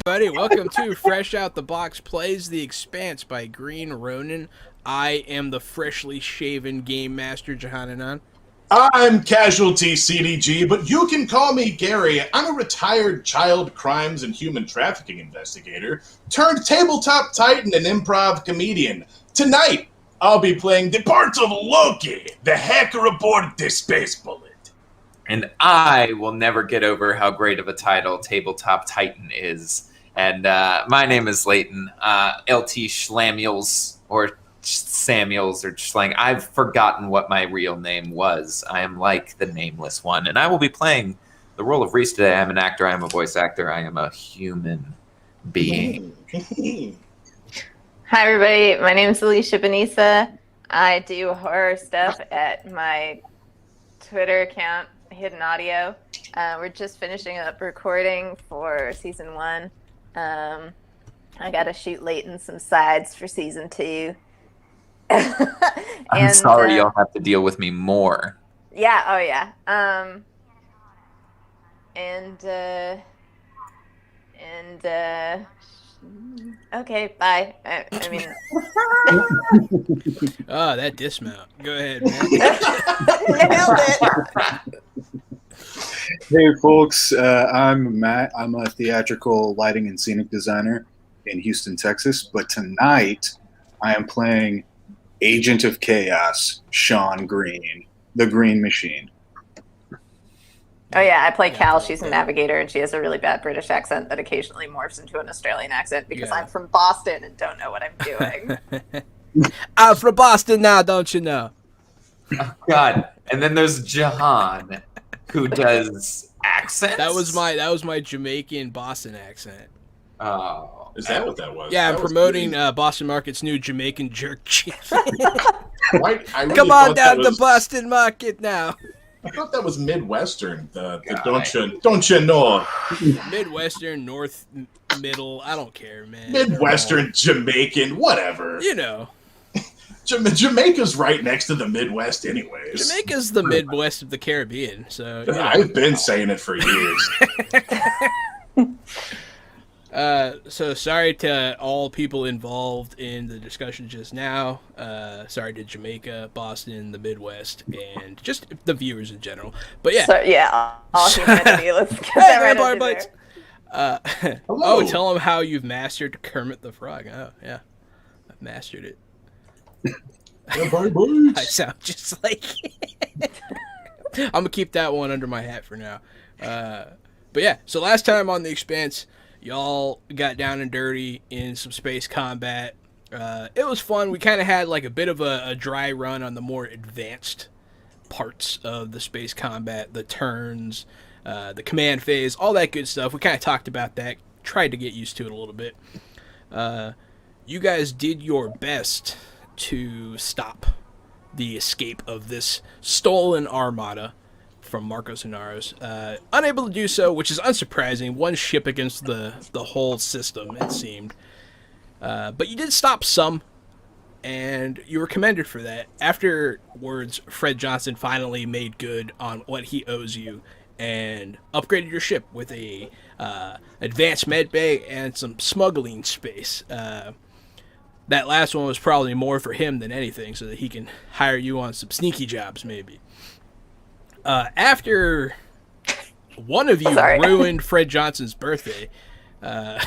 everybody. Welcome to Fresh Out the Box Plays the Expanse by Green Ronin. I am the freshly shaven Game Master, Jahananan. I'm Casualty CDG, but you can call me Gary. I'm a retired child crimes and human trafficking investigator, turned tabletop titan and improv comedian. Tonight, I'll be playing the part of Loki, the hacker aboard the Space Bullet. And I will never get over how great of a title Tabletop Titan is. And my name is Leighton, LT Schlamuels, or Samuels, or Schlang. I've forgotten what my real name was. I am like the nameless one. And I will be playing the role of Reese today. I'm an actor. I am a voice actor. I am a human being. Hi, everybody. My name is Alicia Benissa. I do horror stuff at my Twitter account, Hidden Audio. We're just finishing up recording for season 1. I got to shoot Leighton some sides for season 2. I'm sorry you'll have to deal with me more. Yeah, oh yeah. Okay, bye. I mean... Oh, that dismount. Go ahead, man. Nailed it! Hey folks, I'm Matt. I'm a theatrical lighting and scenic designer in Houston, Texas. But tonight, I am playing Agent of Chaos, Sean Green, the Green Machine. Oh yeah, I play Cal. She's a navigator, and she has a really bad British accent that occasionally morphs into an Australian accent because I'm from Boston and don't know what I'm doing. I'm from Boston now, don't you know? Oh, God. And then there's Jahan, who does accents. That was my Jamaican Boston accent. Oh. Is that what that was? Yeah, that I'm was promoting Boston Market's new Jamaican jerk chicken. Really Come on down to Boston Market now. I thought that was Midwestern. The don't you know? Midwestern, North, Middle, I don't care, man. Midwestern, Jamaican, whatever. You know. Jamaica's right next to the Midwest anyways. Jamaica's the Midwest of the Caribbean, so... You know. I've been saying it for years. So sorry to all people involved in the discussion just now. Sorry to Jamaica, Boston, the Midwest, and just the viewers in general. But yeah. So, yeah, all humanity. Let's get Hey, that right everybody, under there. Hello. Oh, tell them how you've mastered Kermit the Frog. Oh, yeah. I've mastered it. Yeah, bye, boys. I sound just like I'm going to keep that one under my hat for now. But yeah, so last time on The Expanse, y'all got down and dirty in some space combat. It was fun. We kind of had like a bit of a dry run on the more advanced parts of the space combat, the turns, the command phase, all that good stuff. We kind of talked about that, tried to get used to it a little bit. You guys did your best to stop the escape of this stolen armada from Marcos Inaros. Unable to do so, which is unsurprising. One ship against the whole system, it seemed. But you did stop some, and you were commended for that. Afterwards, Fred Johnson finally made good on what he owes you and upgraded your ship with a advanced med bay and some smuggling space. That last one was probably more for him than anything, so that he can hire you on some sneaky jobs, maybe. After one of you ruined Fred Johnson's birthday, I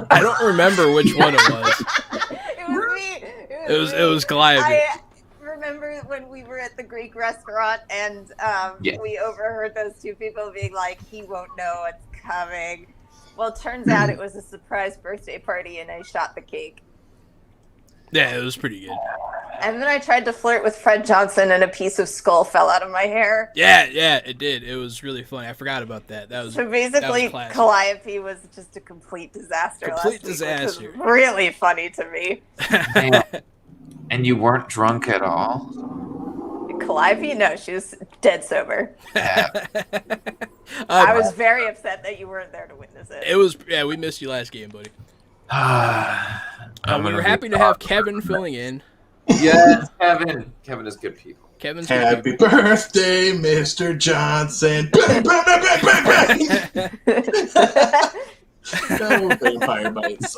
don't remember which one it was. It was me. It was Calliope. I remember when we were at the Greek restaurant and we overheard those two people being like, "He won't know what's coming." Well, it turns out it was a surprise birthday party, and I shot the cake. Yeah, it was pretty good. And then I tried to flirt with Fred Johnson, and a piece of skull fell out of my hair. Yeah, it did. It was really funny. I forgot about that. That was so basically, Calliope was just a complete disaster. Complete last week, disaster. Which was really funny to me. And you weren't drunk at all? Calliope? No, she was dead sober. Yeah. I was very upset that you weren't there to witness it. It was, yeah, we missed you last game, buddy. We were happy to have Kevin filling in. Yes, Kevin. Kevin is good people. Kevin's Happy birthday, Mr. Johnson. Bang, bang, bang, bang, bang, bang. No vampire bites.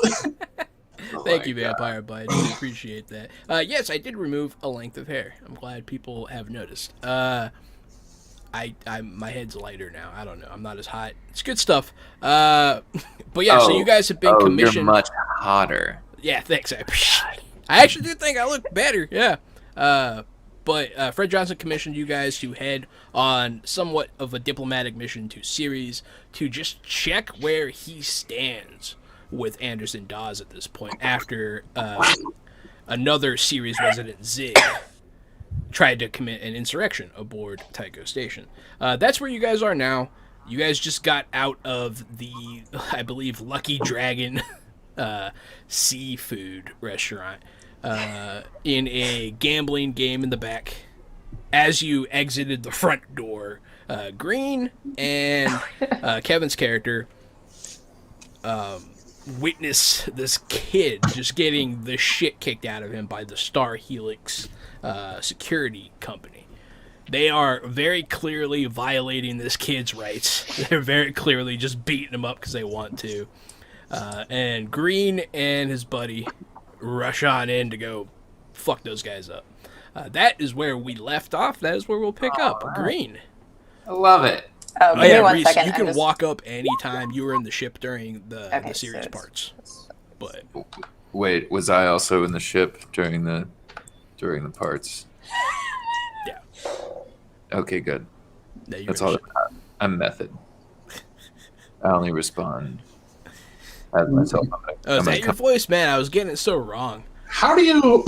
Thank you, Vampire Bite. I appreciate that. Yes, I did remove a length of hair. I'm glad people have noticed. My head's lighter now. I don't know. I'm not as hot. It's good stuff. But yeah, so you guys have been commissioned. You're much hotter. Yeah, thanks. I appreciate it. I actually do think I look better. Yeah. But Fred Johnson commissioned you guys to head on somewhat of a diplomatic mission to Ceres to just check where he stands with Anderson Dawes at this point after another Ceres resident, Zig, tried to commit an insurrection aboard Tycho Station. That's where you guys are now. You guys just got out of the, I believe, Lucky Dragon seafood restaurant in a gambling game in the back. As you exited the front door, Green and Kevin's character witness this kid just getting the shit kicked out of him by the Star Helix security company. They are very clearly violating this kid's rights. They're very clearly just beating him up because they want to. And Green and his buddy rush on in to go fuck those guys up. That is where we left off. That is where we'll pick up. Right. Green. I love it. Oh, Oh give yeah, me 1 Reese, second. you I'm can just- walk up anytime you were in the ship during the Okay, series so it's- parts. But Wait, was I also in the ship during the parts? Yeah. Okay, good. no, you That's were all. in the ship. I'm method. I only respond as myself. Oh, is that your voice, man? I was getting it so wrong. How do you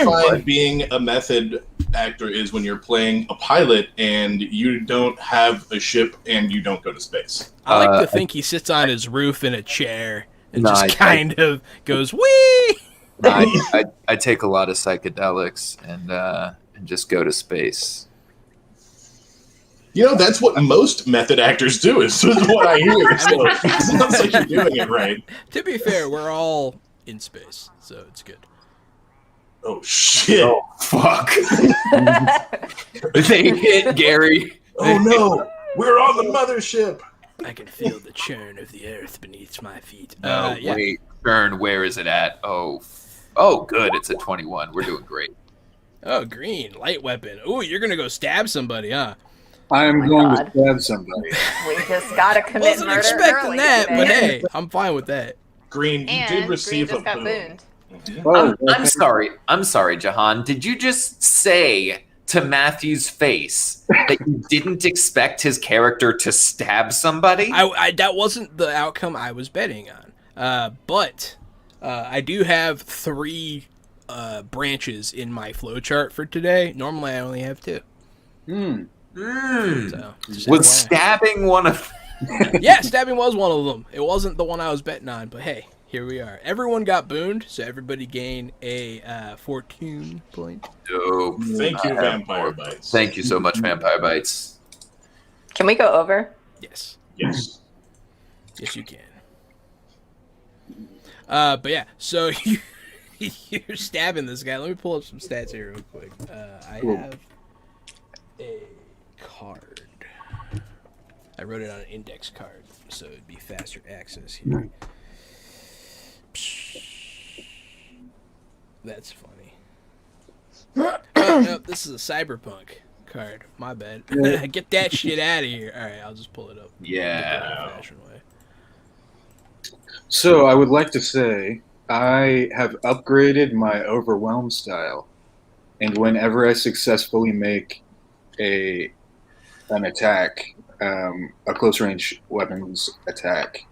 find being a method actor is when you're playing a pilot and you don't have a ship and you don't go to space? I like to think he sits on his roof in a chair and No, just I- kind of goes wee. I take a lot of psychedelics and just go to space. You know, that's what most method actors do, is what I hear. So it sounds like you're doing it right. To be fair, we're all in space, so it's good. Oh, shit. Oh fuck! They hit Gary. Oh, no. We're on the mothership. I can feel the churn of the earth beneath my feet. No, Yeah. wait, turn. Where is it at? Oh, good. It's a 21. We're doing great. Oh, Green, light weapon. Ooh, you're gonna go stab somebody, huh? I'm my going God. to stab somebody. We just gotta commit Wasn't murder expecting early that, today. but hey, I'm fine with that. Green, you And did Green receive just a got boon. booned. Oh, I'm sorry. I'm sorry, Jahan. Did you just say to Matthew's face that you didn't expect his character to stab somebody? I that wasn't the outcome I was betting on. But I do have 3 branches in my flowchart for today. Normally, I only have 2. Hmm. So just Was FYI. stabbing one of? Yeah, stabbing was one of them. It wasn't the one I was betting on, but hey, here we are. Everyone got booned, so everybody gained a 14 point. Dope. Thank you, Vampire Bites. Thank you so much, Vampire Bites. Can we go over? Yes. Yes. Yes, you can. But yeah, so you're stabbing this guy. Let me pull up some stats here real quick. I have a card. I wrote it on an index card, so it'd be faster access here. That's funny. No, this is a cyberpunk card. My bad. Get that shit out of here. All right, I'll just pull it up. Yeah. Old-fashioned way. So I would like to say I have upgraded my overwhelm style, and whenever I successfully make an attack, a close range weapons attack,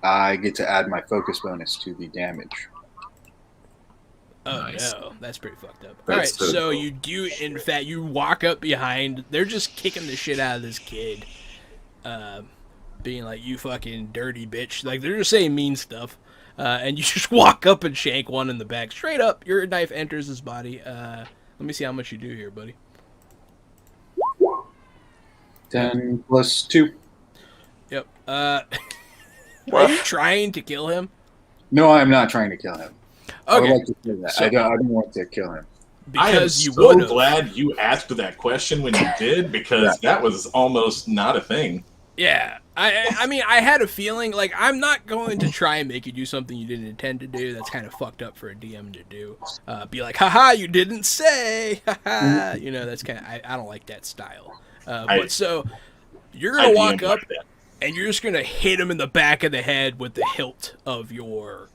I get to add my focus bonus to the damage. Oh Nice. no, that's pretty fucked up. That's All right, so so cool. you do, in fact, you walk up behind. They're just kicking the shit out of this kid, being like, "You fucking dirty bitch!" Like they're just saying mean stuff, and you just walk up and shank one in the back, straight up. Your knife enters his body. Let me see how much you do here, buddy. 10 plus 2. Yep. Are you trying to kill him? No, I'm not trying to kill him. I would Okay. like to say that. So- I don't want to kill him. I am because you so would. glad you asked that question when you did, because that was almost not a thing. Yeah, I mean, I had a feeling, like, I'm not going to try and make you do something you didn't intend to do. That's kind of fucked up for a DM to do. Be like, haha, you didn't say, haha. You know, that's kind of, I don't like that style. But so, you're going to walk up, and you're just going to hit him in the back of the head with the hilt of your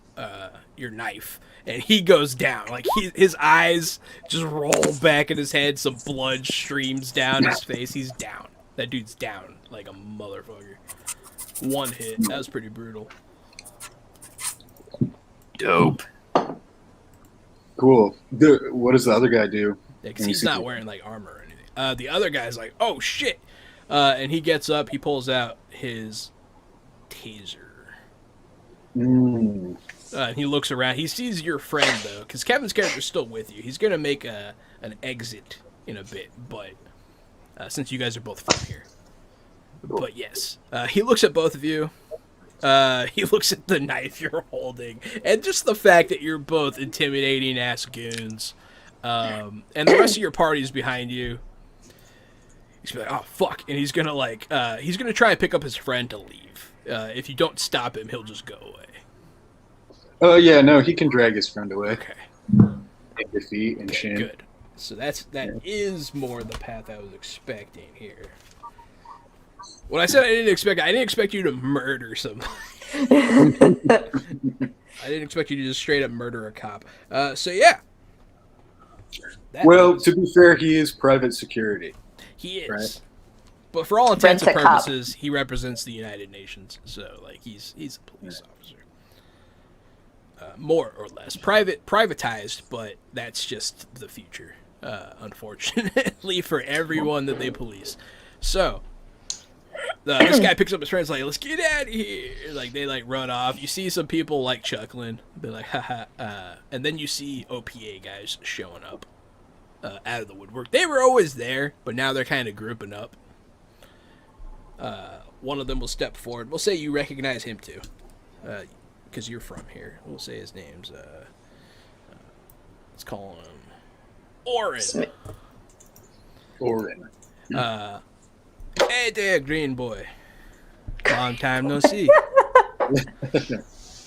knife. And he goes down. Like, his eyes just roll back in his head. Some blood streams down his face. He's down. That dude's down like a motherfucker. One hit. That was pretty brutal. Dope. Cool. What does the other guy do? Yeah, because he's not wearing, like, armor or anything. The other guy's like, oh, shit. And he gets up. He pulls out his taser. Mm. And he looks around. He sees your friend, though, because Kevin's character's still with you. He's going to make an exit in a bit, but since you guys are both from here. But yes, he looks at both of you. He looks at the knife you're holding, and just the fact that you're both intimidating ass goons. And the rest of your party's behind you. He's gonna be like, oh fuck, and he's gonna try and pick up his friend to leave. If you don't stop him, he'll just go away. Oh yeah, no, he can drag his friend away. Okay. Take your feet and shin. Good. So that is more the path I was expecting here. When I said I didn't expect you to murder somebody. I didn't expect you to just straight up murder a cop. So yeah. To be fair, he is private security. He is. Right. But for all intents and Rent a cop. purposes, he represents the United Nations. So like he's a police officer. More or less privatized, but that's just the future. Unfortunately for everyone that they police. So this guy picks up his friends, like, let's get out of here. Like, they like run off. You see some people like chuckling. They're like, haha. And then you see OPA guys showing up out of the woodwork. They were always there, but now they're kind of grouping up. One of them will step forward. We'll say you recognize him too, because you're from here. We'll say his name's let's call him Oren. Oren. Hey there, green boy. Long time no see.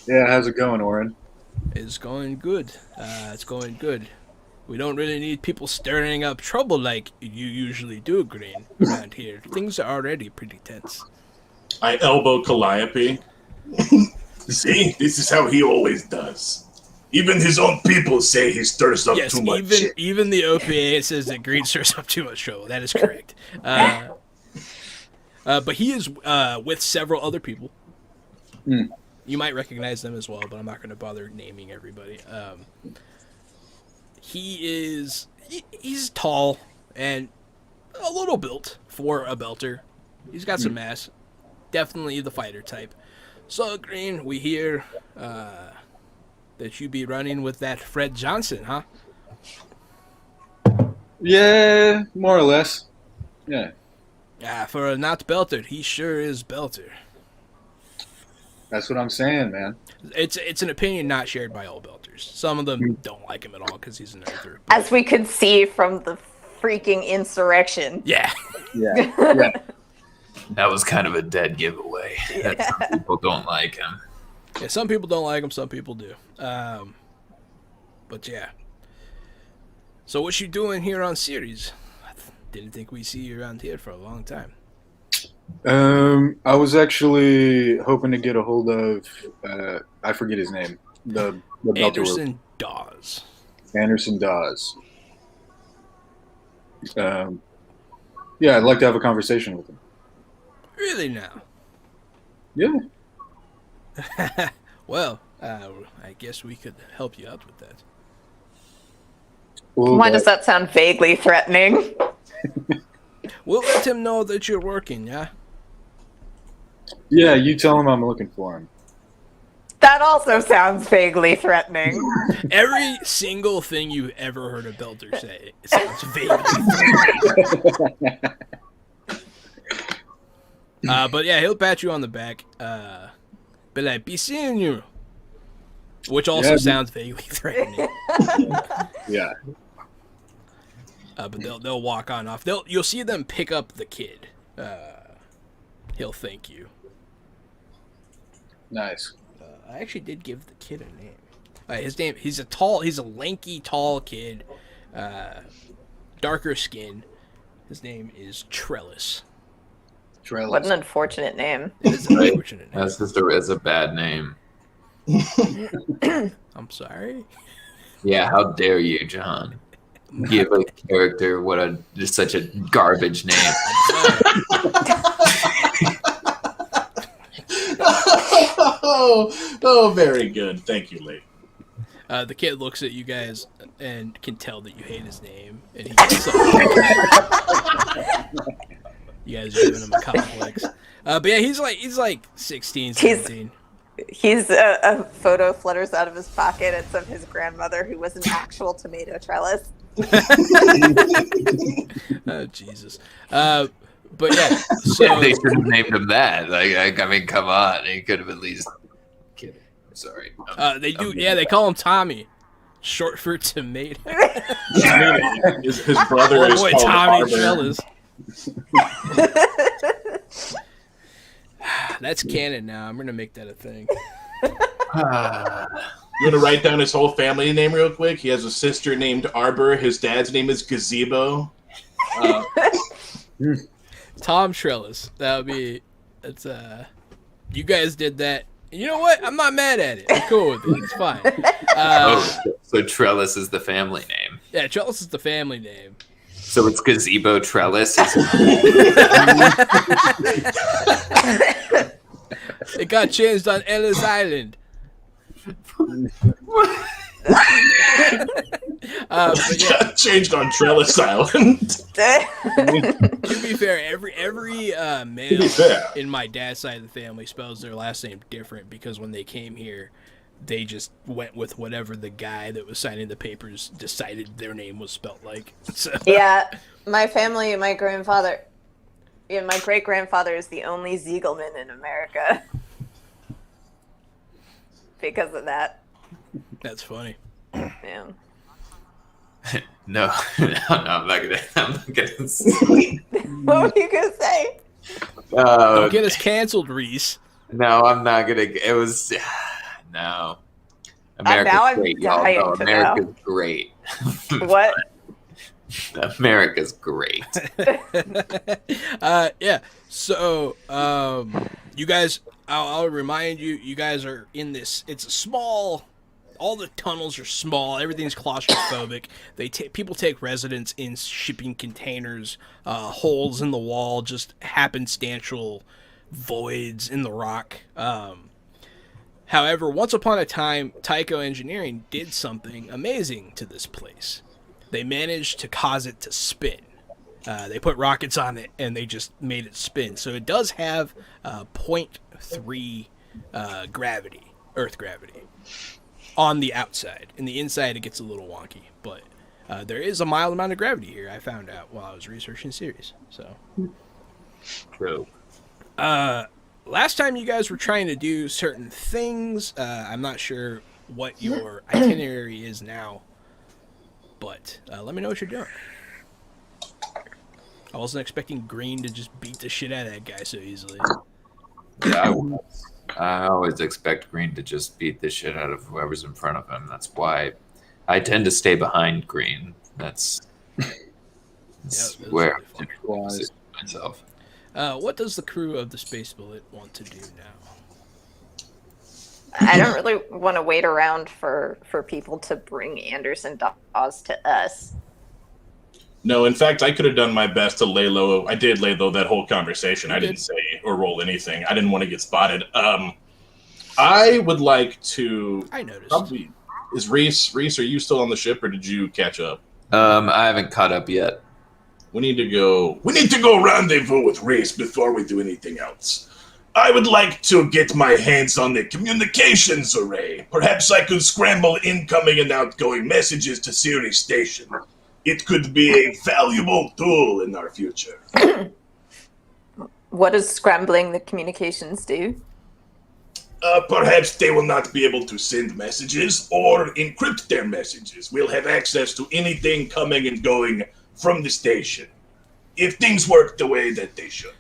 Yeah, how's it going, Oren? It's going good. It's going good. We don't really need people stirring up trouble like you usually do, Green, around here. Things are already pretty tense. I elbow Calliope. See, this is how he always does. Even his own people say he stirs up too much shit. Even the OPA says that Green stirs up too much trouble. That is correct. But he is with several other people. Mm. You might recognize them as well, but I'm not going to bother naming everybody. He's tall and a little built for a belter. He's got some mass. Definitely the fighter type. So, Green, we hear that you be running with that Fred Johnson, huh? Yeah, more or less. Yeah. Yeah, for a not belter, he sure is belter. That's what I'm saying, man. It's an opinion not shared by all belters. Some of them don't like him at all because he's an earther. As we could see from the freaking insurrection. Yeah. Yeah. Yeah. That was kind of a dead giveaway. That some people don't like him. Yeah, some people don't like him, some people do. But yeah. So what you doing here on series? I didn't think we'd see you around here for a long time. I was actually hoping to get a hold of I forget his name. The Anderson Dawes. Anderson Dawes. Yeah, I'd like to have a conversation with him. Really now? Yeah. Well, I guess we could help you out with that. Well, Why does that sound vaguely threatening? We'll let him know that you're working, yeah? Yeah, you tell him I'm looking for him. That also sounds vaguely threatening. Every single thing you've ever heard a belter say sounds vaguely threatening. But yeah, he'll pat you on the back. Be like, be seeing you. Which also sounds vaguely threatening. Yeah. but they'll walk on off. You'll see them pick up the kid. He'll thank you. Nice. I actually did give the kid a name. His name. He's a lanky, tall kid, darker skin. His name is Trellis. What an unfortunate name. It is an unfortunate name. That's just a bad name. I'm sorry. Yeah, how dare you, John? Give a character just such a garbage name. Oh, very good. Thank you, Lee. The kid looks at you guys and can tell that you hate his name, and he gets you guys are giving him a complex. But yeah, he's like 16, 17. He's a photo flutters out of his pocket. It's of his grandmother, who was an actual tomato trellis. Oh, Jesus. But yeah, so Yeah, they should have named him that. Like, I mean, come on, he could have at least. Kidding. Sorry. they do. Yeah, they call him Tommy, short for tomato. His brother is Boy, called Tommy Arbor. Trellis. That's canon now. I'm gonna make that a thing. You want to write down his whole family name real quick? He has a sister named Arbor. His dad's name is Gazebo. Tom Trellis. That would be. You guys did that. You know what? I'm not mad at it. I'm cool with it. It's fine. So Trellis is the family name. Yeah, Trellis is the family name. So it's Gazebo Trellis. It got changed on Ellis Island. But yeah, Got changed on Trellis Island. to be fair, every male be fair. in my dad's side of the family spells their last name different because when they came here, they just went with whatever the guy that was signing the papers decided their name was spelt like. So. Yeah, my family, my grandfather, my great grandfather is the only Ziegelman in America. Because of that. That's funny. Yeah. No, I'm not gonna. What were you gonna say? Don't get us canceled, Reese. No, I'm not gonna. It was no. America's now I'm great, y'all. dying No, to America's know. great. What? America's great. Yeah. So, you guys, I'll remind you, you guys are in this. It's a small. All the tunnels are small. Everything's claustrophobic. People take residence in shipping containers, holes in the wall, just happenstantial voids in the rock. However, once upon a time, Tycho Engineering did something amazing to this place. They managed to cause it to spin. They put rockets on it, and they just made it spin. So it does have 0.3 gravity, Earth gravity, on the outside. In the inside, it gets a little wonky. But there is a mild amount of gravity here, I found out while I was researching series. So, True. last time you guys were trying to do certain things. I'm not sure what your itinerary is now. But let me know what you're doing. I wasn't expecting Green to just beat the shit out of that guy so easily. Yeah, I always expect Green to just beat the shit out of whoever's in front of him. That's why I tend to stay behind Green. That's where really I position myself. What does the crew of the Space Bullet want to do now? I don't really want to wait around for people to bring Anderson Dawes to us. No, in fact, I could have done my best to lay low. I did lay low that whole conversation. I didn't say or roll anything. I didn't want to get spotted. I would like to. I noticed. Probably, is Reese? Are you still on the ship, or did you catch up? I haven't caught up yet. We need to go rendezvous with Reese before we do anything else. I would like to get my hands on the communications array. Perhaps I could scramble incoming and outgoing messages to Sirius Station. It could be a valuable tool in our future. What does scrambling the communications do? Perhaps they will not be able to send messages or encrypt their messages. We'll have access to anything coming and going from the station, if things work the way that they should.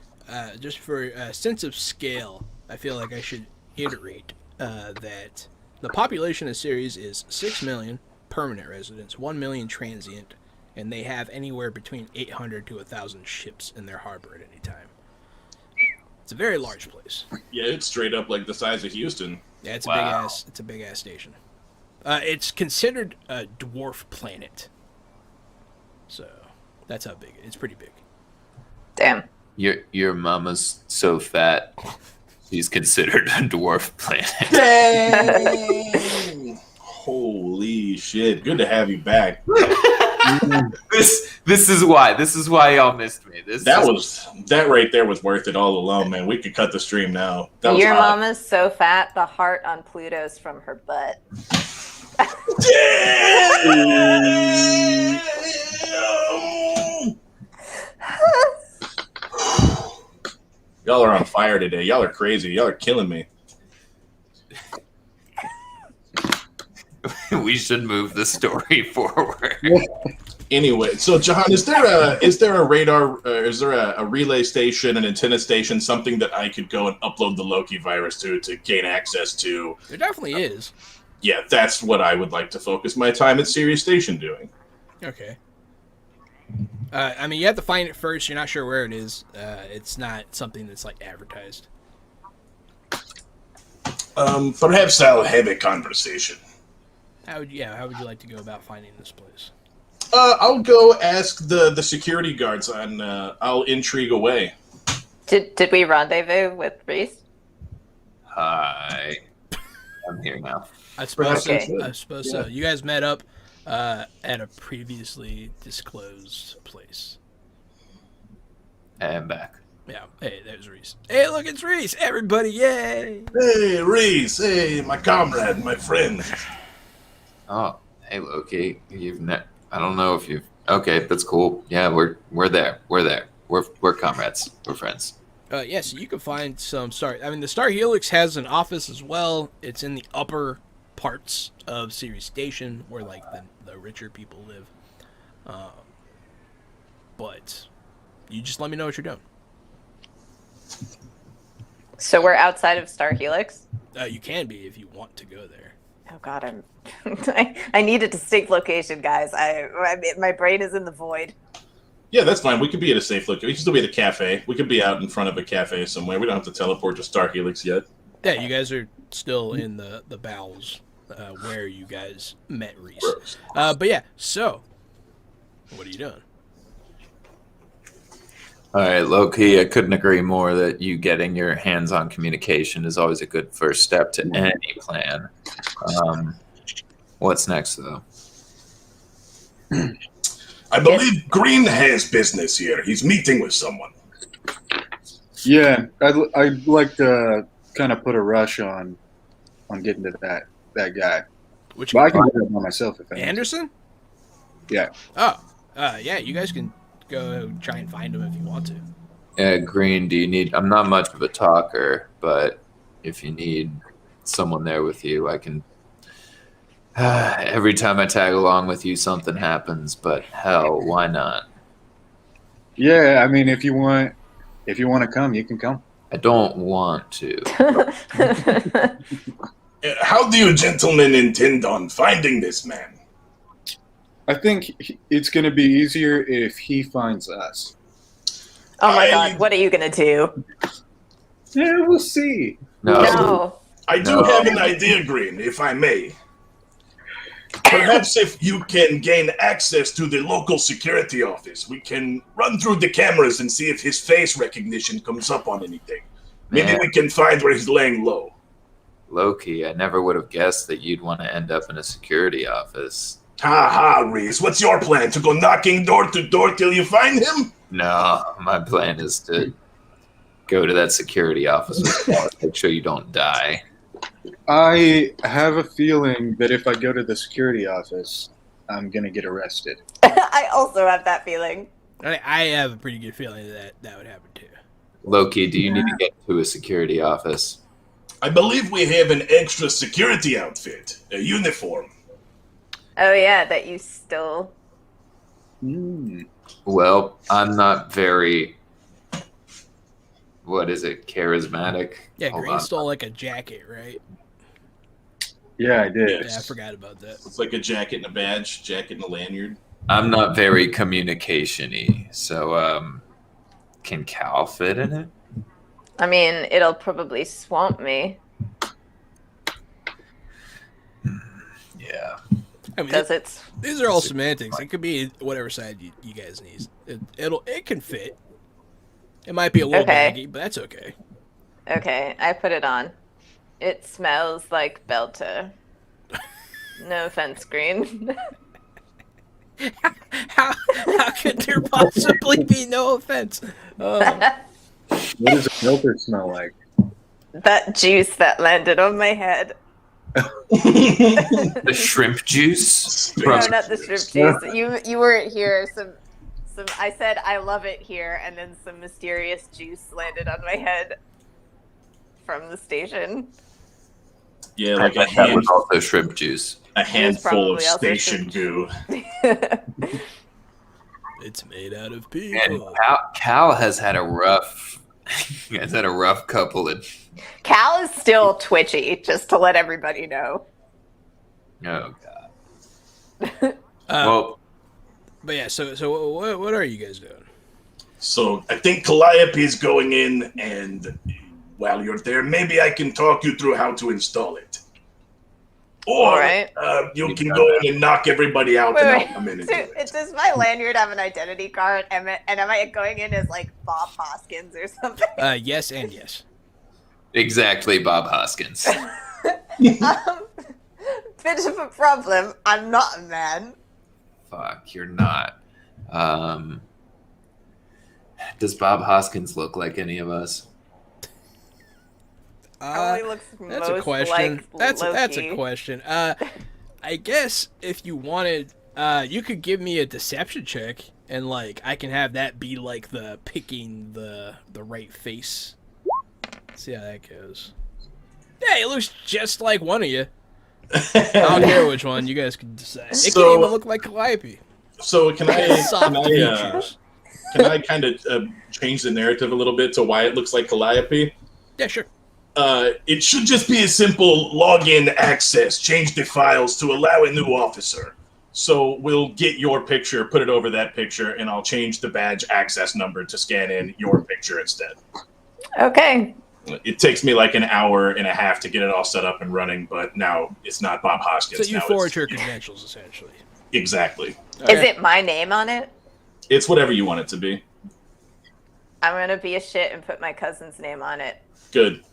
Just for a sense of scale, I feel like I should iterate that the population of Ceres is 6 million permanent residents, 1 million transient, and they have anywhere between 800 to 1,000 ships in their harbor at any time. It's a very large place. Yeah, it's straight up like the size of Houston. Yeah, it's Wow. a big ass station. It's considered a dwarf planet, so that's how big it's pretty big. Damn. Your mama's so fat, she's considered a dwarf planet. Dang! Holy shit! Good to have you back. This is why y'all missed me. That right there was worth it all alone, man. We could cut the stream now. That was Your hot. mama's so fat, the heart on Pluto's from her butt. Damn! Y'all are on fire today. Y'all are crazy. Y'all are killing me. We should move the story forward. Anyway, so Jahan, is there a radar? Is there a relay station, an antenna station, something that I could go and upload the Loki virus to gain access to? There definitely is. Yeah, that's what I would like to focus my time at Sirius Station doing. Okay. I mean, you have to find it first. You're not sure where it is. It's not something that's like advertised. Perhaps I'll have a conversation. How would you like to go about finding this place? I'll go ask the security guards, and I'll intrigue away. Did we rendezvous with Reese? Hi. I'm here now. I suppose Okay. so. I suppose so. You guys met up at a previously disclosed place. And back. Yeah. Hey, there's Reese. Hey, look, it's Reese. Everybody, yay! Hey, Reese. Hey, my comrade, my friend. Oh, hey Loki. I don't know if you've. Okay, that's cool. Yeah, we're there. We're there. We're comrades. We're friends. Yeah, so you can find some Star. I mean, the Star Helix has an office as well. It's in the upper parts of Ceres Station, where like the richer people live. But you just let me know what you're doing. So we're outside of Star Helix? You can be if you want to go there. Oh God, I need a distinct location, guys. My brain is in the void. Yeah, that's fine. We could be at a safe location. We can still be at a cafe. We could be out in front of a cafe somewhere. We don't have to teleport to Star Helix yet. Yeah, you guys are still in the bowels where you guys met Reese. But yeah, so what are you doing? All right, Loki, I couldn't agree more that you getting your hands-on communication is always a good first step to any plan. What's next, though? I believe Green has business here. He's meeting with someone. Yeah, I'd like to kind of put a rush on getting to that guy. Which But I can do it by myself if I need to. Anderson? Yeah. Oh, yeah. You guys can go try and find him if you want to. Yeah, Green, do you need... I'm not much of a talker, but if you need someone there with you, I can... every time I tag along with you, something happens, but hell, why not? Yeah, I mean, if you want to come, you can come. I don't want to. How do you gentlemen intend on finding this man? I think it's going to be easier if he finds us. Oh my God, what are you gonna do? Yeah, we'll see. No. I do have an idea, Green, if I may. Perhaps if you can gain access to the local security office, we can run through the cameras and see if his face recognition comes up on anything. Maybe Man. we can find where he's laying low. Loki, I never would have guessed that you'd want to end up in a security office. Ha ha, Reese. What's your plan? To go knocking door to door till you find him? No, my plan is to go to that security office with make sure you don't die. I have a feeling that if I go to the security office, I'm going to get arrested. I also have that feeling. I have a pretty good feeling that would happen too. Loki, do you need to get to a security office? I believe we have an extra security outfit, a uniform. Oh yeah, that you stole. Well, I'm not very. What is it? Charismatic. Yeah, Hold Green on. stole like a jacket, right? Yeah, I did. Yeah, I forgot about that. It's like a jacket and a badge, jacket and a lanyard. I'm not very communication-y, so can Cal fit in it? I mean, it'll probably swamp me Yeah. I mean, because it's. these are all semantics. It could be whatever side you guys need. It can fit. It might be a little Okay. baggy, but that's okay. Okay, I put it on. It smells like Belter. No offense, Green. How could there possibly be no offense? What does a filter smell like? That juice that landed on my head. The shrimp juice. No, not the strip juice. You weren't here. Some. I said I love it here, and then some mysterious juice landed on my head from the station. Yeah, like I bet that was also shrimp juice. a handful of probably also station goo. It's made out of And people. Cal has had a rough. Has had a rough couple of. Cal is still twitchy, just to let everybody know. Oh god. Uh, Well, but yeah, so what are you guys doing? So I think Calliope is going in, and while you're there, maybe I can talk you through how to install it. Or All right. you can go in and knock everybody out, and I'll come in and do it. Does my lanyard have an identity card? And am I going in as like Bob Hoskins or something? Yes and yes. exactly, Bob Hoskins. Bit of a problem. I'm not a man. Fuck, you're not. Does Bob Hoskins look like any of us? Probably looks That's most a question. like That's a Loki. question. I guess if you wanted, you could give me a deception check, and like I can have that be like the picking the right face. See how that goes. Yeah, it looks just like one of you. I don't care which one. You guys can decide. It So- can even look like Calliope. So can I Soft features. can I kind of change the narrative a little bit to why it looks like Calliope? Yeah, sure. It should just be a simple login access, change the files to allow a new officer. So we'll get your picture, put it over that picture, and I'll change the badge access number to scan in your picture instead. Okay. It takes me like an hour and a half to get it all set up and running, but now it's not Bob So Hoskins. you now forge it's, your credentials essentially. exactly. Is it my name on it? It's whatever you want it to be. I'm gonna be a shit and put my cousin's name on it. Good.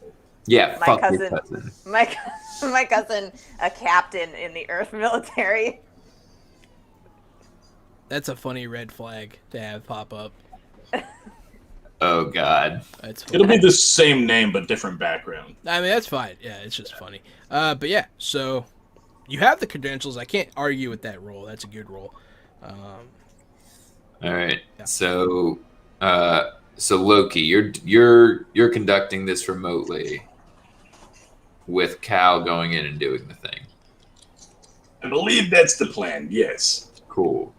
Yeah, My fuck cousin. your cousin. My cousin, a captain in the Earth military. That's a funny red flag to have pop up. Oh god. That's It'll funny. be the same name but different background. I mean, that's fine. Yeah, it's just funny. But yeah, so you have the credentials. I can't argue with that roll. That's a good roll. All right. Yeah. So Loki, you're conducting this remotely with Cal going in and doing the thing. I believe that's the plan, yes. Cool.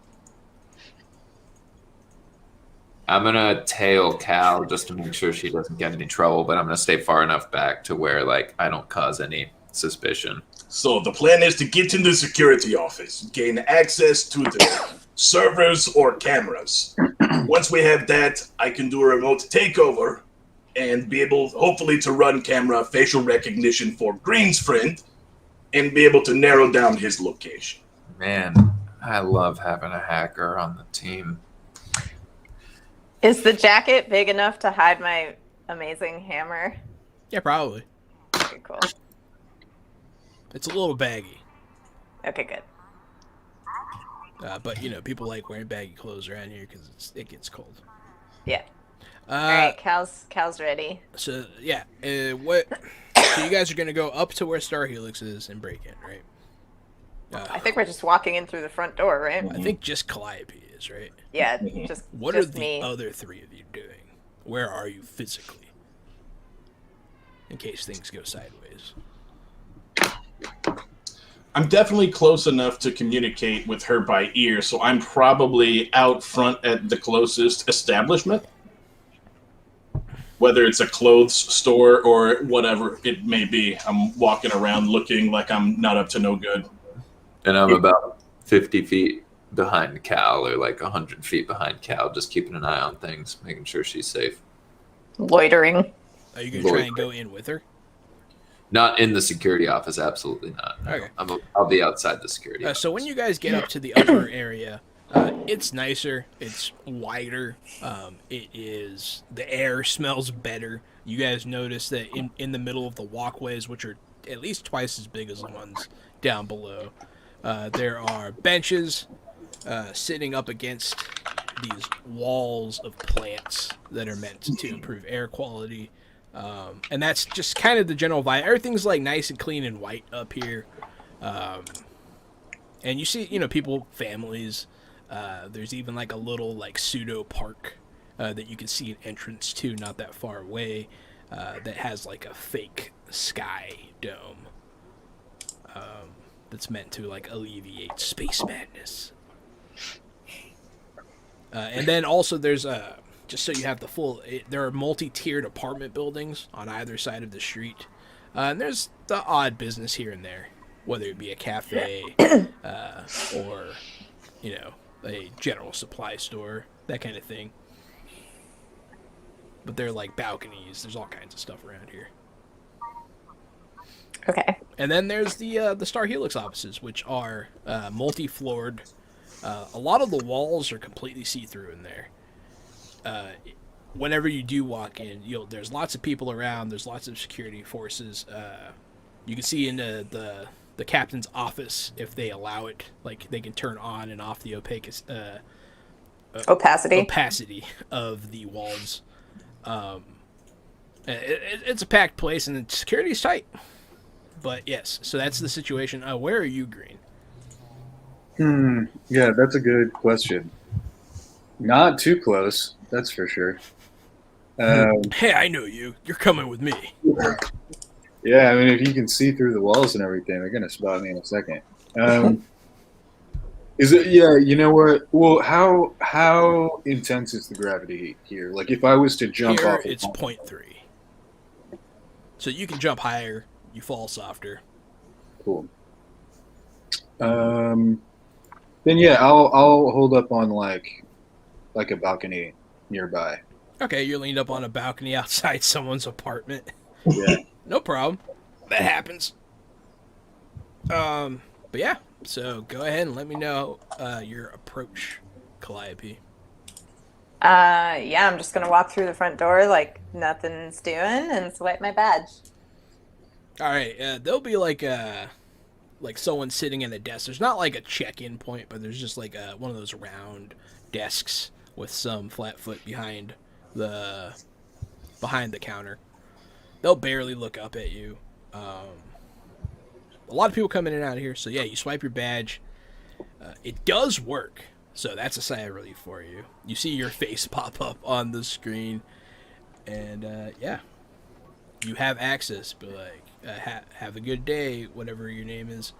I'm gonna tail Cal just to make sure she doesn't get any trouble, but I'm gonna stay far enough back to where like I don't cause any suspicion. So the plan is to get in the security office, gain access to the servers or cameras. Once we have that, I can do a remote takeover and be able, hopefully, to run camera facial recognition for Green's friend and be able to narrow down his location. Man, I love having a hacker on the team. Is the jacket big enough to hide my amazing hammer? Yeah, probably. Okay, cool. It's a little baggy. Okay, good. But you know, people like wearing baggy clothes around here because it gets cold. Yeah. All right, Cal's ready. So yeah, what? So you guys are gonna go up to where Star Helix is and break in, right? I think we're just walking in through the front door, right? I think just Calliope is, right? Yeah, Mhm. just What just are the me. other three of you doing? Where are you physically? In case things go sideways. I'm definitely close enough to communicate with her by ear, so I'm probably out front at the closest establishment. Whether it's a clothes store or whatever it may be, I'm walking around looking like I'm not up to no good. And I'm about 50 feet behind Cal, or like 100 feet behind Cal, just keeping an eye on things, making sure she's safe. Loitering. Are you gonna try and go in with her? Not in the security office, absolutely not. No. Okay. I'll be outside the security office. So when you guys get up to the upper area, it's nicer. It's wider. The air smells better. You guys notice that in the middle of the walkways, which are at least twice as big as the ones down below, there are benches sitting up against these walls of plants that are meant to improve air quality. And that's just kind of the general vibe. Everything's like nice and clean and white up here. And you see, people, families. There's even like a little like pseudo park that you can see an entrance to not that far away that has like a fake sky dome that's meant to like alleviate space madness. And then also there's just so you have the full, there are multi-tiered apartment buildings on either side of the street. And there's the odd business here and there, whether it be a cafe or, a general supply store, that kind of thing. But they're like balconies. There's all kinds of stuff around here. Okay. And then there's the Star Helix offices, which are multi-floored. A lot of the walls are completely see-through in there. Whenever you do walk in, there's lots of people around. There's lots of security forces. You can see in the captain's office, if they allow it, like they can turn on and off the opacity of the walls. It's a packed place and the security's tight. But yes, so that's the situation. Where are you, Green? Yeah, that's a good question. Not too close, that's for sure. Hey, I know you. You're coming with me. Yeah, I mean, if you can see through the walls and everything, they're gonna spot me in a second. Is it? Yeah, you know what? Well, how intense is the gravity here? Like, if I was to jump here, off, it's 0.3. So you can jump higher. You fall softer. Cool. Then yeah, I'll hold up on like a balcony nearby. Okay, you're leaned up on a balcony outside someone's apartment. Yeah. No problem. That happens. But yeah, so go ahead and let me know your approach, Calliope. Yeah, I'm just gonna walk through the front door like nothing's doing and swipe my badge. All right, there'll be like someone sitting at a desk. There's not like a check-in point, but there's just like one of those round desks with some flat foot behind the counter. They'll barely look up at you. A lot of people come in and out of here, so yeah, you swipe your badge. It does work, so that's a sigh of relief for you. You see your face pop up on the screen, and yeah, you have access. But like, have a good day, whatever your name is.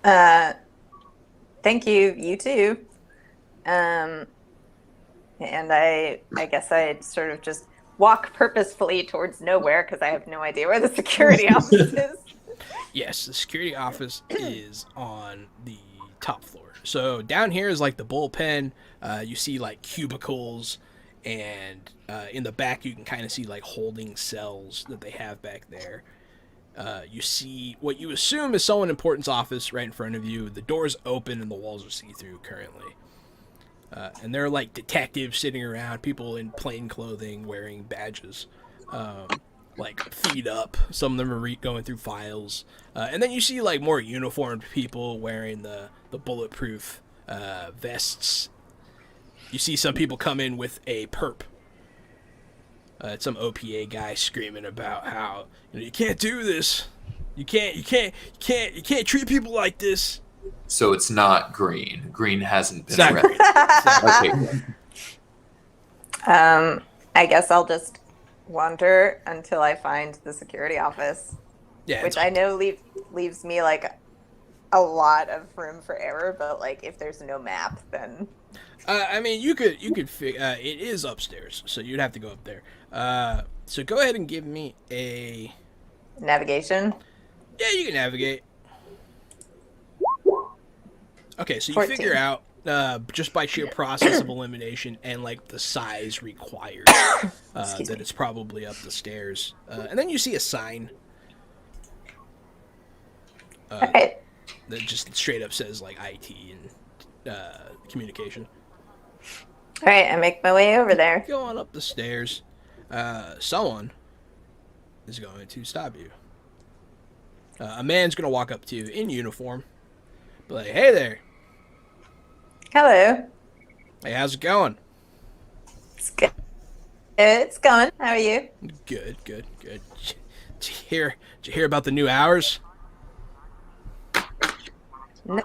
Thank you. You too. And I guess I'd sort of just walk purposefully towards nowhere because I have no idea where the security office is. Yes, the security office is on the top floor. So down here is like the bullpen. You see like cubicles, and in the back you can kind of see like holding cells that they have back there. You see what you assume is someone important's office right in front of you. The door's open and the walls are see-through currently. And there are like detectives sitting around, people in plain clothing wearing badges, like feet up. Some of them are going through files. And then you see like more uniformed people wearing the bulletproof vests. You see some people come in with a perp. Some OPA guy screaming about how you can't do this. You can't treat people like this. So it's not Green. Green hasn't been Exactly. arrested. Okay. I guess I'll just wander until I find the security office, Yeah, which I know leaves me like a lot of room for error, but like if there's no map, then I mean, you could it is upstairs, so you'd have to go up there. So go ahead and give me a. navigation. Yeah, you can navigate. Okay, so you 14. figure out just by sheer process of elimination and like the size required that it's probably up the stairs, and then you see a sign Okay. that just straight up says like IT and communication. All right, I make my way over there. Going up the stairs, someone is going to stop you. A man's going to walk up to you in uniform, be like, "Hey there, Hello. hey, how's it going?" It's good. It's going. How are you? Good. Did you hear about the new hours? No.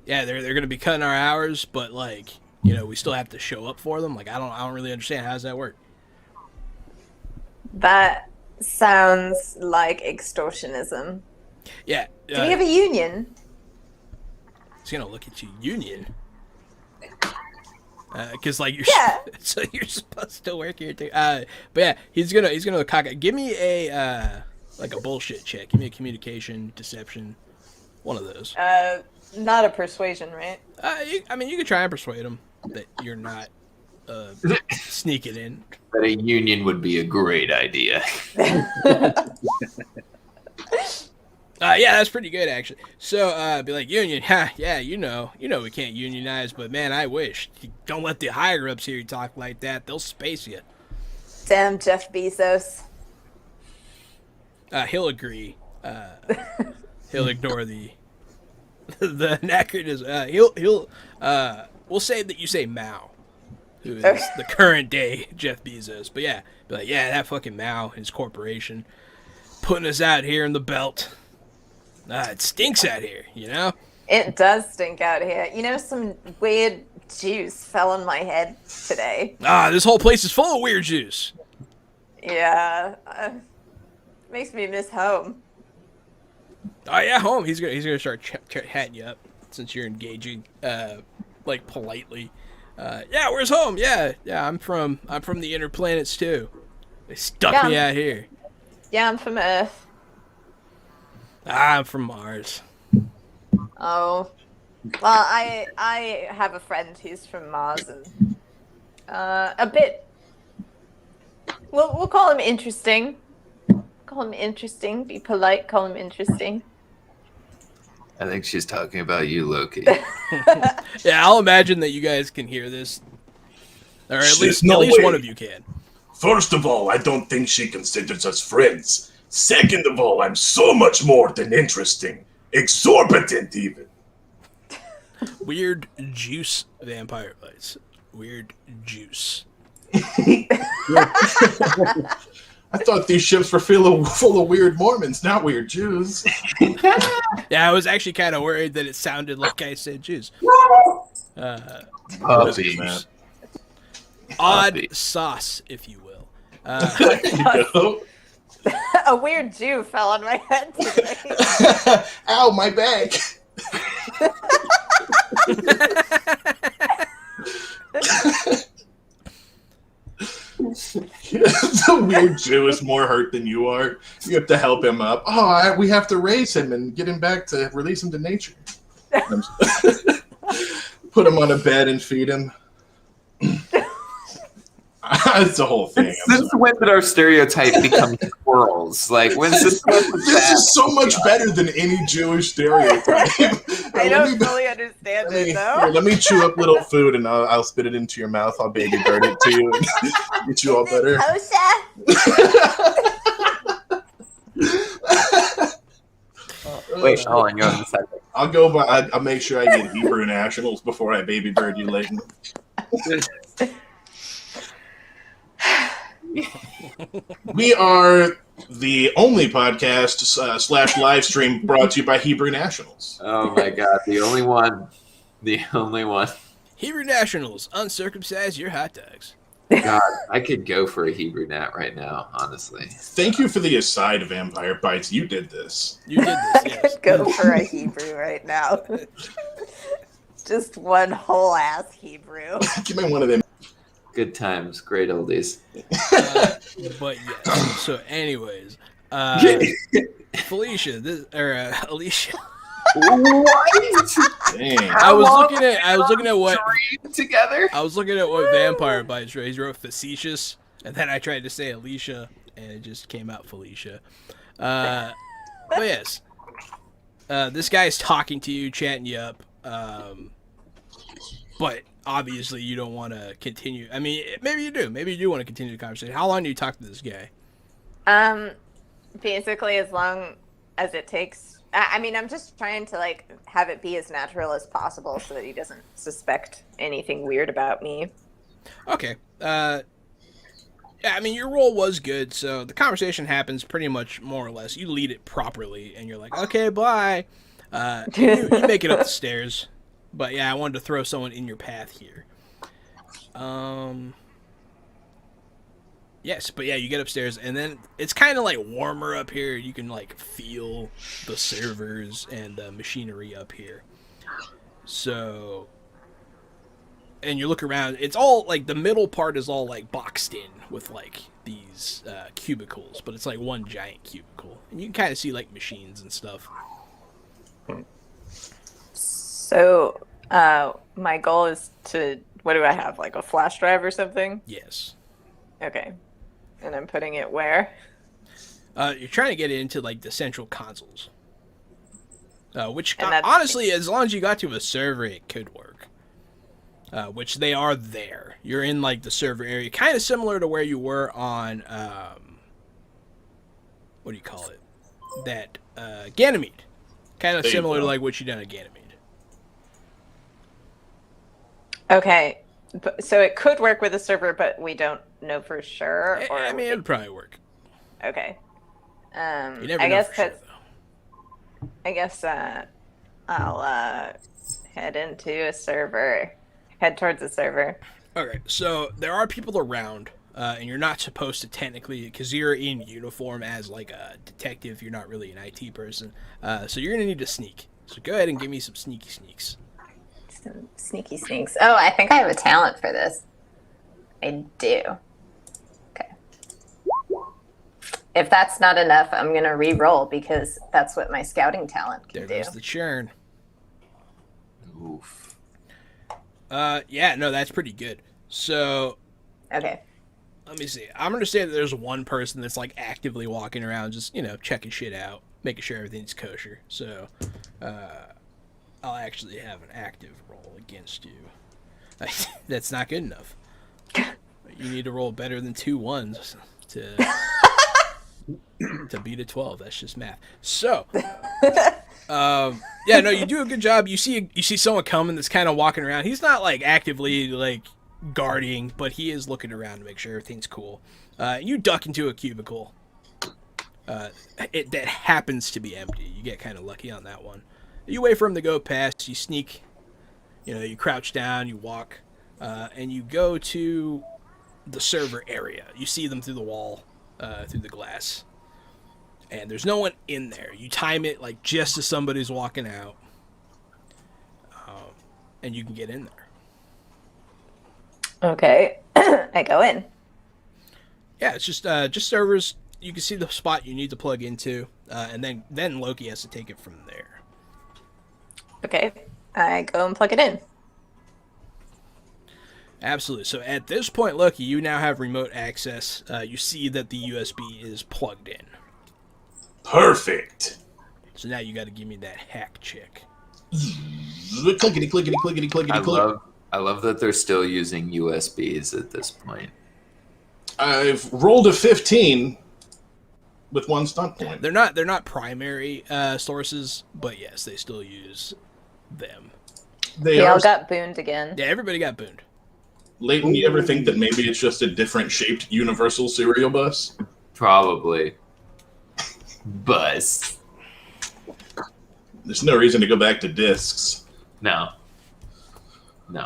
Yeah, they're going to be cutting our hours, but like, you know, we still have to show up for them. Like, I don't really understand. How does that work? That sounds like extortionism. Yeah. Do we have a union? He's gonna look at you, union. Because like you're Yeah. so you're supposed to work here too. But yeah, he's gonna cock it. Give me a like a bullshit check. Give me a communication, deception, one of those. Not a persuasion, right? I mean, you could try and persuade him that you're not sneaking in. That a union would be a great idea. Yeah, that's pretty good actually. So, be like, union, yeah, you know we can't unionize, but man, I wish. Don't let the higher ups hear you talk like that; they'll space you. Damn Jeff Bezos. He'll agree. He'll ignore the anachronism. He'll we'll say that you say Mao, who is the current day Jeff Bezos. But yeah, be like, yeah, that fucking Mao, his corporation, putting us out here in the belt. It stinks out here, you know? It does stink out here. You know, some weird juice fell on my head today. This whole place is full of weird juice. Yeah. Makes me miss home. Oh yeah, home. He's gonna start hatting you up since you're engaging, like politely. Yeah, where's home? Yeah. I'm from the inner planets too. They stuck me out here. Yeah, I'm from Earth. I'm from Mars. Oh. Well, I have a friend who's from Mars and a bit. We'll call him interesting. Call him interesting. Be polite. Call him interesting. I think she's talking about you, Loki. Yeah, I'll imagine that you guys can hear this, or at least no way. one of you can. First of all, I don't think she considers us friends. Second of all, I'm so much more than interesting. Exorbitant, even. Weird juice vampire bites. Weird juice. I thought these ships were full of weird Mormons, not weird Jews. Yeah, I was actually kind of worried that it sounded like I said Jews. Puppy. Odd Puppy. sauce, if you will. There you go. A weird Jew fell on my head today. Ow, my back. The weird Jew is more hurt than you are. You have to help him up. We have to raise him and get him back to release him to nature. Put him on a bed and feed him. It's a whole thing. Since when did our stereotype become squirrels? Like, when's this? This is so much better than any Jewish stereotype. I don't fully understand it, though. Let me chew up little food and I'll spit it into your mouth. I'll baby bird it to you and get you all better. Wait, hold on, go on a second. I'll go by. I'll make sure I get Hebrew nationals before I baby bird you, Leighton. We are the only podcast / live stream brought to you by Hebrew Nationals. Oh my god, the only one. The only one. Hebrew Nationals, uncircumcised your hot dogs. God, I could go for a Hebrew Nat right now, honestly. Thank you for the aside, Vampire Bites. You did this. You did this, I yes. could go for a Hebrew right now. Just one whole ass Hebrew. Give me one of them. Good times, great oldies. But yes. So, anyways, Felicia, Alicia. What? Dang. I was looking at what Together? I was looking at what Vampire Bites wrote. He wrote facetious, and then I tried to say Alicia, and it just came out Felicia. But yes, this guy's talking to you, chatting you up. But obviously, you don't want to continue. I mean, maybe you do. Maybe you do want to continue the conversation. How long do you talk to this guy? Basically, as long as it takes. I mean, I'm just trying to like have it be as natural as possible so that he doesn't suspect anything weird about me. Okay. Yeah, I mean, your role was good, so the conversation happens pretty much more or less. You lead it properly, and you're like, okay, bye. You make it up the stairs. But yeah, I wanted to throw someone in your path here. Yes, but yeah, you get upstairs, and then it's kind of like warmer up here. You can like feel the servers and the machinery up here. So, and you look around, it's all like the middle part is all like boxed in with like these cubicles, but it's like one giant cubicle, and you can kind of see like machines and stuff. So, my goal is to, what do I have, like a flash drive or something? Yes. Okay. And I'm putting it where? You're trying to get it into like the central consoles. Which And that's- honestly, as long as you got to a server, it could work. Which they are there. You're in like the server area, kind of similar to where you were on what do you call it? That Ganymede. Kind of There you similar to go. like what you done at Ganymede. Okay. So it could work with a server, but we don't know for sure. Or I mean, it'd probably work. okay. You never I know guess for sure, that's. though. I guess I'll head into a server. Head towards a server. Okay, so there are people around, and you're not supposed to technically, because you're in uniform as like a detective. You're not really an IT person, so you're gonna need to sneak. So go ahead and give me some sneaky sneaks. Some sneaky sneaks. Oh, I think I have a talent for this. I do. Okay. If that's not enough, I'm going to re-roll because that's what my scouting talent can There do. goes the churn. Oof. Yeah, no, that's pretty good. So Okay. let me see. I'm gonna say that there's one person that's like actively walking around, just checking shit out, making sure everything's kosher. So I'll actually have an active roll against you. That's not good enough. You need to roll better than 2 1s to beat a 12. That's just math. So, yeah, no, you do a good job. You see someone coming that's kind of walking around. He's not like actively like guarding, but he is looking around to make sure everything's cool. You duck into a cubicle. That happens to be empty. You get kind of lucky on that one. You wait for him to go past. You sneak. You crouch down. You walk, and you go to the server area. You see them through the wall, through the glass, and there's no one in there. You time it like just as somebody's walking out, and you can get in there. Okay. I go in. Yeah, it's just servers. You can see the spot you need to plug into, and then Loki has to take it from there. Okay. I go and plug it in. Absolutely. So at this point, Loki, you now have remote access. You see that the USB is plugged in. Perfect. So now you got to give me that hack check. Clickety, clickety, clickety, clickety, click. I love that they're still using USBs at this point. I've rolled a 15 with 1 stunt point. They're not primary sources, but yes, they still use them. They We are. all got booned again. Yeah, everybody got booned. Leighton, you ever think that maybe it's just a different shaped universal serial bus? Probably. Bus. There's no reason to go back to discs. No.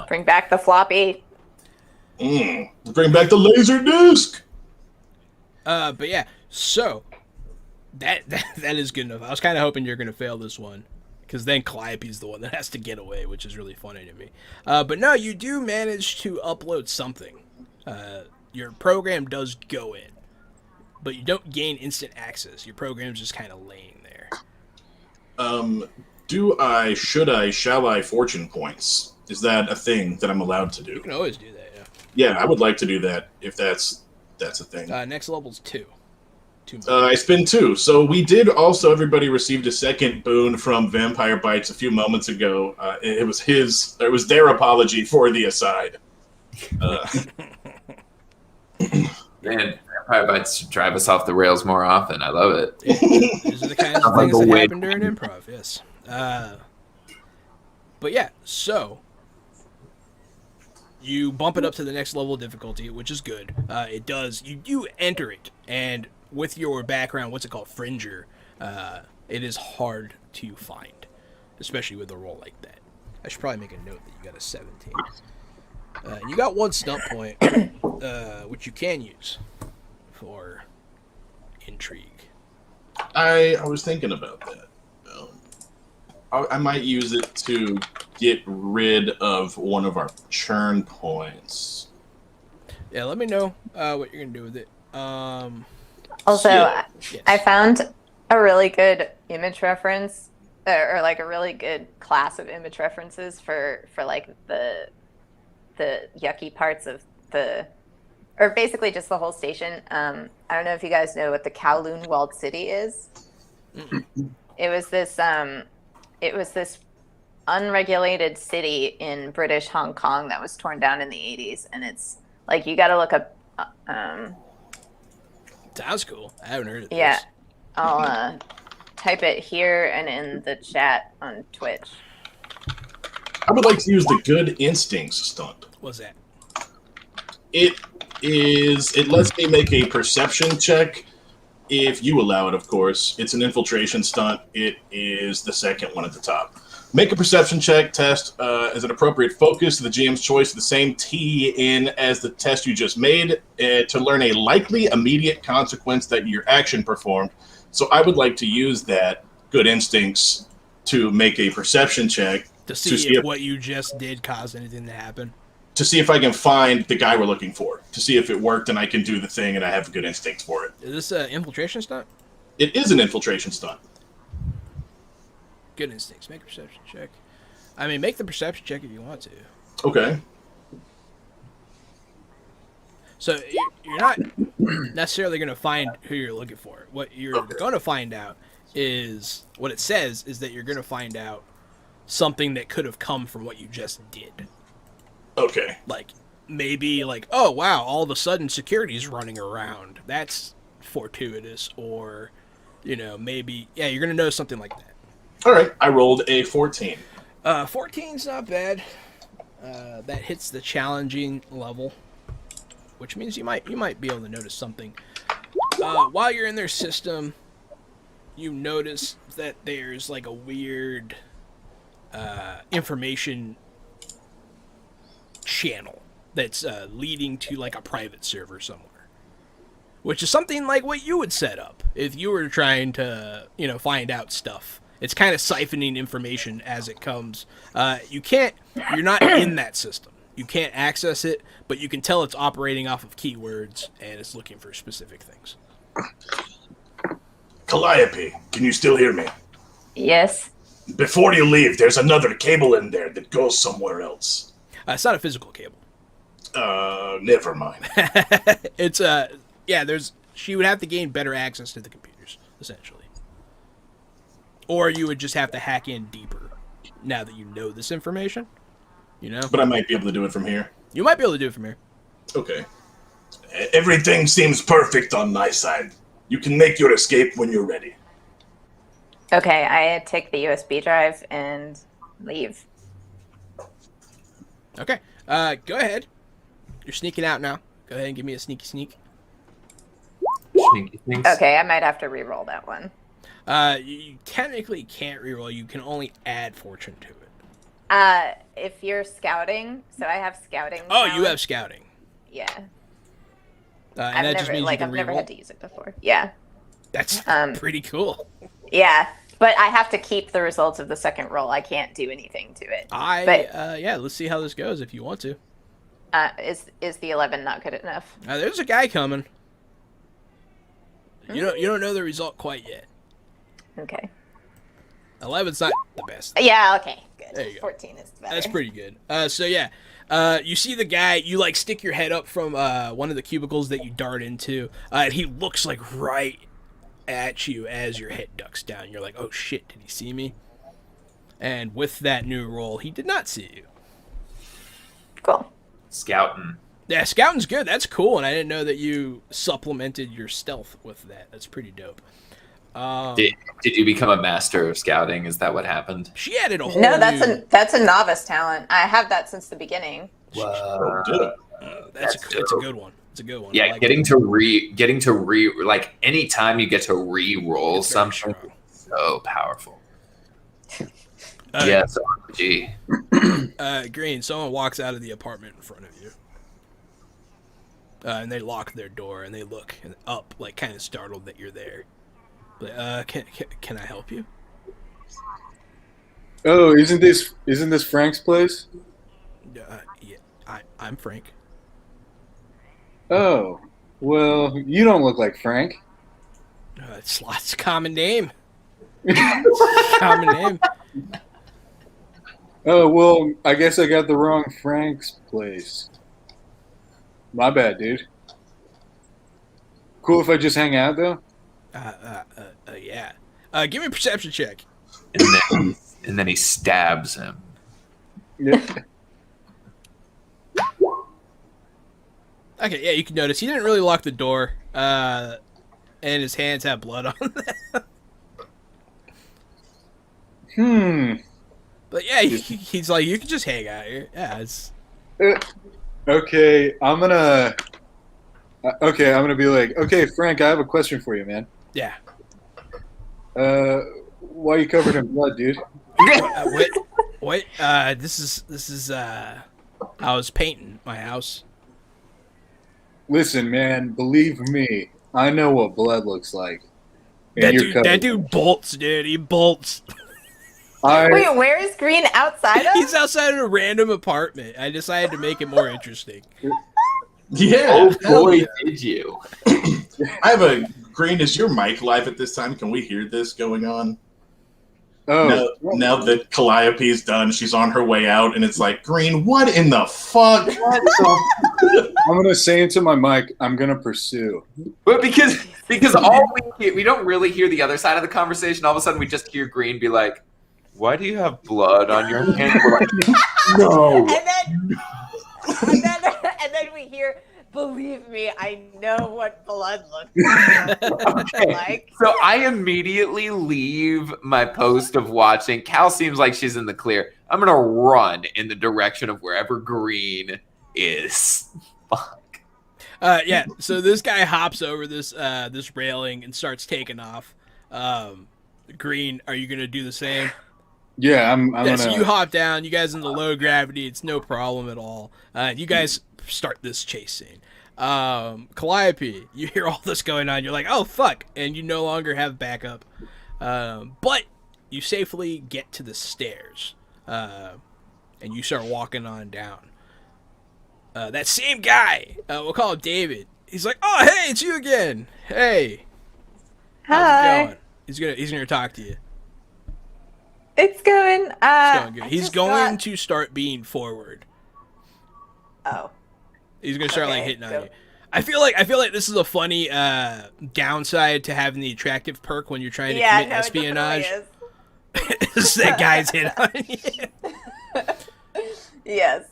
Bring back the floppy. Bring back the laser disc. But yeah, so that is good enough. I was kind of hoping you're gonna fail this one, because then Calliope's the one that has to get away, which is really funny to me. But no, you do manage to upload something. Your program does go in, but you don't gain instant access. Your program's just kind of laying there. Should I, shall I fortune points? Is that a thing that I'm allowed to do? You can always do that, yeah. Yeah, I would like to do that if that's a thing. Next level's 2. I spin 2. So we did also, everybody received a second boon from Vampire Bites a few moments ago. It was their apology for the aside. Man, Vampire Bites should drive us off the rails more often. I love it. These are the kinds of things that happen during improv, yes. But yeah, so you bump it up to the next level of difficulty, which is good. It does. You do enter it, and with your background, what's it called, Fringer, it is hard to find, especially with a roll like that. I should probably make a note that you got a 17. You got 1 stunt point, which you can use for intrigue. I was thinking about that. I might use it to get rid of one of our churn points. Yeah, let me know what you're gonna do with it. Also, yes. I found a really good image reference, or like a really good class of image references for like the yucky parts of or basically just the whole station. I don't know if you guys know what the Kowloon Walled City is. It was this unregulated city in British Hong Kong that was torn down in the 80s, and it's like, you got to look up. Sounds cool. I haven't heard of this. Yeah, I'll type it here and in the chat on Twitch. I would like to use the Good Instincts stunt. What's that? It lets me make a perception check if you allow it, of course. It's an infiltration stunt. It is the second one at the top. Make a perception check test as an appropriate focus. The GM's choice, the same T in as the test you just made, to learn a likely immediate consequence that your action performed. So I would like to use that Good Instincts to make a perception check. To see if what you just did caused anything to happen. To see if I can find the guy we're looking for. To see if it worked and I can do the thing and I have good instincts for it. Is this an infiltration stunt? It is an infiltration stunt. Good instincts. Make a perception check. I mean, make the perception check if you want to. Okay. So you're not necessarily going to find who you're looking for. What you're going to find out is, what it says is that you're going to find out something that could have come from what you just did. Okay. Like, maybe, like, oh, wow, all of a sudden security's running around. That's fortuitous. Or, you know, maybe, yeah, you're going to know something like that. All right. I rolled a 14. 14's not bad. That hits the challenging level, which means you might be able to notice something. While you're in their system, you notice that there's, like, a weird information channel that's leading to, like, a private server somewhere, which is something like what you would set up if you were trying to, you know, find out stuff. It's kind of siphoning information as it comes. You're not in that system. You can't access it, but you can tell it's operating off of keywords and it's looking for specific things. Calliope, can you still hear me? Yes. Before you leave, there's another cable in there that goes somewhere else. It's not a physical cable. Never mind. It's she would have to gain better access to the computers, essentially. Or you would just have to hack in deeper now that you know this information. You know? But I might be able to do it from here. You might be able to do it from here. Okay. Everything seems perfect on my side. You can make your escape when you're ready. Okay, I take the USB drive and leave. Okay. Go ahead. You're sneaking out now. Go ahead and give me a sneaky sneak. Sneaky things. Okay, I might have to re-roll that one. You technically can't reroll. You can only add fortune to it. If you're scouting, so I have scouting. Oh, you talent. have scouting. Yeah. And that just means you can I've never reroll. had to use it before. Yeah. That's pretty cool. Yeah, but I have to keep the results of the second roll. I can't do anything to it. Yeah, let's see how this goes if you want to. Is the 11 not good enough? There's a guy coming. You Mm. don't know the result quite yet. Okay. 11's not the best. Yeah. Okay. Good. There you go. 14 is better. That's pretty good. So yeah, you see the guy. You like stick your head up from one of the cubicles that you dart into, and he looks like right at you as your head ducks down. You're like, oh shit, did he see me? And with that new roll, he did not see you. Cool. Scouting. Yeah, scouting's good. That's cool, and I didn't know that you supplemented your stealth with that. That's pretty dope. Did you become a master of scouting? Is that what happened? She added a whole No, new... that's a novice talent. I have that since the beginning. Wow. That's a good one. It's a good one. Yeah, like getting to re like anytime you get to re-roll It's very something, strong. so powerful. Yes, RPG. Green, someone walks out of the apartment in front of you. And they lock their door and they look up, like kind of startled that you're there. Like, can I help you? Oh, isn't this Frank's place? Yeah, I'm Frank. Oh, well, you don't look like Frank. It's a common name. Common name. Oh, well, I guess I got the wrong Frank's place. My bad, dude. Cool if I just hang out, though? Yeah. Give me a perception check. And then he stabs him. Yeah. Okay, yeah, you can notice he didn't really lock the door, and his hands have blood on them. But yeah, he's like, you can just hang out here. Yeah, it's... Okay, I'm gonna be like, okay, Frank, I have a question for you, man. Yeah. Why are you covered in blood, dude? What? This is, I was painting my house. Listen, man, believe me, I know what blood looks like. And That dude bolts, dude. He bolts. Wait, where is Green outside of? He's outside of a random apartment. I decided to make it more interesting. Yeah. Oh boy, did you! I have a Green. Is your mic live at this time? Can we hear this going on? Oh, Now that Calliope's done, she's on her way out, and it's like, Green, what in the fuck? I'm gonna say into my mic, I'm gonna pursue. But because all we don't really hear the other side of the conversation. All of a sudden, we just hear Green be like, "Why do you have blood on your hand?" We're like, "No." And then we hear, believe me, I know what blood looks like. So I immediately leave my post of watching. Cal seems like she's in the clear. I'm gonna run in the direction of wherever Green is. Fuck. Yeah. So this guy hops over this railing and starts taking off. Green, are you gonna do the same? Yeah, I'm Yeah, gonna. so you hop down. You guys in the low gravity. It's no problem at all. You guys start this chase scene. Calliope, you hear all this going on. You're like, oh, fuck. And you no longer have backup. But you safely get to the stairs. And you start walking on down. That same guy, we'll call him David. He's like, oh, hey, it's you again. Hey. How's it going? He's gonna talk to you. It's going. It's going good. He's going to start being forward. Oh. He's gonna start like Okay, hitting on so- you. I feel like this is a funny downside to having the attractive perk when you're trying to commit espionage. It definitely Is that guy's hit on you. is. Yes.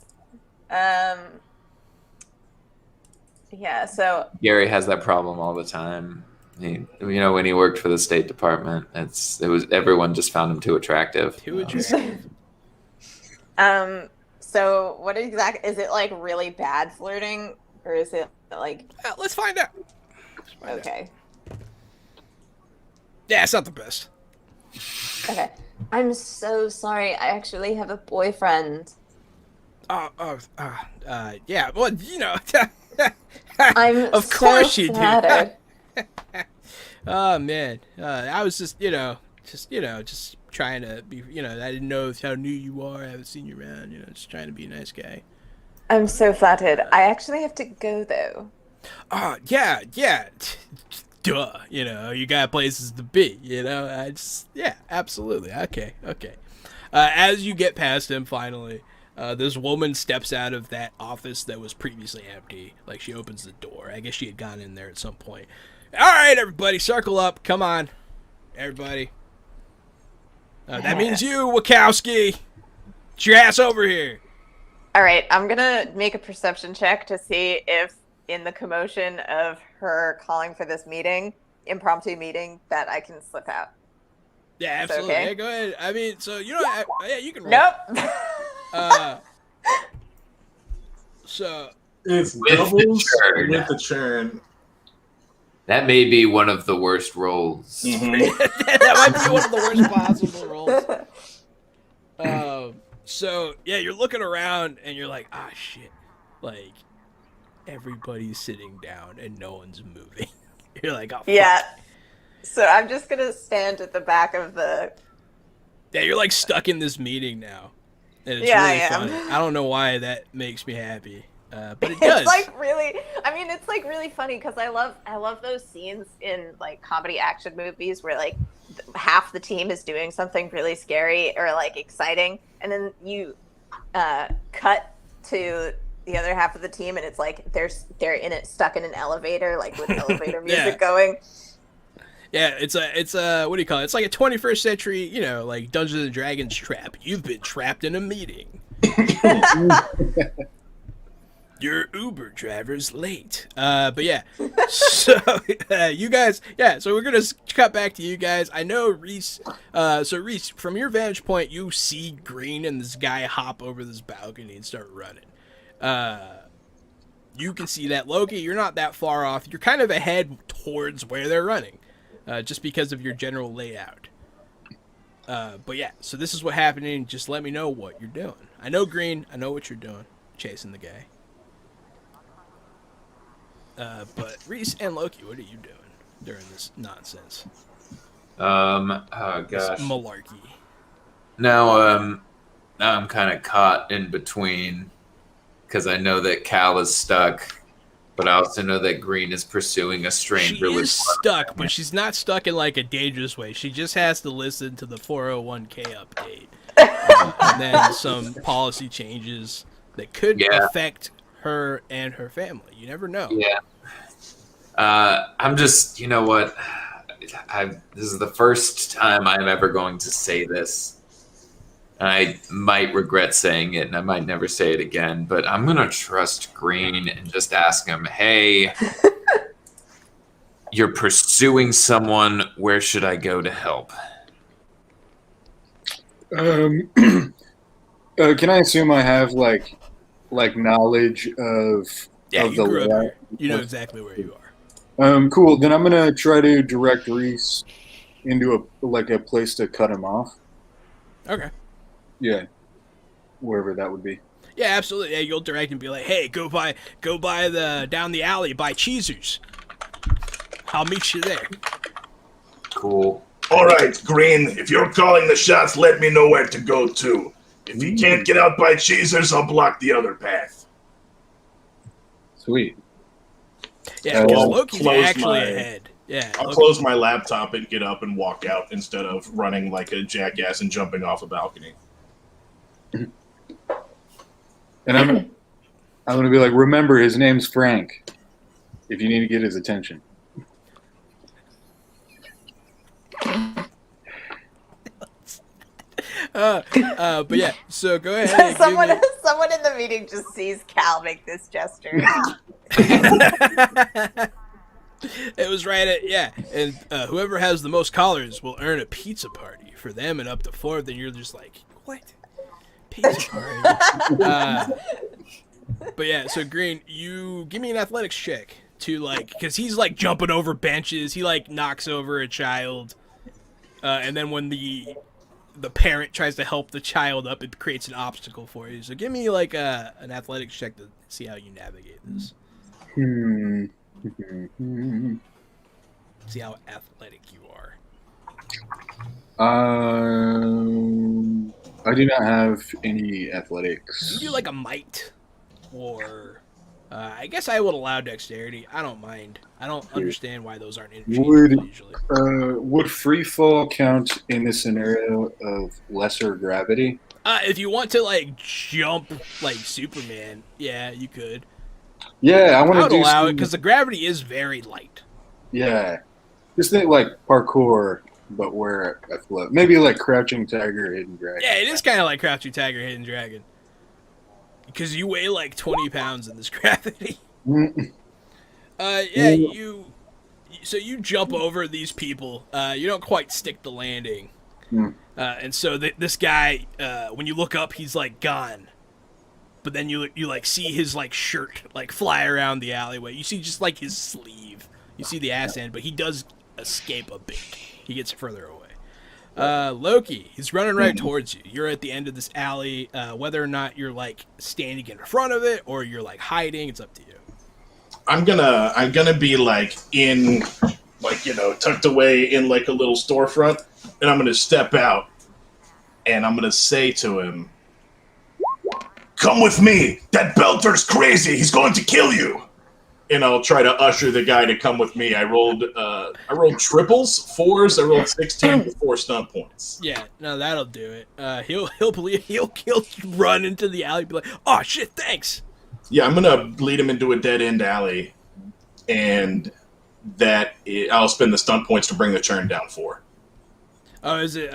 Yeah. So. Gary has that problem all the time. When he worked for the State Department, everyone just found him too attractive. Too attractive. So what exactly is it? Like really bad flirting, or is it like? Let's find out. Okay. Yeah, it's not the best. Okay. I'm so sorry. I actually have a boyfriend. Yeah. Well, you know. I'm of so course you flattered. do. Oh man, I was just just trying to be. I didn't know how new you are. I haven't seen you around. Just trying to be a nice guy. I'm so flattered. I actually have to go though. Oh yeah. Duh. You got places to be. Absolutely. Okay. As you get past him, finally, this woman steps out of that office that was previously empty. Like, she opens the door. I guess she had gone in there at some point. All right, everybody, circle up. Come on, everybody. That means you, Wachowski. Get your ass over here. All right, I'm gonna make a perception check to see if, in the commotion of her calling for this impromptu meeting, that I can slip out. Yeah, absolutely. Okay? Yeah, go ahead. I mean, so you can roll. Nope. So It's With the doubles churn. with the churn. That may be one of the worst rolls. Mhm. that might be one of the worst possible rolls. So yeah, you're looking around and you're like, ah, shit, like everybody's sitting down and no one's moving. You're like, oh, fuck. Yeah. So I'm just gonna stand at the back of the. Yeah, you're like stuck in this meeting now, and it's Yeah, really I am. funny. I don't know why that makes me happy, but it does. It's like really. I mean, it's like really funny because I love those scenes in like comedy action movies where like half the team is doing something really scary or like exciting, and then you cut to the other half of the team, and it's like they're in it stuck in an elevator, like with elevator music going. Yeah, it's a what do you call it? It's like a 21st century, like Dungeons and Dragons trap. You've been trapped in a meeting. Your Uber driver's late. But yeah, so you guys, so we're gonna cut back to you guys. I know Reese. So Reese, from your vantage point, you see Green and this guy hop over this balcony and start running. You can see that. Loki, you're not that far off. You're kind of ahead towards where they're running. Just because of your general layout. But yeah, so this is what happening. Just let me know what you're doing. I know Green. I know what you're doing. Chasing the guy. But Reese and Loki, what are you doing during this nonsense? Oh This gosh. malarkey. Now I'm kind of caught in between because I know that Cal is stuck, but I also know that Green is pursuing a strange She is stuck, but she's not stuck in like a dangerous way. She just has to listen to the 401k update. And then some policy changes that could affect her and her family. You never know. Yeah. I'm just, you know what? This is the first time I'm ever going to say this. I might regret saying it, and I might never say it again, but I'm going to trust Green and just ask him, hey, you're pursuing someone. Where should I go to help? Can I assume I have like knowledge of Yeah, of you the grew up layout? here. You know exactly where you are. Cool. Then I'm gonna try to direct Reese into a place to cut him off. Okay. Yeah, wherever that would be. Yeah, absolutely. Yeah, you'll direct and be like, hey, go by down the alley, buy Cheezers. I'll meet you there. Cool. All right, Green, if you're calling the shots, let me know where to go to. If you can't get out by Cheezers, I'll block the other path. Sweet. Yeah, because I'll Loki's close actually my- ahead. Yeah. I'll Loki- close my laptop and get up and walk out instead of running like a jackass and jumping off a balcony. And I'm gonna be like, remember, his name's Frank. If you need to get his attention. but yeah, so go ahead. And someone give in the meeting just sees Cal make this gesture. me... It was right at and whoever has the most collars will earn a pizza party for them and up to 4. Then you're just like, what? Pizza party? But yeah, so Green, you give me an athletics check to because he's like jumping over benches. He like knocks over a child, and then when the the parent tries to help the child up, it creates an obstacle for you. So give me like an athletics check to see how you navigate this. See how athletic you are. I do not have any athletics. You do like a might, or I guess I would allow dexterity. I don't mind. I don't understand why those aren't interchangeable usually. Would free fall count in this scenario of lesser gravity? If you want to like jump like Superman, yeah, you could. Yeah, I want I to would do allow it because the gravity is very light. Yeah, just think like parkour, but where I float. Maybe like Crouching Tiger, Hidden Dragon. Yeah, it is kind of like Crouching Tiger, Hidden Dragon. Because you weigh like 20 pounds in this gravity. Yeah, So you jump over these people. You don't quite stick the landing. And so this guy, when you look up, he's like gone. But then you like see his like shirt like fly around the alleyway. You see just like his sleeve. You see the ass end, but he does escape a bit. He gets further away. Loki, he's running right towards you. You're at the end of this alley. Whether or not you're like standing in front of it or you're like hiding, it's up to you. I'm gonna be like in, like, tucked away in like a little storefront, and I'm gonna step out, and I'm gonna say to him, "Come with me. That Belter's crazy. He's going to kill you." And I'll try to usher the guy to come with me. I rolled triples, fours. I rolled 16 with 4 stunt points. Yeah, no, that'll do it. He'll run into the alley, and be like, "Oh shit, thanks." Yeah, I'm gonna lead him into a dead end alley, and I'll spend the stunt points to bring the turn down 4. Oh, is it?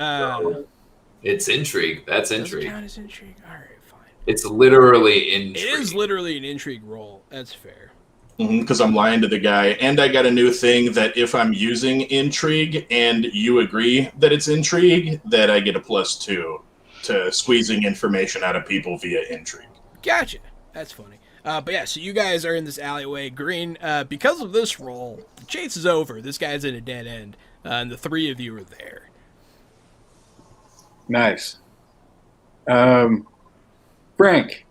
It's intrigue. That's Does it intrigue. count as intrigue? All right, fine. It's literally intrigue. It is literally an intrigue roll. That's fair. Because I'm lying to the guy, and I got a new thing that if I'm using intrigue and you agree that it's intrigue, that I get a +2 to squeezing information out of people via intrigue. Gotcha. That's funny. But yeah, so you guys are in this alleyway. Green, because of this roll, the chase is over. This guy's in a dead end, and the 3 of you are there. Nice. Frank,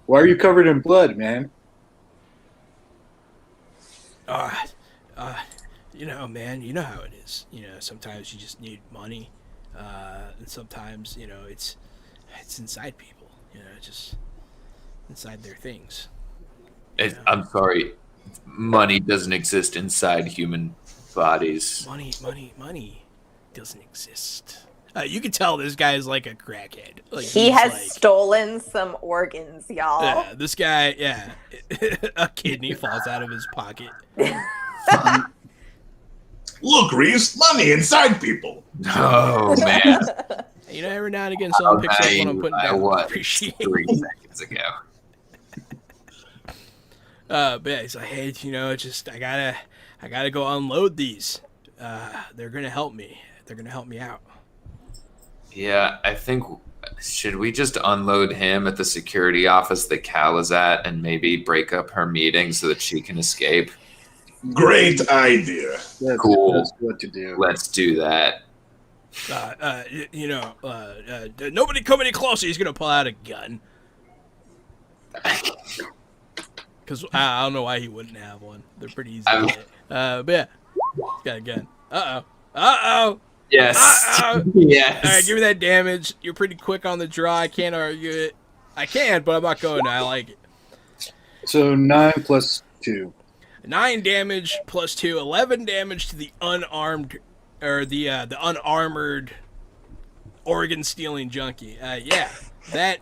why are you covered in blood, man? Man, you know how it is. Sometimes you just need money, and sometimes, it's inside people. Just inside their things. I'm sorry. Money doesn't exist inside human bodies. Money doesn't exist. You can tell this guy is like a crackhead. Like, He has stolen some organs, y'all. Yeah, this guy, a kidney falls out of his pocket. Look, Reese, money inside people. Oh, man. Every now and again, someone picks up what I'm putting down. I appreciate 3 seconds ago. But yeah, he's like, hey, I gotta go unload these. They're gonna help me. They're gonna help me out. Yeah, I think, should we just unload him at the security office that Cal is at and maybe break up her meeting so that she can escape? Great idea. Cool. That's what to do. Let's do that. Nobody come any closer. He's gonna pull out a gun. Because I don't know why he wouldn't have one. They're pretty easy to get. But yeah, he's got a gun. Uh-oh. Yes. Yes. All right, give me that damage. You're pretty quick on the draw. I can't argue it. I can, but I'm not going to. I like it. So 9 plus 2. 9 damage plus 2. 11 damage to the unarmed, or the unarmored organ-stealing junkie. Yeah, that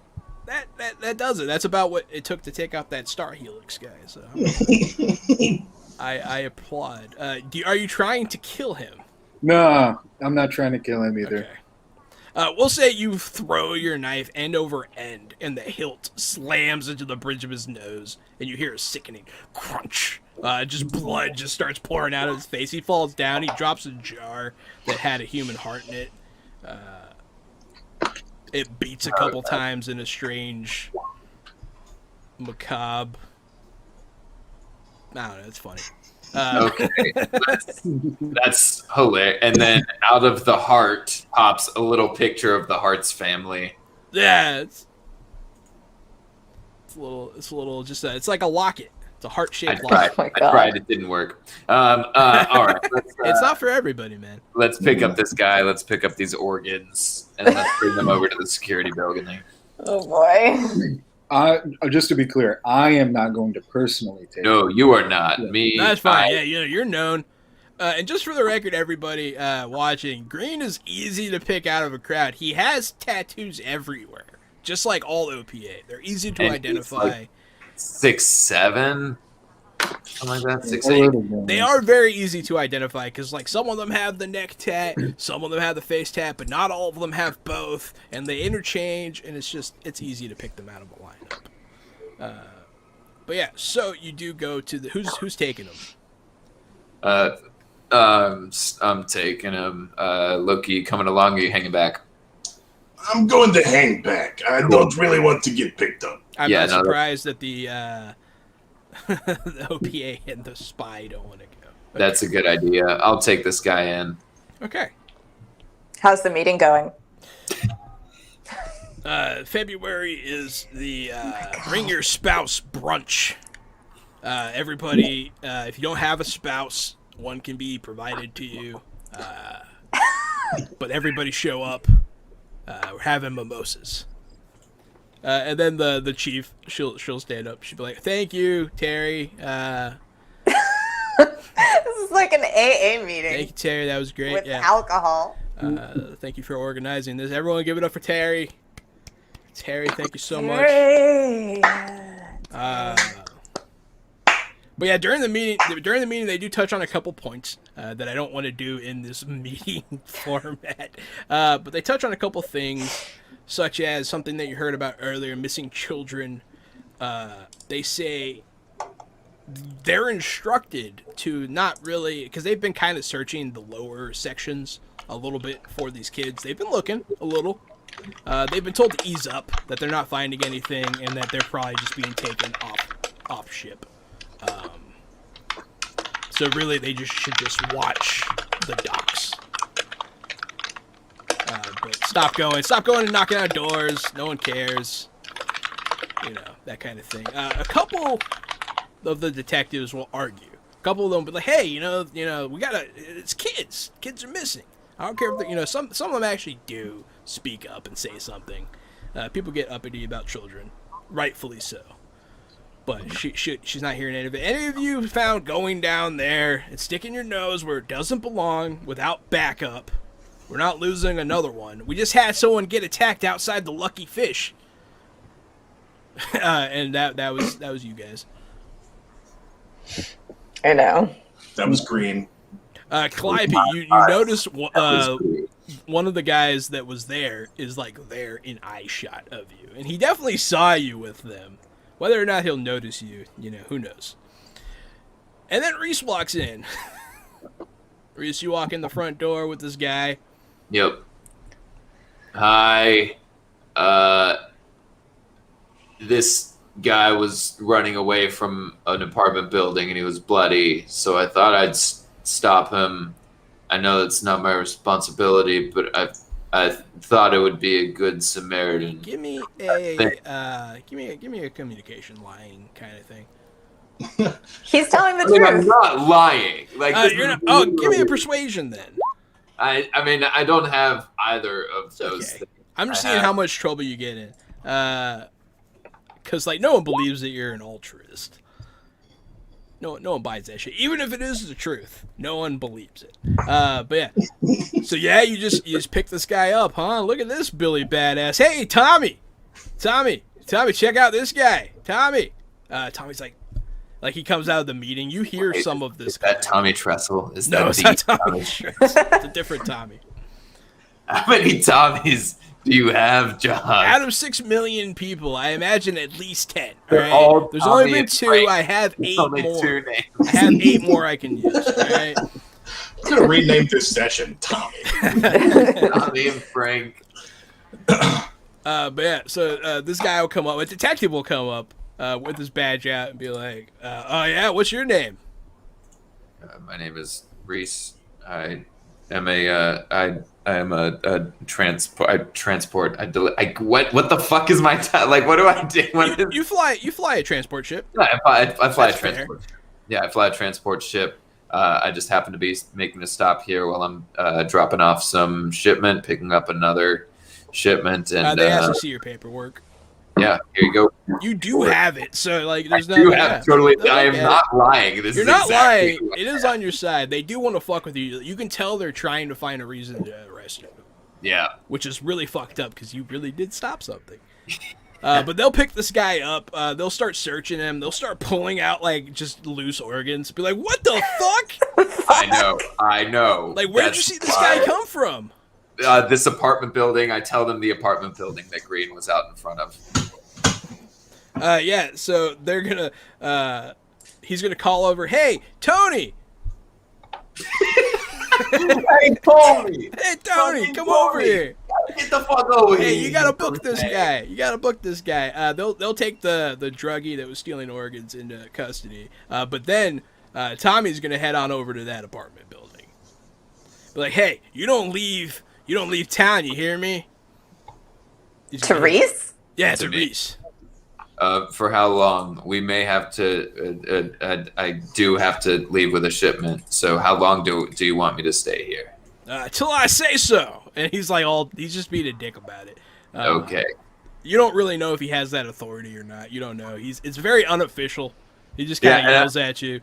does it. That's about what it took to take out that Star Helix guy. So I applaud. Are you trying to kill him? No, I'm not trying to kill him either. Okay. We'll say you throw your knife end over end, and the hilt slams into the bridge of his nose, and you hear a sickening crunch. Just blood just starts pouring out of his face. He falls down. He drops a jar that had a human heart in it. It beats a couple times in a strange, macabre. I don't know. It's funny. Okay, that's hilarious. And then out of the heart pops a little picture of the Heart's family. Yeah, it's a little, just it's like a locket. It's a heart-shaped locket. my I God. tried. It didn't work. All right. It's not for everybody, man. Let's pick up this guy. Let's pick up these organs and let's bring them over to the security building. Oh boy. Just to be clear, I am not going to personally take. No, you are not. Me. That's fine. Yeah, you're known. And just for the record, everybody watching, Green is easy to pick out of a crowd. He has tattoos everywhere, just like all OPA. They're easy to And he's identify. like 6'7", something like that. 6'8". They are very easy to identify because, like, some of them have the neck tat, some of them have the face tat, but not all of them have both, and they interchange, and it's easy to pick them out of a lineup. But yeah, so you do go to the who's taking them? I'm taking him. Loki coming along. Are you hanging back? I'm going to hang back. I don't really want to get picked up. I'm not surprised that the the OPA and the spy don't want to go. Okay. That's a good idea. I'll take this guy in. Okay. How's the meeting going? February is the Bring Your Spouse brunch. Everybody, if you don't have a spouse, one can be provided to you. But everybody show up. We're having mimosas. And then the chief, she'll stand up. She'll be like, "Thank you, Terry. This is like an AA meeting. Thank you, Terry. That was great. With Yeah. alcohol. Thank you for organizing this. Everyone, give it up for Terry. Terry, thank you so much. Terry. But yeah, during the meeting, they do touch on a couple points that I don't want to do in this meeting format. But they touch on a couple things, such as something that you heard about earlier, missing children. They say they're instructed to not really, because they've been kind of searching the lower sections a little bit for these kids. They've been looking a little. They've been told to ease up, that they're not finding anything, and that they're probably just being taken off ship. So really, they should just watch the docks. But stop going and knocking on doors. No one cares. You know, that kind of thing. A couple of the detectives will argue. A couple of them will be like, "Hey, you know, we gotta. It's kids. Kids are missing. I don't care if some of them actually do speak up and say something. People get uppity about children, rightfully so. But she's not hearing any of it. Any of you found going down there and sticking your nose where it doesn't belong without backup? We're not losing another one. We just had someone get attacked outside the Lucky Fish, and that was you guys. I know. That was Green. Calliope, you notice one of the guys that was there is like there in eye shot of you, and he definitely saw you with them. Whether or not he'll notice you, who knows. And then Reese walks in. Reese, you walk in the front door with this guy. Yep. Hi. This guy was running away from an apartment building and he was bloody, so I thought I'd stop him. I know it's not my responsibility, but I thought it would be a good Samaritan. Give me a communication lying kind of thing. He's telling the I'm truth. not lying. Like give me a persuasion then. I mean, I don't have either of those things. I'm just seeing how much trouble you get in. Because no one believes that you're an altruist. No one buys that shit. Even if it is the truth, no one believes it. But yeah. So yeah, you just pick this guy up, huh? Look at this Billy badass. Hey, Tommy, check out this guy. Tommy. Tommy's like he comes out of the meeting. You hear some of this. Is that Tommy Tressel? It's not Tommy Tressel. It's a different Tommy. How many Tommies do you have, John? Out of 6 million people, I imagine at least 10. They're all all right? There's Tommy only been and 2. Frank. I have 8 There's only more. 2 names. I have 8 more I can use. All right. I'm gonna rename this session Tommy. Tommy and Frank. But yeah, so this guy will come up. A detective will come up with his badge out and be like, "Oh yeah, what's your name?" My name is Reese. I am a transport. What the fuck is my like? What do I do? You fly a transport ship. I fly a That's transport. Yeah, I fly a transport ship. I just happen to be making a stop here while I'm dropping off some shipment, picking up another shipment, and They asked to see your paperwork. yeah, here you go. You do have it, so like there's I do nothing. have totally. I am not lying. You're not lying. It is on your side. They do want to fuck with you. You can tell they're trying to find a reason to arrest you. Yeah. Which is really fucked up because you really did stop something. But they'll pick this guy up. They'll start searching him. They'll start pulling out like just loose organs. Be like, what the fuck? I know. Like, where'd you see this guy come from? This apartment building. I tell them the apartment building that Green was out in front of. Yeah, so they're gonna, he's gonna call over, hey, Tony! Hey, Tony! Hey, Tony, come over here! Get the fuck over here! Hey, you gotta book this guy. You gotta book this guy. They'll take the druggie that was stealing organs into custody. But then, Tommy's gonna head on over to that apartment building. Be like, hey, you don't leave town, you hear me? Therese? Yeah, Therese. For how long? We may have to. I do have to leave with a shipment. So how long do you want me to stay here? Till I say so. And he's like, he's just being a dick about it. Okay. You don't really know if he has that authority or not. You don't know. It's very unofficial. He just kind of yells at you.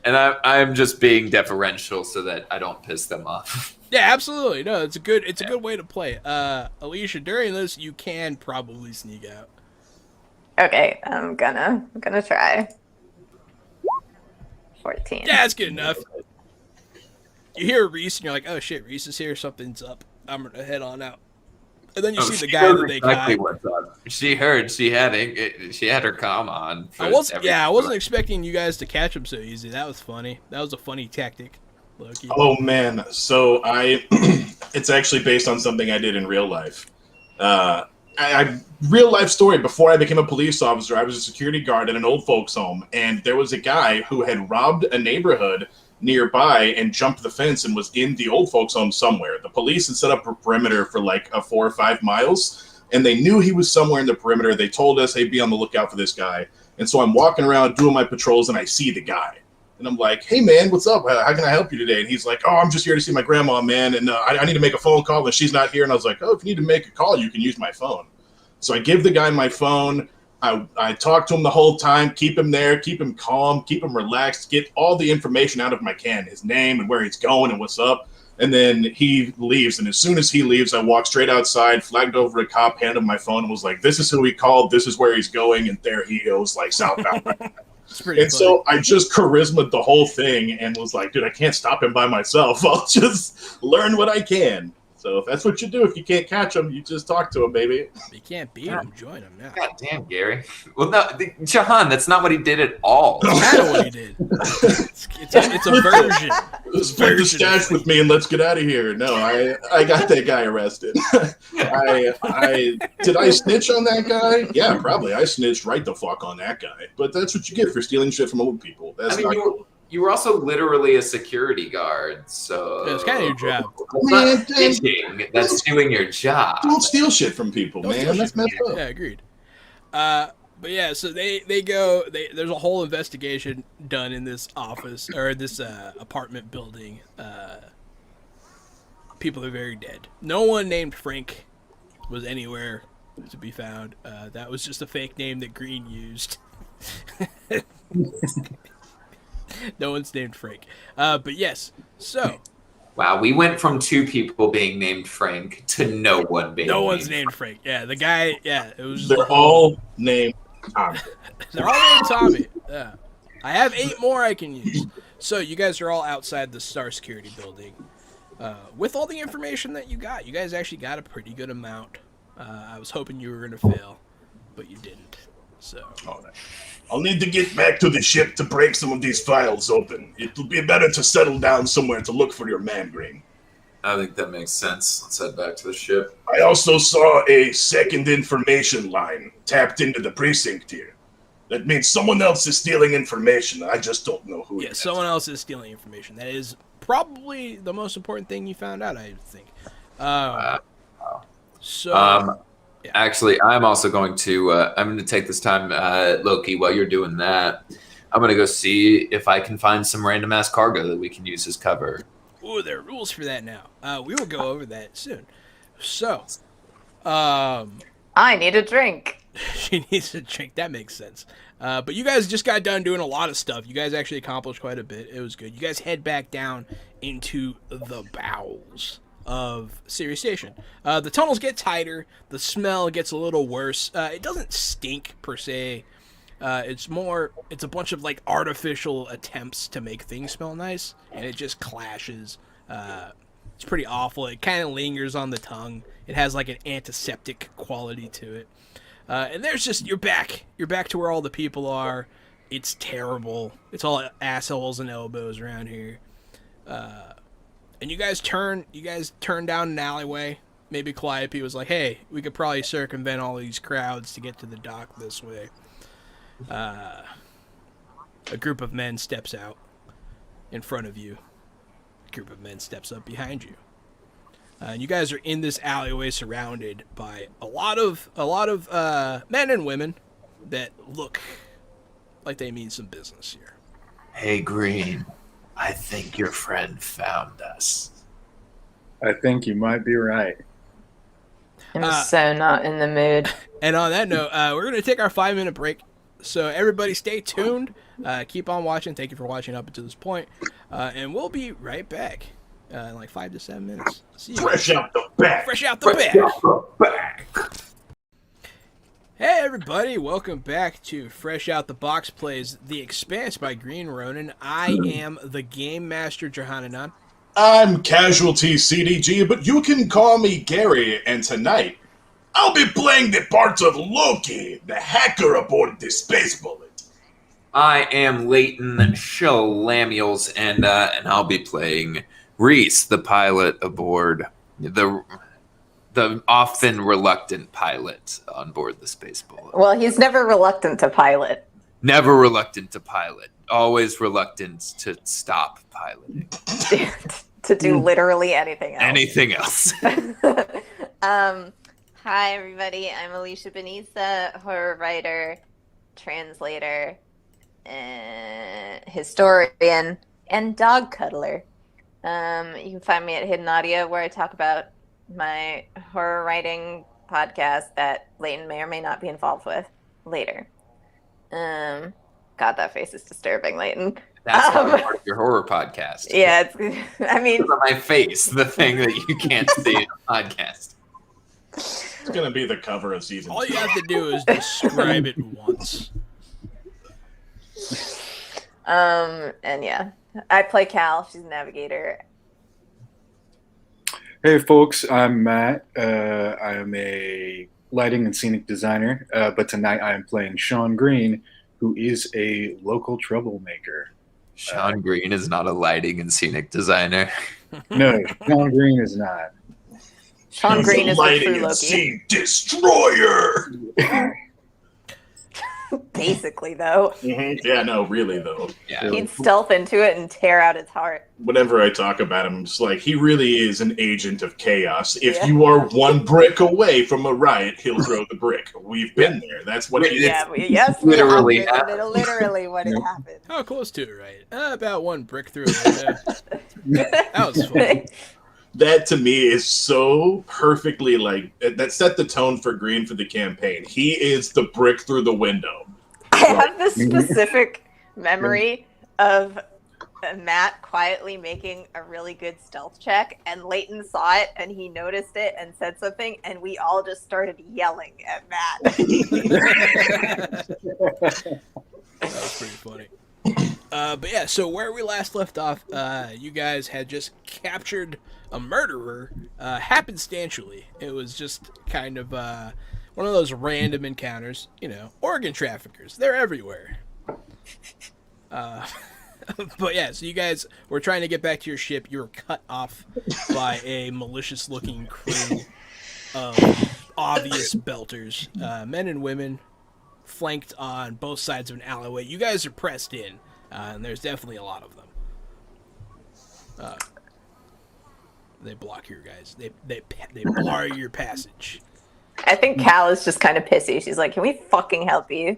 And I'm just being deferential so that I don't piss them off. Yeah, absolutely. No, it's a good way to play it. Alicia, during this, you can probably sneak out. Okay, I'm gonna try. 14. Yeah, that's good enough. You hear Reese, and you're like, oh shit, Reese is here, something's up. I'm gonna head on out. And then you see the guy that they got. What's up. She heard she had her comm on. I wasn't expecting you guys to catch him so easy. That was funny. That was a funny tactic, Loki. Oh man, so it's actually based on something I did in real life. Real life story. Before I became a police officer, I was a security guard at an old folks home, and there was a guy who had robbed a neighborhood nearby and jumped the fence and was in the old folks home somewhere. The police had set up a perimeter for like 4 or 5 miles, and they knew he was somewhere in the perimeter. They told us, hey, be on the lookout for this guy. And so I'm walking around doing my patrols, and I see the guy. And I'm like, hey, man, what's up? How can I help you today? And he's like, oh, I'm just here to see my grandma, man, and I need to make a phone call, and she's not here. And I was like, oh, if you need to make a call, you can use my phone. So I give the guy my phone. I talk to him the whole time, keep him there, keep him calm, keep him relaxed, get all the information out of him I can, his name and where he's going and what's up. And then he leaves. And as soon as he leaves, I walk straight outside, flagged over a cop, handed him my phone, and was like, this is who he called, this is where he's going. And there he goes, like southbound. And so I just charisma'd the whole thing and was like, dude, I can't stop him by myself. I'll just learn what I can. So if that's what you do, if you can't catch him, you just talk to him, baby. You can't beat him, join him now. God damn, Gary. Well, no, Jahan, that's not what he did at all. That's kind of what he did. It's a version. Split the stash with me and let's get out of here. No, I got that guy arrested. Did I snitch on that guy? Yeah, probably. I snitched right the fuck on that guy. But that's what you get for stealing shit from old people. That's not cool. You were also literally a security guard, so yeah, it's kind of your job. That's not snitching. That's doing your job. Don't steal shit from people, man. That's messed up. Yeah, agreed. But yeah, so they go. There's a whole investigation done in this office or this apartment building. People are very dead. No one named Frank was anywhere to be found. That was just a fake name that Green used. No one's named Frank. But yes, so. Wow, we went from 2 people being named Frank to no one being No one's named Frank. Yeah, the guy, yeah. It was. They're all named Tommy. They're all named Tommy. Yeah. I have 8 more I can use. So you guys are all outside the Star Security building. With all the information that you got, you guys actually got a pretty good amount. I was hoping you were going to fail, but you didn't. So. All right. I'll need to get back to the ship to break some of these files open. It'll be better to settle down somewhere to look for your man, Green. I think that makes sense. Let's head back to the ship. I also saw a second information line tapped into the precinct here. That means someone else is stealing information. I just don't know who. Yeah, someone else is stealing information. That is probably the most important thing you found out, I think. Actually, I'm also going to. I'm going to take this time, Loki. While you're doing that, I'm going to go see if I can find some random ass cargo that we can use as cover. Ooh, there are rules for that now. We will go over that soon. So, I need a drink. she needs a drink. That makes sense. But you guys just got done doing a lot of stuff. You guys actually accomplished quite a bit. It was good. You guys head back down into the bowels of Sirius Station. The tunnels get tighter. The smell gets a little worse. It doesn't stink per se. It's a bunch of like artificial attempts to make things smell nice, and it just clashes. It's pretty awful. It kind of lingers on the tongue. It has like an antiseptic quality to it. And there's just, you're back to where all the people are. It's terrible. It's all assholes and elbows around here. And you guys turn down an alleyway. Maybe Calliope was like, hey, we could probably circumvent all these crowds to get to the dock this way. A group of men steps out in front of you. A group of men steps up behind you. And you guys are in this alleyway surrounded by a lot of men and women that look like they mean some business here. Hey, Green. I think your friend found us. I think you might be right. I'm so not in the mood. And on that note, we're going to take our 5-minute break. So everybody stay tuned. Keep on watching. Thank you for watching up until this point. And we'll be right back in like 5 to 7 minutes. See you. Fresh out the back. Fresh out the back. Hey everybody, welcome back to Fresh Out the Box Plays The Expanse by Green Ronin. I am the Game Master Johannanon. I'm Casualty CDG, but you can call me Gary, and tonight I'll be playing the part of Loki, the hacker aboard the Space Bullet. I am Leighton Shalamuels, and I'll be playing Reese, the pilot aboard the often reluctant pilot on board the Space Bullet. Well, he's never reluctant to pilot. Never reluctant to pilot. Always reluctant to stop piloting. To do literally anything else. Anything else. Hi, everybody. I'm Alicia Benisa, horror writer, translator, historian, and dog cuddler. You can find me at Hidden Audio, where I talk about my horror writing podcast that Leighton may or may not be involved with later. God, that face is disturbing, Leighton. That's part of your horror podcast. Yeah, I mean... It's on my face, the thing that you can't see in a podcast. It's going to be the cover of season 2. All you have to do is describe it once. And yeah, I play Cal. She's a navigator. Hey folks, I'm Matt. I am a lighting and scenic designer, but tonight I am playing Sean Green, who is a local troublemaker. Sean Green is not a lighting and scenic designer. No, Sean Green is not. Sean Green is the lighting true and Loki. scene destroyer. Basically, though. Mm-hmm. Yeah, no, really though. Yeah. He'd stealth into it and tear out its heart. Whenever I talk about him, it's like he really is an agent of chaos. If Yeah. you are one brick away from a riot, he'll throw the brick. We've been there. That's what he Yeah, is. yes, literally it happened. Literally what it happened. How close to it, right? About one brick through it. That was fun. That to me is so perfectly that set the tone for Green for the campaign. He is the brick through the window. I have this specific memory of Matt quietly making a really good stealth check, and Leighton saw it, and he noticed it and said something, and we all just started yelling at Matt. That was pretty funny. But yeah, so where we last left off, you guys had just captured a murderer happenstantially. It was just kind of one of those random encounters. You know, organ traffickers, they're everywhere. But yeah, so you guys were trying to get back to your ship. You were cut off by a malicious-looking crew of obvious belters, men and women, flanked on both sides of an alleyway. You guys are pressed in, and there's definitely a lot of them. They block your guys. They bar your passage. I think Cal is just kind of pissy. She's like, "Can we fucking help you?"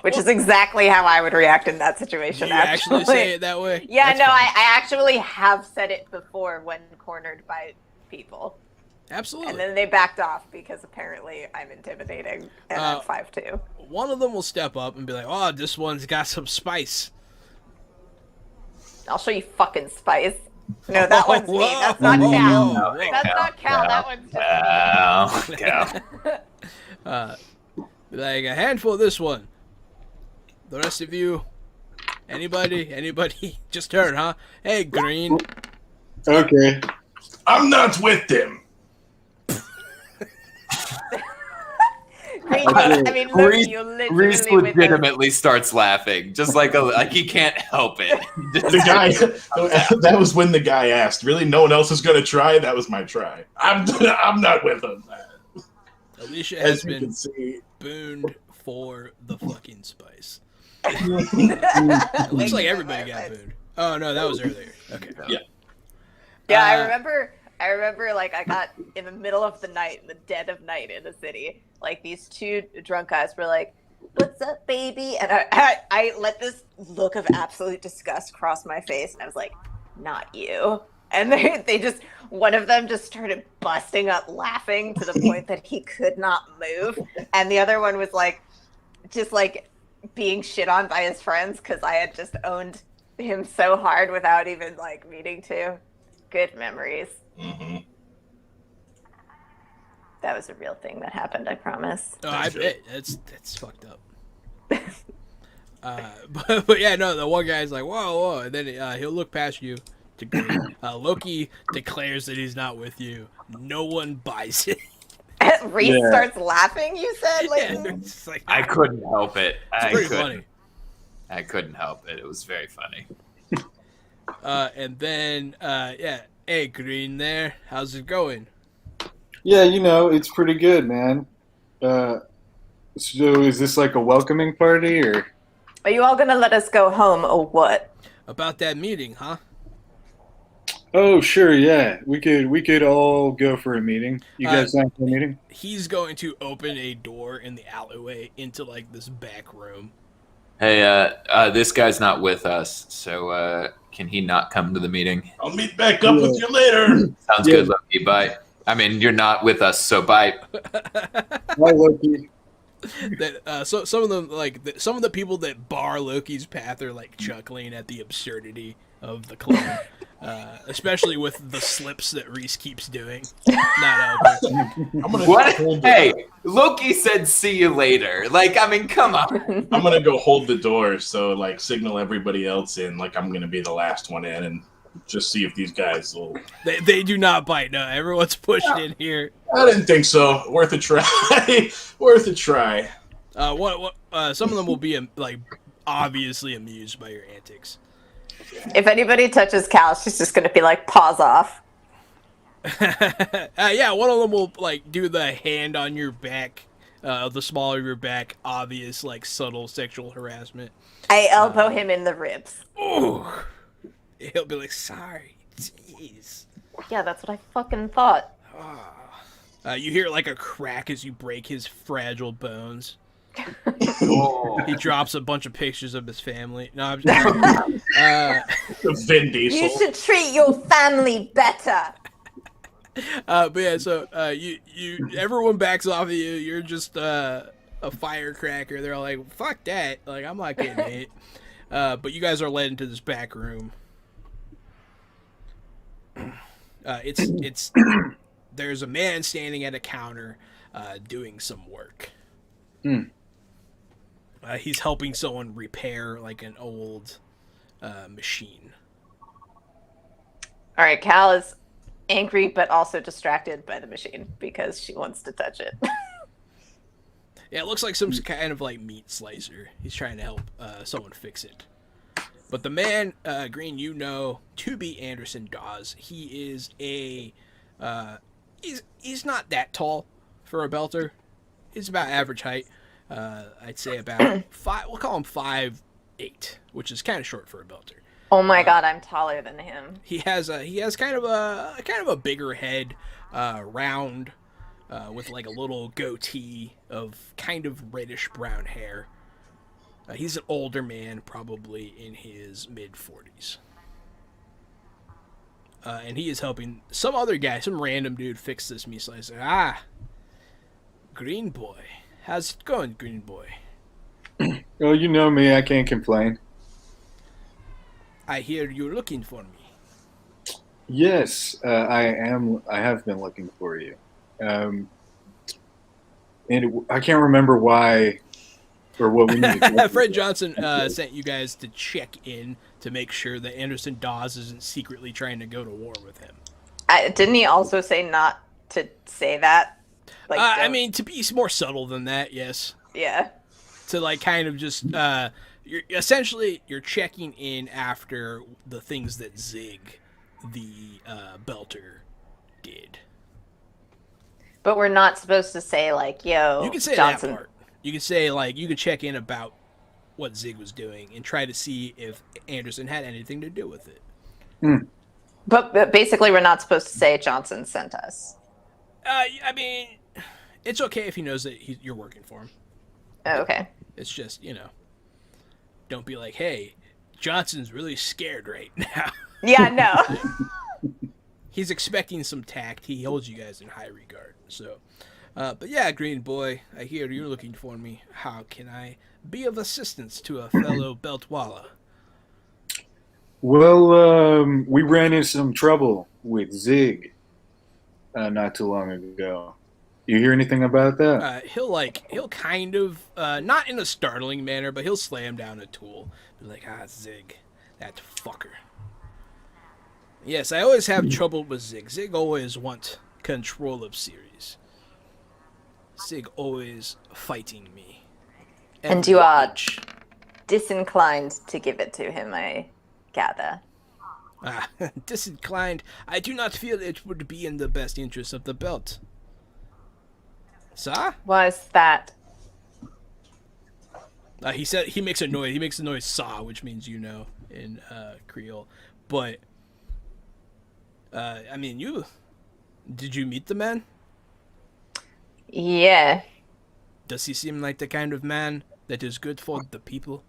Which is exactly how I would react in that situation. You actually say it that way? Yeah, That's no, fine. I actually have said it before when cornered by people. Absolutely. And then they backed off because apparently I'm intimidating and I'm 5'2". One of them will step up and be like, "Oh, this one's got some spice." I'll show you fucking spice. No, that one's me. That's not Cal. That's not Cal. That one's just Cal. Be like, a handful of this one. The rest of you, anybody, just her, huh? Hey, Green. Okay. I'm not with them. Green, I mean, look, you literally Reese with them. legitimately starts laughing, just like he can't help it. The guy, that was when the guy asked, really, no one else is going to try? That was my try. I'm not with them. Alicia has As you been can see. booned for the fucking spice. It looks like everybody got booned. Oh, no, that was earlier. Okay. Yeah. Yeah, I remember, like, I got in the middle of the night, in the dead of night in the city, like, these two drunk guys were like, "What's up, baby?" And I let this look of absolute disgust cross my face, and I was like, "Not you." And they just, one of them just started busting up laughing to the point that he could not move. And the other one was like, just like being shit on by his friends because I had just owned him so hard without even like meaning to. Good memories. Mm-hmm. That was a real thing that happened, I promise. Oh, I bet. That's fucked up. But yeah, no, the one guy's like, whoa, and then he'll look past you to Green. Loki declares that he's not with you. No one buys it. Reese starts laughing, you said? Like, Yeah, it's like, I couldn't help it. pretty funny. I couldn't help it. It was very funny. And then, hey, Green there. How's it going? Yeah, it's pretty good, man. So is this like a welcoming party, or? are you all going to let us go home or what? About that meeting, huh? Oh, sure, yeah. We could all go for a meeting. You guys down for a meeting? He's going to open a door in the alleyway into, like, this back room. Hey, this guy's not with us, so can he not come to the meeting? I'll meet back up with you later. Sounds good, Loki. Bye. I mean, you're not with us, so bye. Bye, Loki. That so some of them some of the people that bar Loki's path are like chuckling at the absurdity of the clone, especially with the slips that Reese keeps doing. Not helping. I'm gonna What? hold Hey, Loki said, "See you later." Like, I mean, come on. I'm gonna go hold the door, so like signal everybody else in, like I'm gonna be the last one in, and just see if these guys will. They do not bite. No, everyone's pushed in here. I didn't think so. Worth a try. Worth a try. Some of them will be like obviously amused by your antics. If anybody touches Cal, she's just going to be like, "Paws off." Yeah, one of them will like do the hand on your back, the small of your back, obvious like subtle sexual harassment. I elbow him in the ribs. Ooh. He'll be like, "Sorry, jeez." Yeah, that's what I fucking thought. You hear like a crack as you break his fragile bones. Oh. He drops a bunch of pictures of his family. No, I'm just Vin Diesel. You should treat your family better. but yeah, so you everyone backs off of you. You're just a firecracker. They're all like, "Fuck that!" Like, I'm not getting it. But you guys are led into this back room. It's there's a man standing at a counter doing some work. He's helping someone repair like an old machine. All right, Cal is angry but also distracted by the machine because she wants to touch it. Yeah, it looks like some kind of like meat slicer. He's trying to help someone fix it. But the man, Green, to be Anderson Dawes. He is he's not that tall. for a belter. He's about average height. I'd say about five. We'll call him 5'8", which is kind of short for a belter. Oh my god, I'm taller than him. He has kind of a bigger head, round, with like a little goatee of kind of reddish brown hair. He's an older man, probably in his mid-40s. And he is helping some other guy, some random dude, fix this meat slicer. Ah, Green Boy. How's it going, Green Boy? Oh, you know me. I can't complain. I hear you're looking for me. Yes, I am. I have been looking for you. And I can't remember why or what we need to do. Fred Johnson sent you guys to check in to make sure that Anderson Dawes isn't secretly trying to go to war with him. Didn't he also say not to say that? Like, I mean, to be more subtle than that, yes. Yeah. To like kind of just you're checking in after the things that Zig, the belter, did. But we're not supposed to say like, "Yo, You can say Johnson." that part. You can say like you can check in about what Zig was doing and try to see if Anderson had anything to do with it. But basically, we're not supposed to say Johnson sent us. I mean, it's okay if he knows that you're working for him. Oh, okay. It's just, don't be like, hey, Johnson's really scared right now. Yeah, no. He's expecting some tact. He holds you guys in high regard. So, but yeah, Green Boy, I hear you're looking for me. How can I be of assistance to a fellow Beltwalla? Well, we ran into some trouble with Zig not too long ago. You hear anything about that? He'll kind of, not in a startling manner, but he'll slam down a tool. Be like, Zig, that fucker. Yes, I always have trouble with Zig. Zig always wants control of series. Zig always fighting me. And you are disinclined to give it to him, I gather. Disinclined. I do not feel it would be in the best interest of the belt. Sir? Was that? He said he makes a noise. He makes the noise "saw," which means in Creole. But I mean, did you meet the man? Yeah. Does he seem like the kind of man that is good for the people?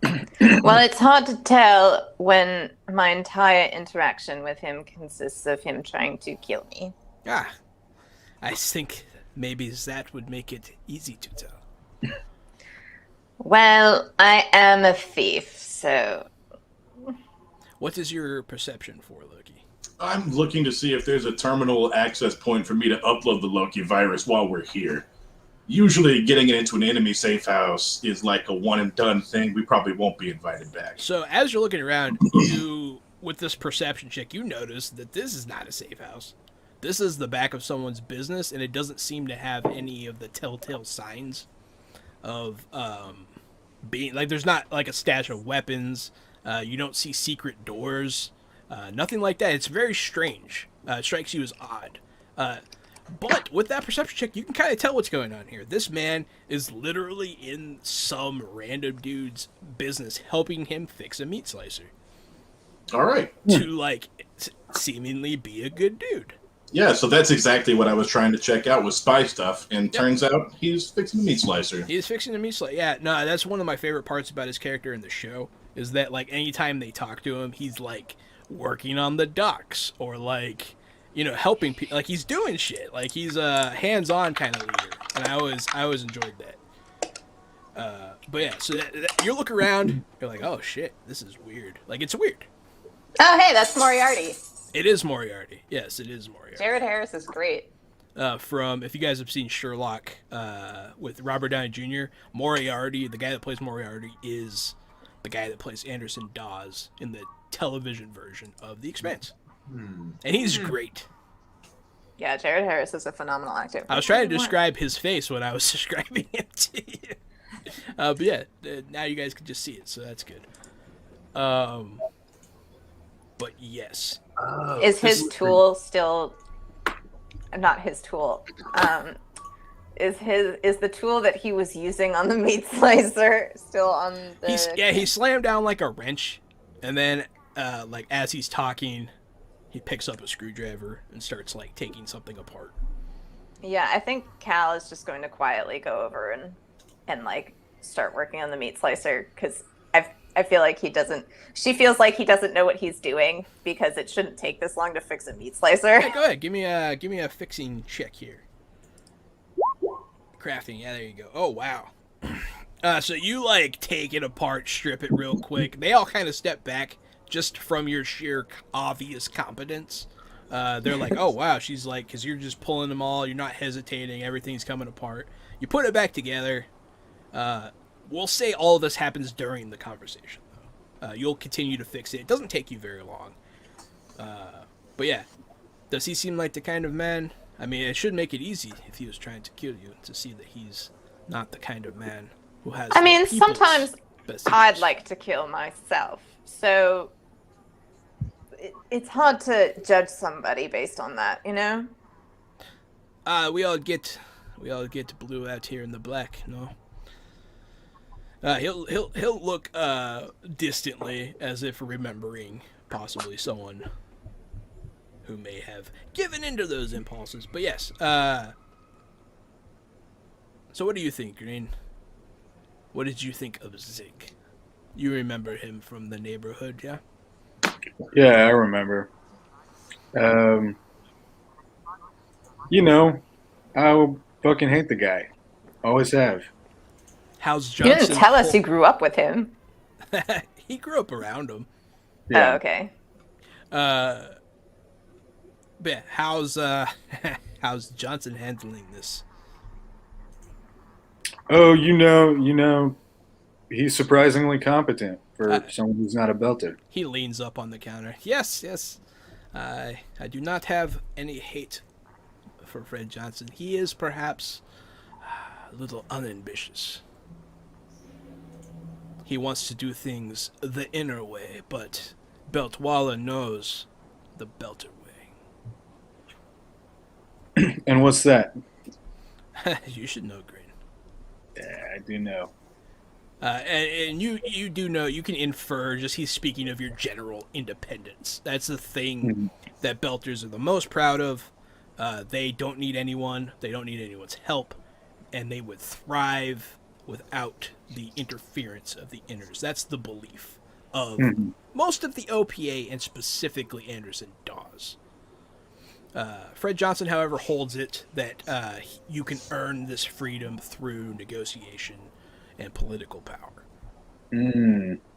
Well, it's hard to tell when my entire interaction with him consists of him trying to kill me. I think maybe that would make it easy to tell. Well, I am a thief, so... What is your perception for, Loki? I'm looking to see if there's a terminal access point for me to upload the Loki virus while we're here. Usually getting it into an enemy safe house is like a one-and-done thing. We probably won't be invited back. So as you're looking around, with this perception check, you notice that this is not a safe house. This is the back of someone's business, and it doesn't seem to have any of the telltale signs of being... Like, there's not, like, a stash of weapons. You don't see secret doors. Nothing like that. It's very strange. It strikes you as odd. But with that perception check, you can kind of tell what's going on here. This man is literally in some random dude's business helping him fix a meat slicer. All right. To, like, seemingly be a good dude. Yeah, so that's exactly what I was trying to check out was spy stuff, and turns out he's fixing the meat slicer. He's fixing the meat slicer. Yeah, no, that's one of my favorite parts about his character in the show, is that, like, anytime they talk to him, he's, like, working on the docks, or, like, helping people. Like, he's doing shit. Like, he's a hands-on kind of leader, and I always enjoyed that. But yeah, so you look around, you're like, oh shit, this is weird. Like, it's weird. Oh, hey, that's Moriarty. It is Moriarty. Yes, it is Moriarty. Jared Harris is great. From, if you guys have seen Sherlock with Robert Downey Jr., Moriarty, the guy that plays Moriarty, is the guy that plays Anderson Dawes in the television version of The Expanse. And he's great. Yeah, Jared Harris is a phenomenal actor. I was trying to describe his face when I was describing him to you. But yeah, now you guys can just see it, so that's good. But yes. Is his tool still not his tool. Is the tool that he was using on the meat slicer still on the? He slammed down like a wrench, and then like as he's talking, he picks up a screwdriver and starts like taking something apart. Yeah, I think Cal is just going to quietly go over and like start working on the meat slicer because I feel like she feels like he doesn't know what he's doing because it shouldn't take this long to fix a meat slicer. Yeah, go ahead, give me a fixing check here. Crafting, yeah, there you go. Oh wow. So you like take it apart, strip it real quick. They all kind of step back just from your sheer obvious competence. They're like, oh wow, she's like, because you're just pulling them all, you're not hesitating, everything's coming apart. You put it back together. We'll say all of this happens during the conversation, though. You'll continue to fix it. It doesn't take you very long. But yeah, does he seem like the kind of man? I mean, it should make it easy if he was trying to kill you to see that he's not the kind of man who has. I mean, sometimes I'd like to kill myself, so it's hard to judge somebody based on that, you know. We all get blue out here in the black, no. He'll look distantly as if remembering possibly someone who may have given into those impulses. But yes, so what do you think, Green? What did you think of Zig? You remember him from the neighborhood, yeah? Yeah, I remember. You know, I fucking hate the guy. Always have. How's You Johnson? didn't tell us you grew up with him. He grew up around him. Yeah. Oh, okay. But yeah, how's Johnson handling this? Oh, you know, he's surprisingly competent for someone who's not a belter. He leans up on the counter. Yes. I do not have any hate for Fred Johnson. He is perhaps a little unambitious. He wants to do things the inner way, but Beltwalla knows the Belter way. And what's that? You should know, Green. Yeah, I do know. And you do know, you can infer, just he's speaking of your general independence. That's the thing that Belters are the most proud of. They don't need anyone. They don't need anyone's help. And they would thrive without the interference of the Inners. That's the belief of most of the OPA and specifically Anderson Dawes. Fred Johnson, however, holds it that you can earn this freedom through negotiation and political power.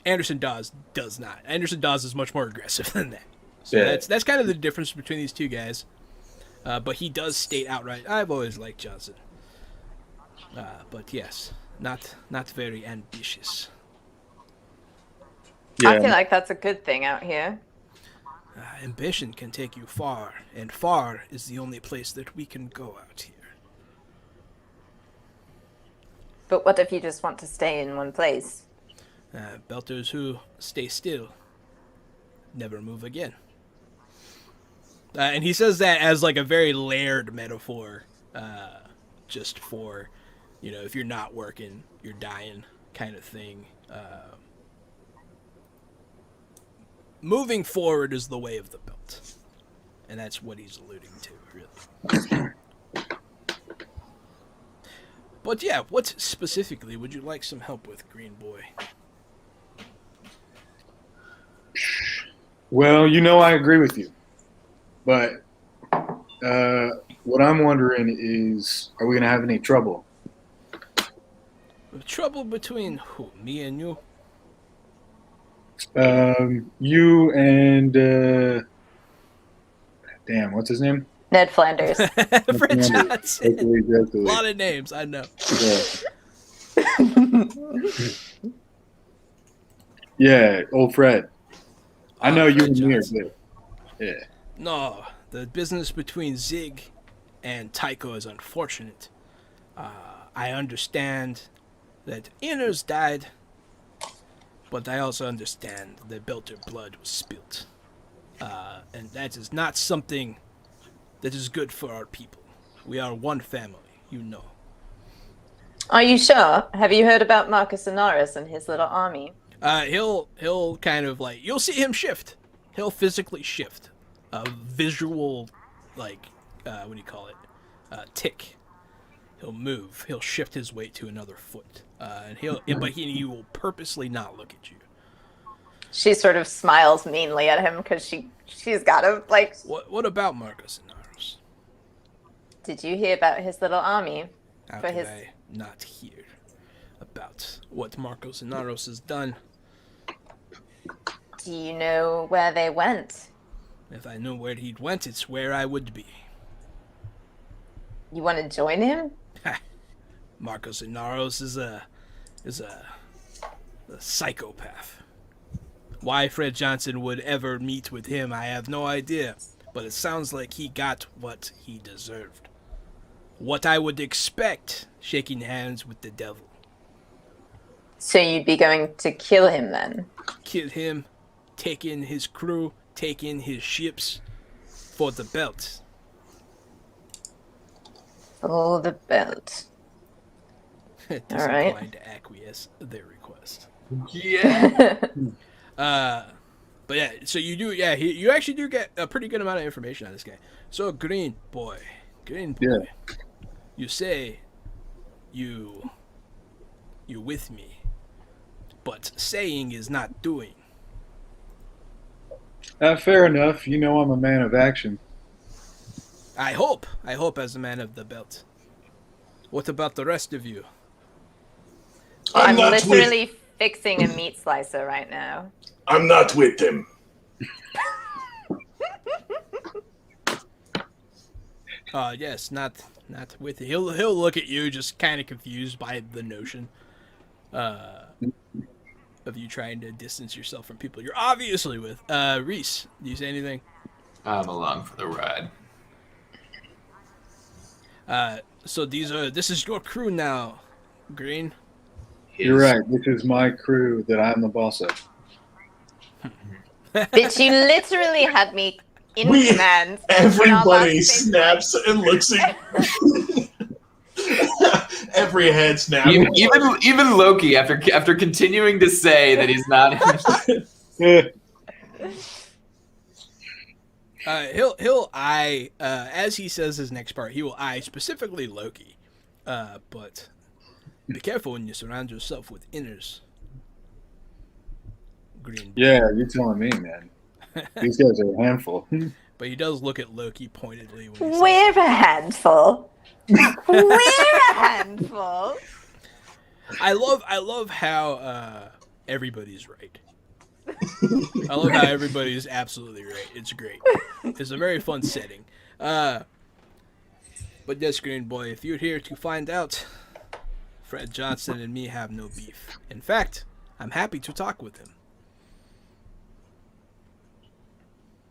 Anderson Dawes does not. Anderson Dawes is much more aggressive than that. So Yeah. that's kind of the difference between these two guys. But he does state outright, I've always liked Johnson. But yes, not very ambitious. Yeah. I feel like that's a good thing out here. Ambition can take you far, and far is the only place that we can go out here. But what if you just want to stay in one place? Belters who stay still never move again. And he says that as like a very layered metaphor, just for, if you're not working, you're dying kind of thing. Moving forward is the way of the belt. And that's what he's alluding to, really. But yeah, what specifically would you like some help with, Green Boy? Well, I agree with you. But what I'm wondering is, are we going to have any trouble? Trouble between who? Me and you? You and damn, what's his name? Ned Flanders. Fred Johnson. Exactly. A lot of names, I know. Yeah, old Fred. I know you Fred and me are Johnson. good. Yeah. No, the business between Zig and Tycho is unfortunate. I understand that Inners died, but I also understand that Belter blood was spilt. And that is not something that is good for our people. We are one family, you know. Are you sure? Have you heard about Marcus Inaris and his little army? He'll kind of like, you'll see him shift. He'll physically shift. A visual, like, what do you call it? Tick. He'll move. He'll shift his weight to another foot. And he will purposely not look at you. She sort of smiles meanly at him because she's got to, like... What about Marcus Inaros? Did you hear about his little army? How could I not hear about what Marcos Inaros has done? Do you know where they went? If I knew where he went, it's where I would be. You want to join him? Marcos Inaros is a psychopath. Why Fred Johnson would ever meet with him, I have no idea. But it sounds like he got what he deserved. What I would expect, shaking hands with the devil. So you'd be going to kill him then? Kill him, take in his crew, take in his ships for the belt. For the belt. Disinclined to acquiesce their request. Yeah. But yeah, so you do, you actually do get a pretty good amount of information on this guy. So Green Boy, Yeah. you say you're with me, but saying is not doing. Fair enough. You know I'm a man of action. I hope as a man of the belt. What about the rest of you? I'm not literally fixing a meat slicer right now. I'm not with him. Yes, not with you. He'll look at you, just kind of confused by the notion of you trying to distance yourself from people you're obviously with. Reese, do you say anything? I'm along for the ride. So this is your crew now, Green. You're right. This is my crew that I'm the boss of. Bitch, you literally had me in command. Everybody snaps and looks at every head snap. Even Loki, after continuing to say that he's not. He'll eye as he says his next part. He will eye specifically Loki, but be careful when you surround yourself with inners. Green. Yeah, you're telling me, man. These guys are a handful. But he does look at Loki pointedly when he We're a handful. We're a handful. I love how everybody's right. I love how everybody's absolutely right. It's great. It's a very fun setting. But yes, Green Boy, if you're here to find out, Fred Johnson and me have no beef. In fact, I'm happy to talk with him.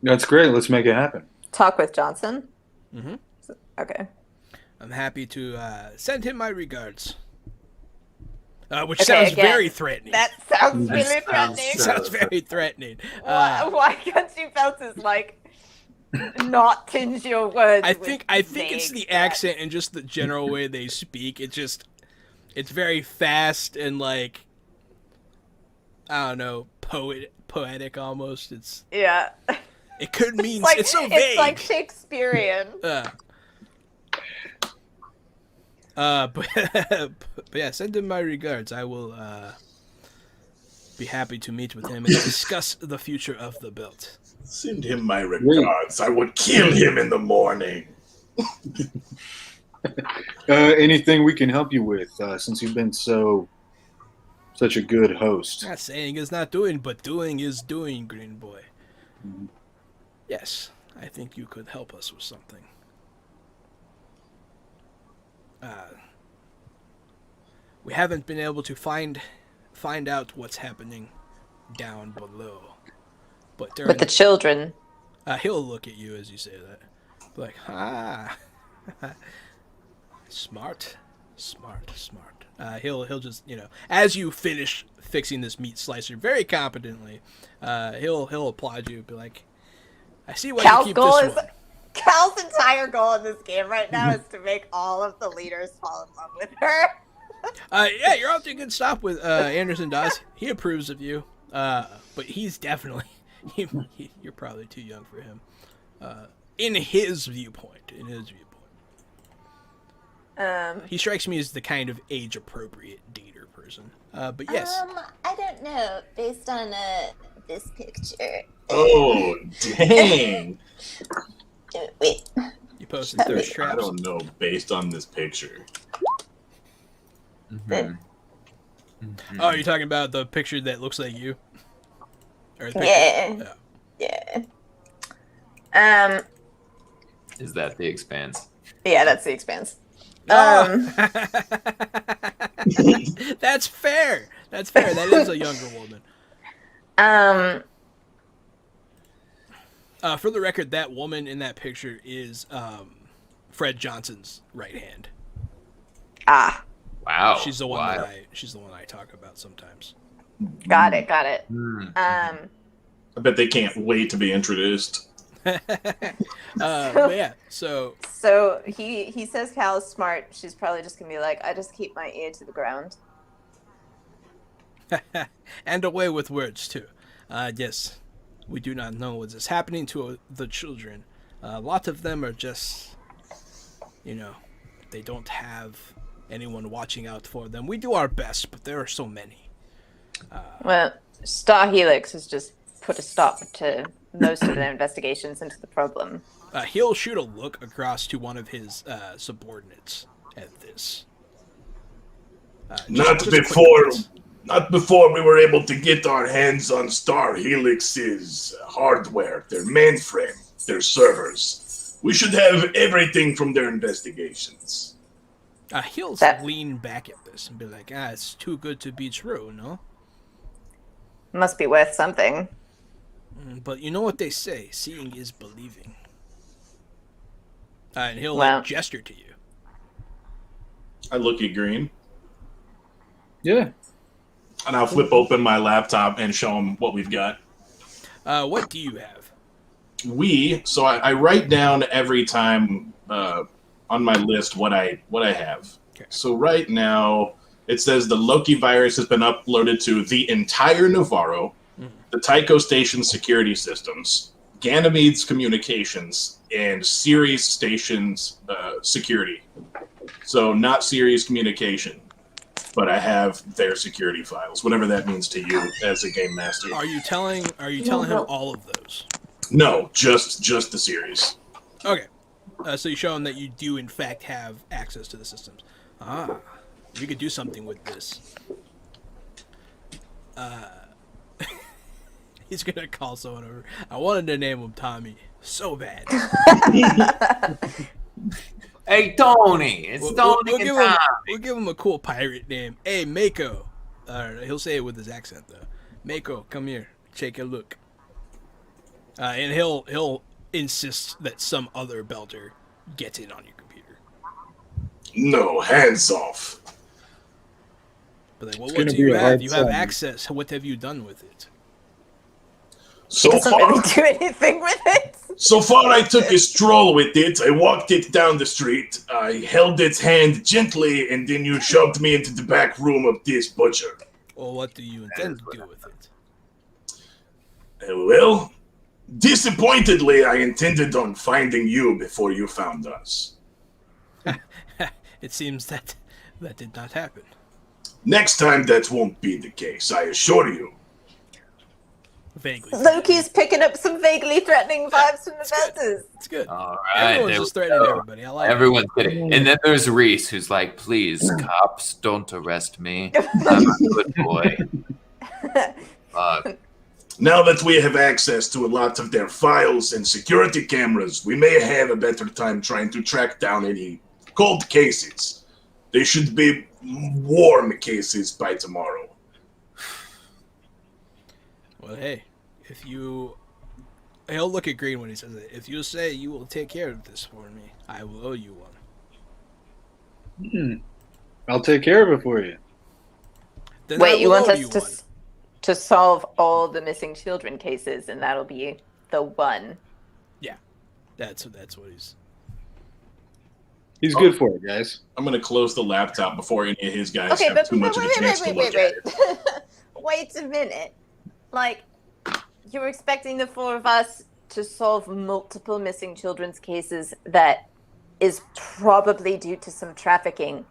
That's great. Let's make it happen. Talk with Johnson? Mm-hmm. Okay. I'm happy to send him my regards. Which sounds very threatening. That sounds really threatening. Sounds very threatening. Why can't you Belters not tinge your words? I think it's the accent and just the general way they speak. It's very fast and like, I don't know, poetic almost. Yeah. It could mean it's so vague. It's like Shakespearean. But yeah, send him my regards. I will be happy to meet with him and discuss the future of the belt. Send him my regards. I would kill him in the morning. Anything we can help you with, since you've been such a good host. Not saying is not doing, but doing is doing, Green Boy. Mm-hmm. Yes, I think you could help us with something. We haven't been able to find out what's happening down below. But with the children. He'll look at you as you say that. Like, smart. He'll just, as you finish fixing this meat slicer very competently, he'll applaud you, be like, I see why you keep this one. Cal's Cal's entire goal in this game right now is to make all of the leaders fall in love with her. Yeah, you're off to a good stop with Anderson Dawes. He approves of you, but he's definitely you're probably too young for him. In his viewpoint, he strikes me as the kind of age-appropriate dater person. But yes, I don't know. Based on this picture. Oh, dang. Wait. you posted thirst I traps. don't know, based on this picture. Mhm. Oh, you're talking about the picture that looks like you? Or the picture? Yeah. Yeah. Is that the Expanse? Yeah, that's the Expanse. Oh. That's fair. That's fair. That is a younger woman. For the record, that woman in that picture is Fred Johnson's right hand. Ah, Wow. She's the one Wow. she's the one I talk about sometimes. got it. Mm. I bet they can't wait to be introduced. But yeah, so So he says Cal is smart. She's probably just gonna be like, I just keep my ear to the ground. and away with words too. Yes, we do not know what is happening to the children. A lot of them are just, they don't have anyone watching out for them. We do our best, but there are so many. Well, Star Helix has just put a stop to most of their investigations into the problem. He'll shoot a look across to one of his subordinates at this. Not quick before notes. Not before we were able to get our hands on Star Helix's hardware, their mainframe, their servers. We should have everything from their investigations. He'll That- lean back at this and be like, it's too good to be true, no? Must be worth something. But you know what they say, seeing is believing. And he'll Wow. gesture to you. I look at Green, Yeah. and I'll flip open my laptop and show him what we've got. What do you have? So I write down every time on my list what I have. Okay. So right now it says the Loki virus has been uploaded to the entire Navarro, the Tycho Station security systems, Ganymede's communications, and Ceres Station's security. So not Ceres communication, but I have their security files, whatever that means to you as a game master. Are you telling him all of those? No, just the series. Okay. So you show him that you do in fact have access to the systems. We could do something with this. He's gonna call someone over. I wanted to name him Tommy so bad. Hey, Tony! It's Tony and Tom. We'll give him a cool pirate name. Hey, Mako. He'll say it with his accent though. Mako, come here. Take a look. And he'll insist that some other belter gets in on your computer. No, hands off. But like, well, It's what gonna do you be a have? hard You have time. access. What have you done with it? So Doesn't far, really do anything with it. I took a stroll with it. I walked it down the street. I held its hand gently, and then you shoved me into the back room of this butcher. Well, what do you intend to do with it? Well, disappointedly, I intended on finding you before you found us. It seems that did not happen. Next time, that won't be the case, I assure you. Vaguely. Loki's picking up some vaguely threatening vibes from the It's good. belters. It's good. All right, Everyone's there just we threatening go. everybody. I like it. Everyone's kidding. And then there's Reese, who's like, please, cops, don't arrest me. I'm a good boy. Now that we have access to a lot of their files and security cameras, we may have a better time trying to track down any cold cases. They should be warm cases by tomorrow. Well, hey, he'll look at Green when he says it. If you say you will take care of this for me, I will owe you one. I'll take care of it for you. Then I Wait, you will want owe us you to one. to solve all the missing children cases, and that'll be the one. That's what he's He's good for it, guys. I'm gonna close the laptop before any of his guys Okay, have but too much of a chance to look at it. Wait a minute. Like, you're expecting the four of us to solve multiple missing children's cases that is probably due to some trafficking.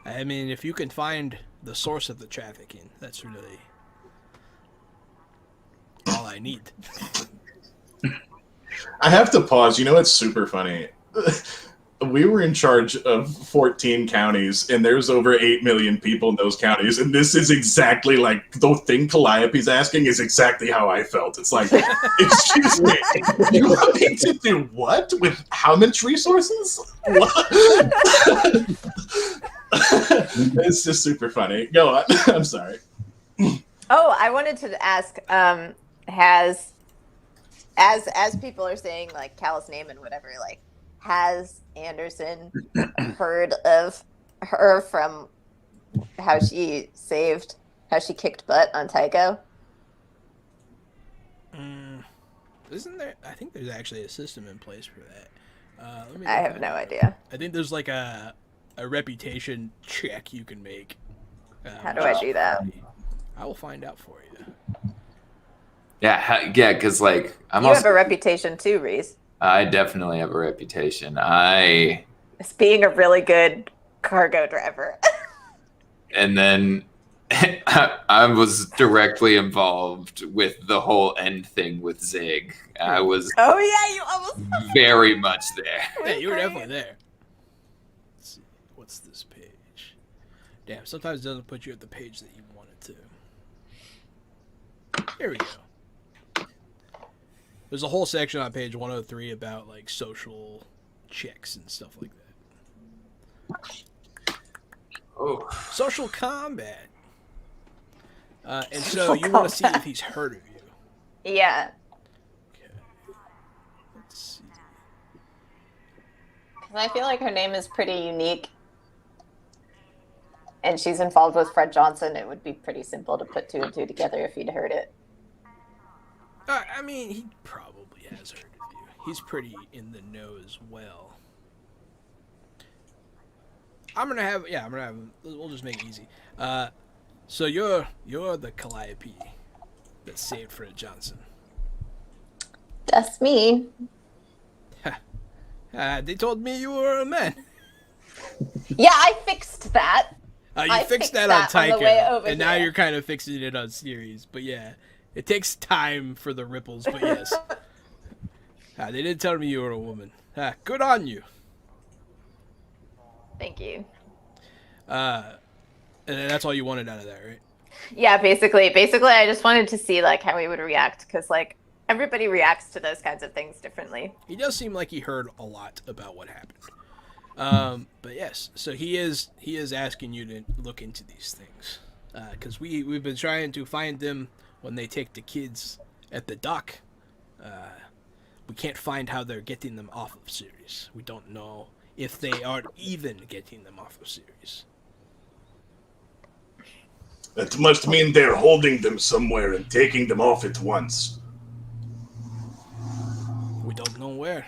I mean, if you can find the source of the trafficking, that's really all I need. I have to pause. You know, it's super funny. We were in charge of 14 counties, and there's over 8 million people in those counties, and this is exactly like the thing Calliope's asking is exactly how I felt. It's like, excuse me, you want me to do what? With how much resources? What? It's just super funny. Go on. I'm sorry. Oh, I wanted to ask, has, as people are saying, like, Cal's name and whatever, like, has Anderson heard of her from how she kicked butt on Tycho? Isn't there? I think there's actually a system in place for that. I have no idea. I think there's like a reputation check you can make. How do I do that? I will find out for you. Yeah, because like You have a reputation too, Reese. I definitely have a reputation. As being a really good cargo driver. And then I was directly involved with the whole end thing with Zig. I was. Oh yeah, you almost very much there. Yeah, you were definitely there. Let's see, what's this page? Damn, sometimes it doesn't put you at the page that you want it to. Here we go. There's a whole section on page 103 about like social checks and stuff like that. Oh, social combat. And so you want to see if he's heard of you. Yeah. Okay. Let's see. Because I feel like her name is pretty unique. And she's involved with Fred Johnson. It would be pretty simple to put two and two together if he'd heard it. I mean, he probably has heard of you. He's pretty in the know as well. We'll just make it easy. So you're the Calliope that saved Fred Johnson. That's me. They told me you were a man. Yeah, I fixed that. You fixed that on Tycho, and now you're kind of fixing it on Series. But yeah, it takes time for the ripples, but yes. They didn't tell me you were a woman. Good on you. Thank you. And that's all you wanted out of that, right? Yeah, basically, I just wanted to see like how he would react, because like everybody reacts to those kinds of things differently. He does seem like he heard a lot about what happened. But yes, so he is asking you to look into these things, because we've been trying to find them when they take the kids at the dock. We can't find how they're getting them off of Sirius. We don't know if they are even getting them off of Sirius. That must mean they're holding them somewhere and taking them off at once. We don't know where.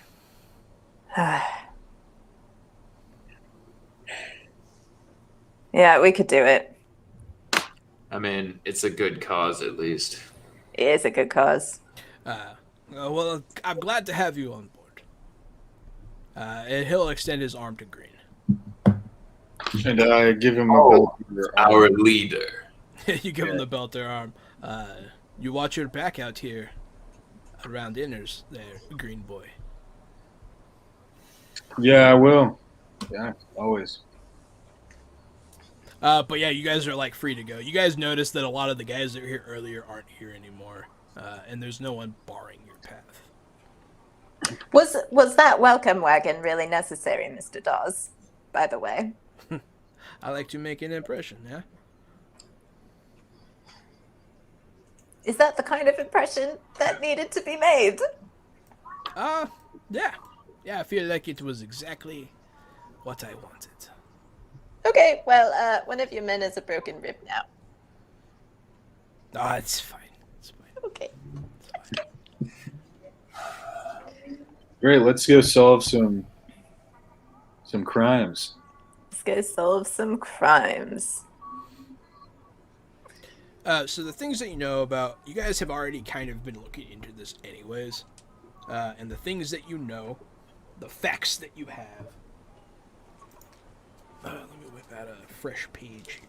Yeah, we could do it. I mean, it's a good cause at least. It is a good cause. Well, I'm glad to have you on board. And he'll extend his arm to Green. And I give him a belt. Our leader. You give him the belter arm. You watch your back out here around inners there, Green Boy. Yeah, I will. Yeah, always. But yeah, you guys are like free to go. You guys notice that a lot of the guys that were here earlier aren't here anymore, and there's no one barring your path. Was that welcome wagon really necessary, Mr. Dawes? By the way, I like to make an impression. Yeah. Is that the kind of impression that needed to be made? Yeah. I feel like it was exactly what I wanted. Okay, well, one of your men is a broken rib now. Oh, it's fine. It's fine. Okay. It's fine. Great, let's go solve some Some crimes. Let's go solve some crimes. So the things that you know about, you guys have already kind of been looking into this anyways. And the things that you know, the facts that you have. Let me whip out a fresh page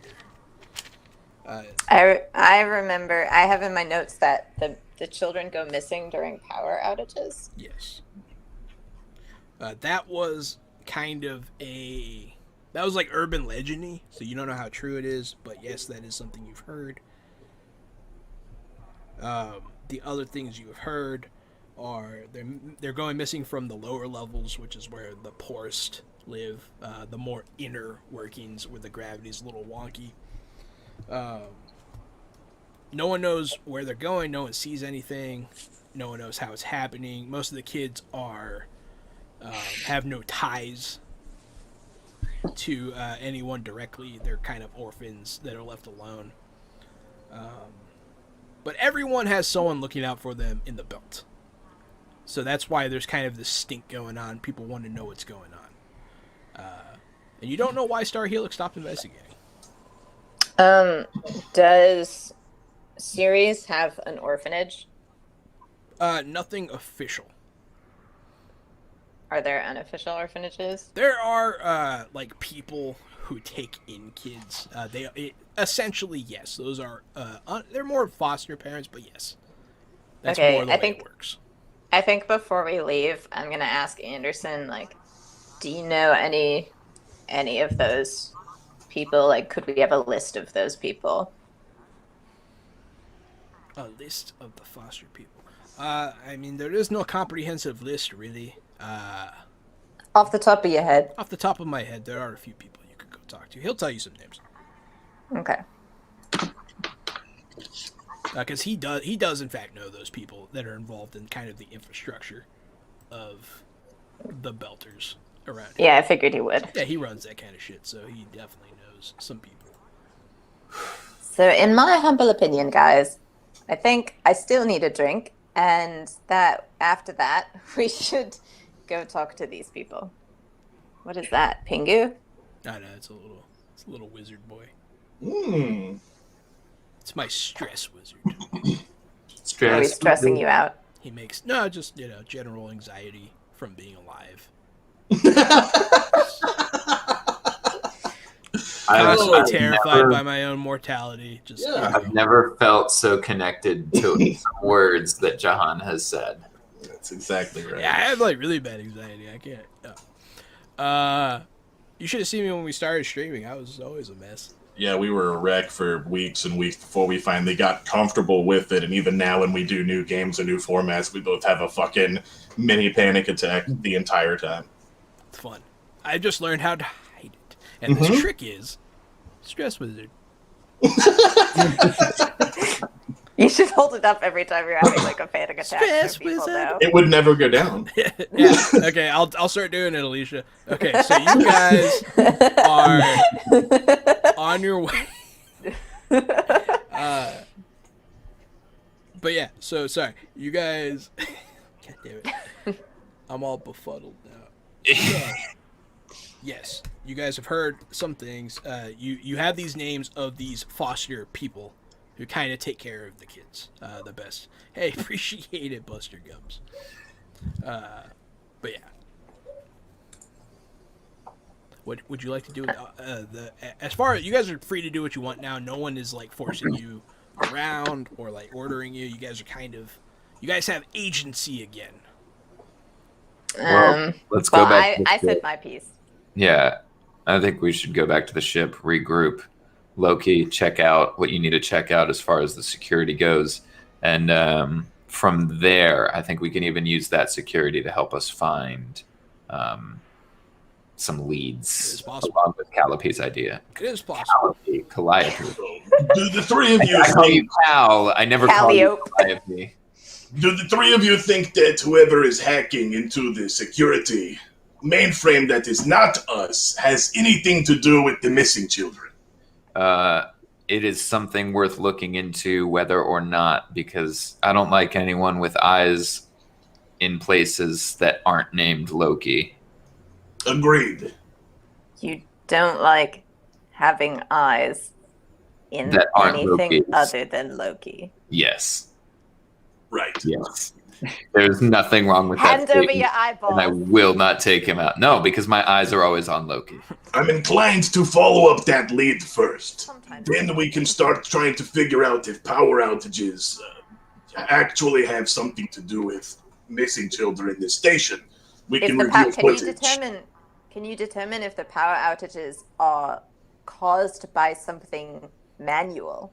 here. I remember, I have in my notes that the children go missing during power outages. Yes. That was kind of that was like urban legend-y, so you don't know how true it is, but yes, that is something you've heard. The other things you've heard are they're going missing from the lower levels, which is where the poorest live, the more inner workings where the gravity's a little wonky. No one knows where they're going, no one sees anything, no one knows how it's happening. Most of the kids are have no ties to anyone directly. They're kind of orphans that are left alone. But everyone has someone looking out for them in the belt. So that's why there's kind of this stink going on. People want to know what's going on. And you don't know why Star Helix stopped investigating. Does Ceres have an orphanage? Nothing official. Are there unofficial orphanages? There are like people who take in kids. Essentially, yes. Those are they're more foster parents, but yes, that's Okay, more the way it works. I think before we leave, I'm gonna ask Anderson, like, do you know any of those people? Like, could we have a list of those people? A list of the foster people. I mean, there is no comprehensive list, really. Off the top of your head. Off the top of my head, there are a few people you could go talk to. He'll tell you some names. Okay. Because he does in fact know those people that are involved in kind of the infrastructure of the Belters around here. Yeah, I figured he would. Yeah, he runs that kind of shit, so he definitely knows some people. So, in my humble opinion, guys, I think I still need a drink, and that after that, we should go talk to these people. What is that, Pingu? No, it's a little wizard boy. Hmm. It's my stress wizard. Are we stressing you out? He makes just general anxiety from being alive. Constantly terrified by my own mortality. I've never felt so connected to some words that Jahan has said. That's exactly right. Yeah, I have like really bad anxiety. I can't. You should have seen me when we started streaming. I was always a mess. Yeah, we were a wreck for weeks and weeks before we finally got comfortable with it. And even now, when we do new games and new formats, we both have a fucking mini panic attack the entire time. It's fun. I just learned how to hide it. And this trick is stress wizard. You should hold it up every time you're having like a panic attack. Stress so people wizard. know. It would never go down. Yeah. Okay, I'll start doing it, Alicia. Okay, so you guys are on your way. But yeah, so sorry. You guys God damn it. I'm all befuddled now. Yes, you guys have heard some things. You have these names of these foster people who kind of take care of the kids the best. Hey, appreciate it, Buster Gums. But yeah. What would you like to do with as far as you guys are free to do what you want now. No one is like forcing you around or like ordering you. You guys have agency again. Well, let's go back. I said my piece. Yeah, I think we should go back to the ship, regroup, Loki, check out what you need to check out as far as the security goes, and from there, I think we can even use that security to help us find some leads. It's possible. Along with Calliope's idea. It is possible. Calliope. Do the three of you I call you think, Cal. I never call you Calliope. Calliope. do the three of you think that whoever is hacking into the security mainframe that is not us has anything to do with the missing children? It is something worth looking into, whether or not, because I don't like anyone with eyes in places that aren't named Loki. Agreed. You don't like having eyes in That aren't anything Loki's. other than Loki. Yes. Right. Yes. There's nothing wrong with that Hand over statement, your and I eyeballs. will not take him out. No, because my eyes are always on Loki. I'm inclined to follow up that lead first. Sometimes. Then we can start trying to figure out if power outages actually have something to do with missing children in this station. We can review footage. Can you determine if the power outages are caused by something manual?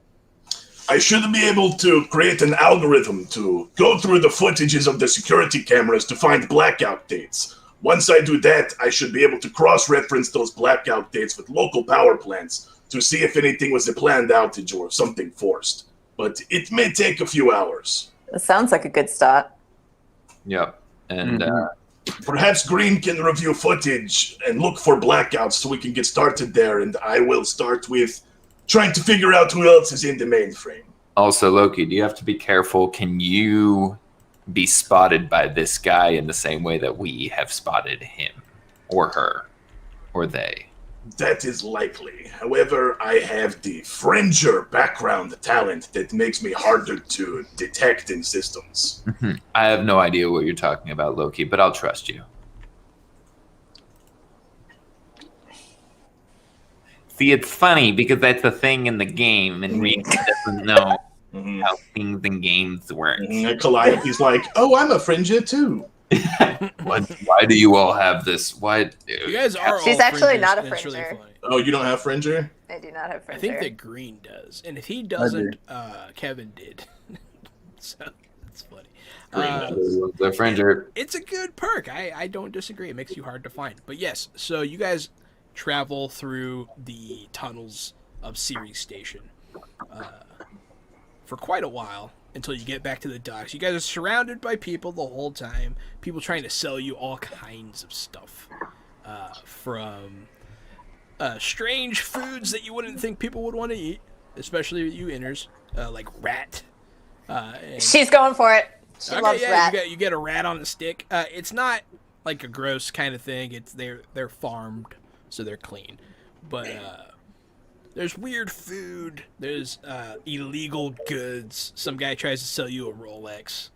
I should be able to create an algorithm to go through the footages of the security cameras to find blackout dates. Once I do that, I should be able to cross-reference those blackout dates with local power plants to see if anything was a planned outage or something forced. But it may take a few hours. It sounds like a good start. Yep. And Perhaps Green can review footage and look for blackouts so we can get started there, and I will start with trying to figure out who else is in the mainframe. also, Loki, do you have to be careful? Can you be spotted by this guy in the same way that we have spotted him or her or they? That is likely. However, I have the Fringer background talent that makes me harder to detect in systems. I have no idea what you're talking about, Loki, but I'll trust you. See, it's funny because that's a thing in the game, and Reed doesn't know how things in games work. Calliope's like, oh, I'm a Fringer too. Why do you all have this? Why? You guys are She's all actually fringers, not a and it's really fringer. funny. Oh, you don't have Fringer? I do not have I friends. think that Green does, and if he doesn't, Kevin did. So that's funny. The Fringer. It's a good perk. I don't disagree. It makes you hard to find. But yes, so you guys travel through the tunnels of Ceres Station for quite a while until you get back to the docks. You guys are surrounded by people the whole time. People trying to sell you all kinds of stuff, from strange foods that you wouldn't think people would want to eat, especially you inners, like rat. She's going for it. She loves rat. You get a rat on a stick. It's not like a gross kind of thing. It's they're farmed, so they're clean. But there's weird food. There's illegal goods. Some guy tries to sell you a Rolex.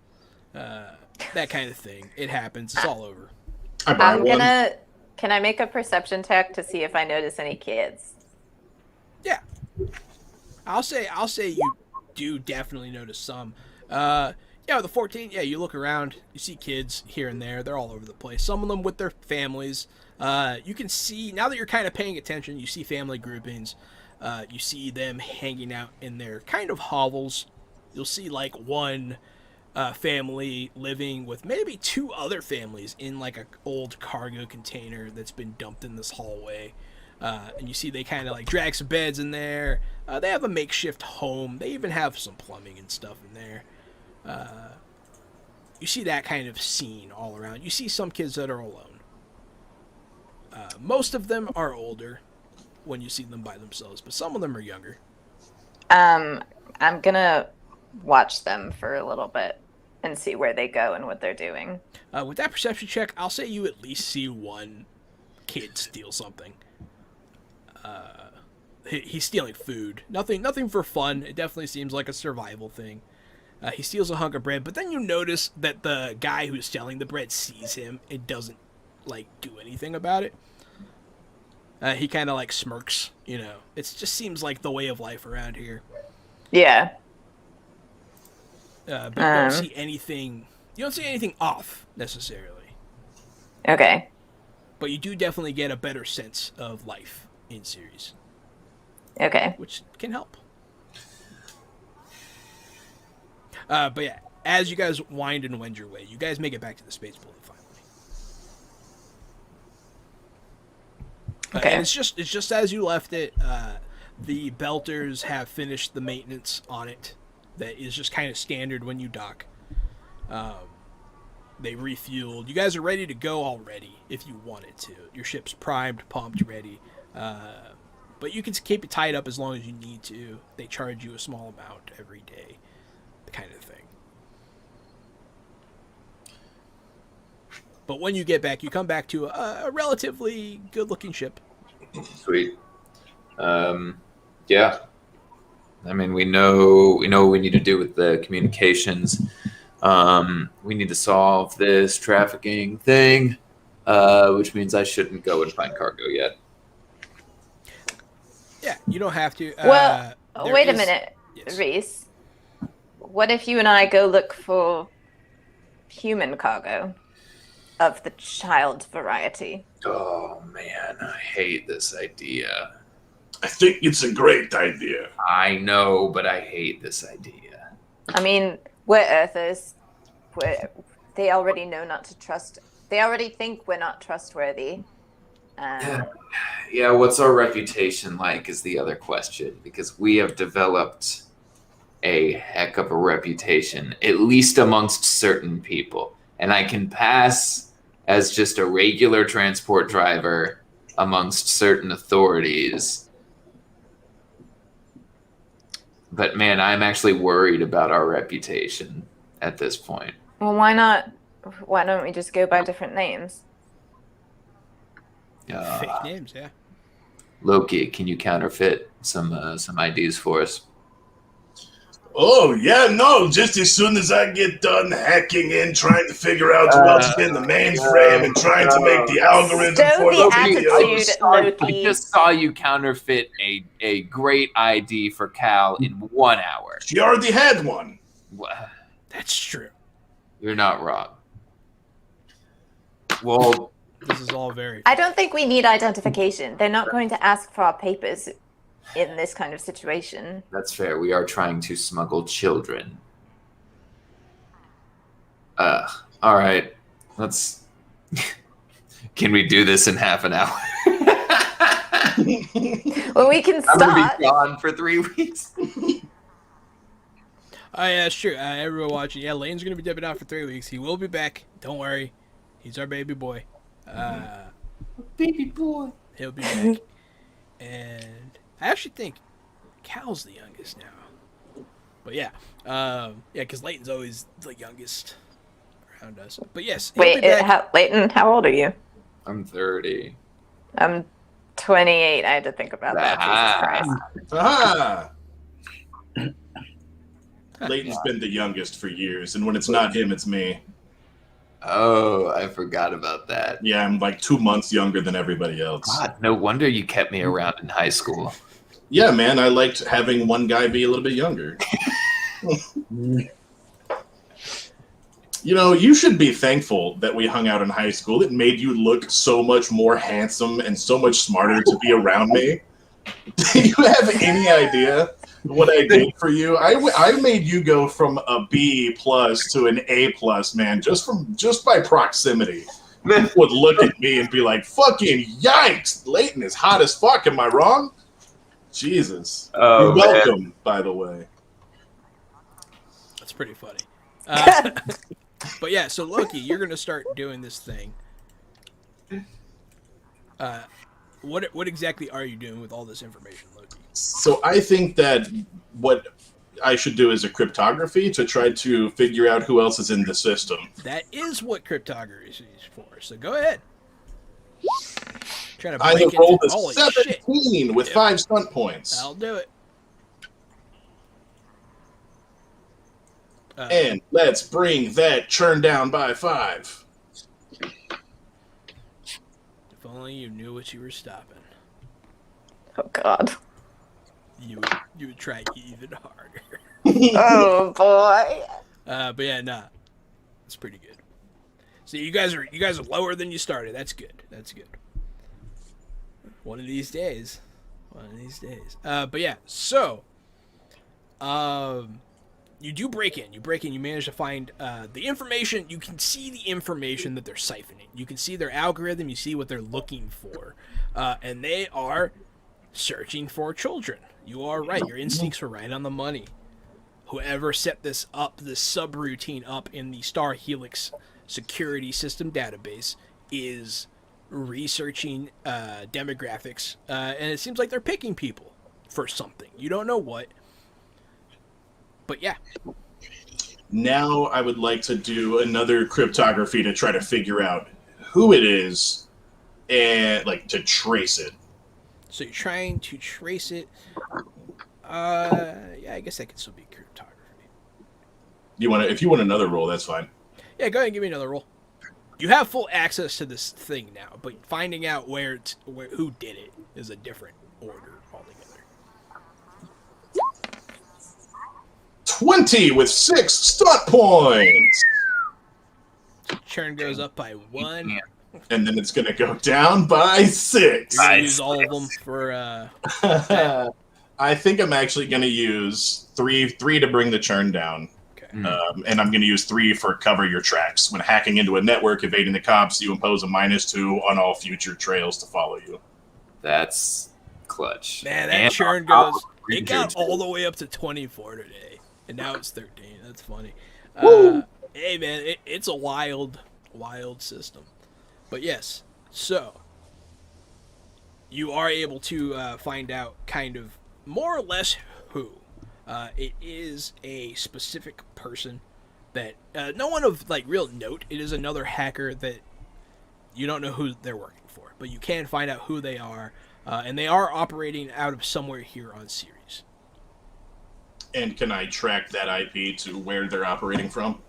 That kind of thing. It happens. It's all over. Can I make a perception check to see if I notice any kids? Yeah. I'll say you do definitely notice some. With the 14, you look around, you see kids here and there. They're all over the place. Some of them with their families. You can see, now that you're kind of paying attention, you see family groupings. You see them hanging out in their kind of hovels. You'll see like one family living with maybe two other families in like an old cargo container that's been dumped in this hallway. And you see they kind of like drag some beds in there. They have a makeshift home. They even have some plumbing and stuff in there. You see that kind of scene all around. You see some kids that are alone. Most of them are older when you see them by themselves, but some of them are younger. I'm gonna watch them for a little bit and see where they go and what they're doing. With that perception check, I'll say you at least see one kid steal something. He's stealing food. Nothing for fun. It definitely seems like a survival thing. He steals a hunk of bread, but then you notice that the guy who's selling the bread sees him and doesn't do anything about it. He kind of smirks. It just seems like the way of life around here. Yeah. But you don't see anything. You don't see anything off necessarily. Okay. But you do definitely get a better sense of life in Ceres. Okay. Which can help. But yeah, as you guys wind and wend your way, you guys make it back to the space bullet finally. Okay. And it's just as you left it. The belters have finished the maintenance on it. That is just kind of standard when you dock. They refueled. You guys are ready to go already if you wanted to. Your ship's primed, pumped, ready. But you can keep it tied up as long as you need to. They charge you a small amount every day. Kind of thing. But when you get back, you come back to a relatively good-looking ship. Sweet. Yeah. I mean, we know what we need to do with the communications. We need to solve this trafficking thing, which means I shouldn't go and find cargo yet. Yeah, you don't have to. Well, there wait a is- minute, Yes. Reese. What if you and I go look for human cargo of the child variety? Oh man, I hate this idea. I think it's a great idea. I know, but I hate this idea. I mean, we're Earthers. They already know not to trust. They already think we're not trustworthy. Yeah, what's our reputation like is the other question, because we have developed a heck of a reputation, at least amongst certain people. And I can pass as just a regular transport driver amongst certain authorities. But man, I'm actually worried about our reputation at this point. Well, why not? Why don't we just go by different names? Fake names, yeah. Loki, can you counterfeit some IDs for us? Oh, yeah, no, just as soon as I get done hacking in, trying to figure out who else is in the mainframe and trying to make the algorithm Stow for the the attitude, I Loki. just saw you counterfeit a great ID for Cal in 1 hour. She already had one. That's true. You're not wrong. Well, This is all very. I don't think we need identification. They're not going to ask for our papers in this kind of situation. that's fair. We are trying to smuggle children. All right. Let's. Can we do this in half an hour? Well, we can I'm gonna start. be gone for 3 weeks. Oh, yeah, it's true. Everyone watching. Yeah, Lane's going to be dipping out for 3 weeks. He will be back. Don't worry. He's our baby boy. Baby boy. He'll be back. And I actually think Cal's the youngest now. But yeah. Because Leighton's always the youngest around us. But yes. he'll Wait, be back. Leighton, how old are you? I'm 30. I'm 28. I had to think about that. Jesus Christ. Ah. Leighton's been the youngest for years, and when it's not him, it's me. Oh, I forgot about that. Yeah, I'm like 2 months younger than everybody else. God, no wonder you kept me around in high school. Yeah, man, I liked having one guy be a little bit younger. You know, you should be thankful that we hung out in high school. It made you look so much more handsome and so much smarter to be around me. Do you have any idea what I did for you? I made you go from a B plus to an A plus, man, just by proximity. Men would look at me and be like, "Fucking yikes! Leighton is hot as fuck." Am I wrong? Jesus. Oh, You're welcome, by the way. That's pretty funny. But yeah, so Loki, you're going to start doing this thing. What exactly are you doing with all this information, Loki? So I think that what I should do is a cryptography to try to figure out who else is in the system. That is what cryptography is for. So go ahead. Trying to I break have rolled into a holy shit. 17 with Yep. 5 stunt points. I'll do it. And let's bring that churn down by 5. If only you knew what you were stopping, Oh, God. you would try even harder. Oh, boy. But yeah, nah, it's pretty good. So you guys are lower than you started. That's good. That's good. One of these days. But yeah, so you do break in. You manage to find the information. You can see the information that they're siphoning. You can see their algorithm. You see what they're looking for. And they are searching for children. You are right. Your instincts were right on the money. Whoever set this up, this subroutine up in the Star Helix security system database, is researching demographics. And it seems like they're picking people for something. You don't know what. But yeah. Now I would like to do another cryptography to try to figure out who it is and like to trace it. So you're trying to trace it. Yeah, I guess that could still be cryptography. If you want another roll, that's fine. Yeah, go ahead and give me another roll. You have full access to this thing now, but finding out who did it is a different order altogether. 20 with 6 stunt points. Churn goes up by 1. And then it's going to go down by 6. You're going to use all of them for... I think I'm actually going to use three to bring the churn down. Okay. And I'm going to use 3 for cover your tracks. When hacking into a network, evading the cops, you impose a -2 on all future trails to follow you. That's clutch. Man, that churn goes... It got all the way up to 24 today. And now it's 13. That's funny. Hey, man, it's a wild system. But yes, so you are able to find out kind of more or less who. It is a specific person that no one of like real note. It is another hacker that you don't know who they're working for, but you can find out who they are, and they are operating out of somewhere here on Ceres. And can I track that IP to where they're operating from?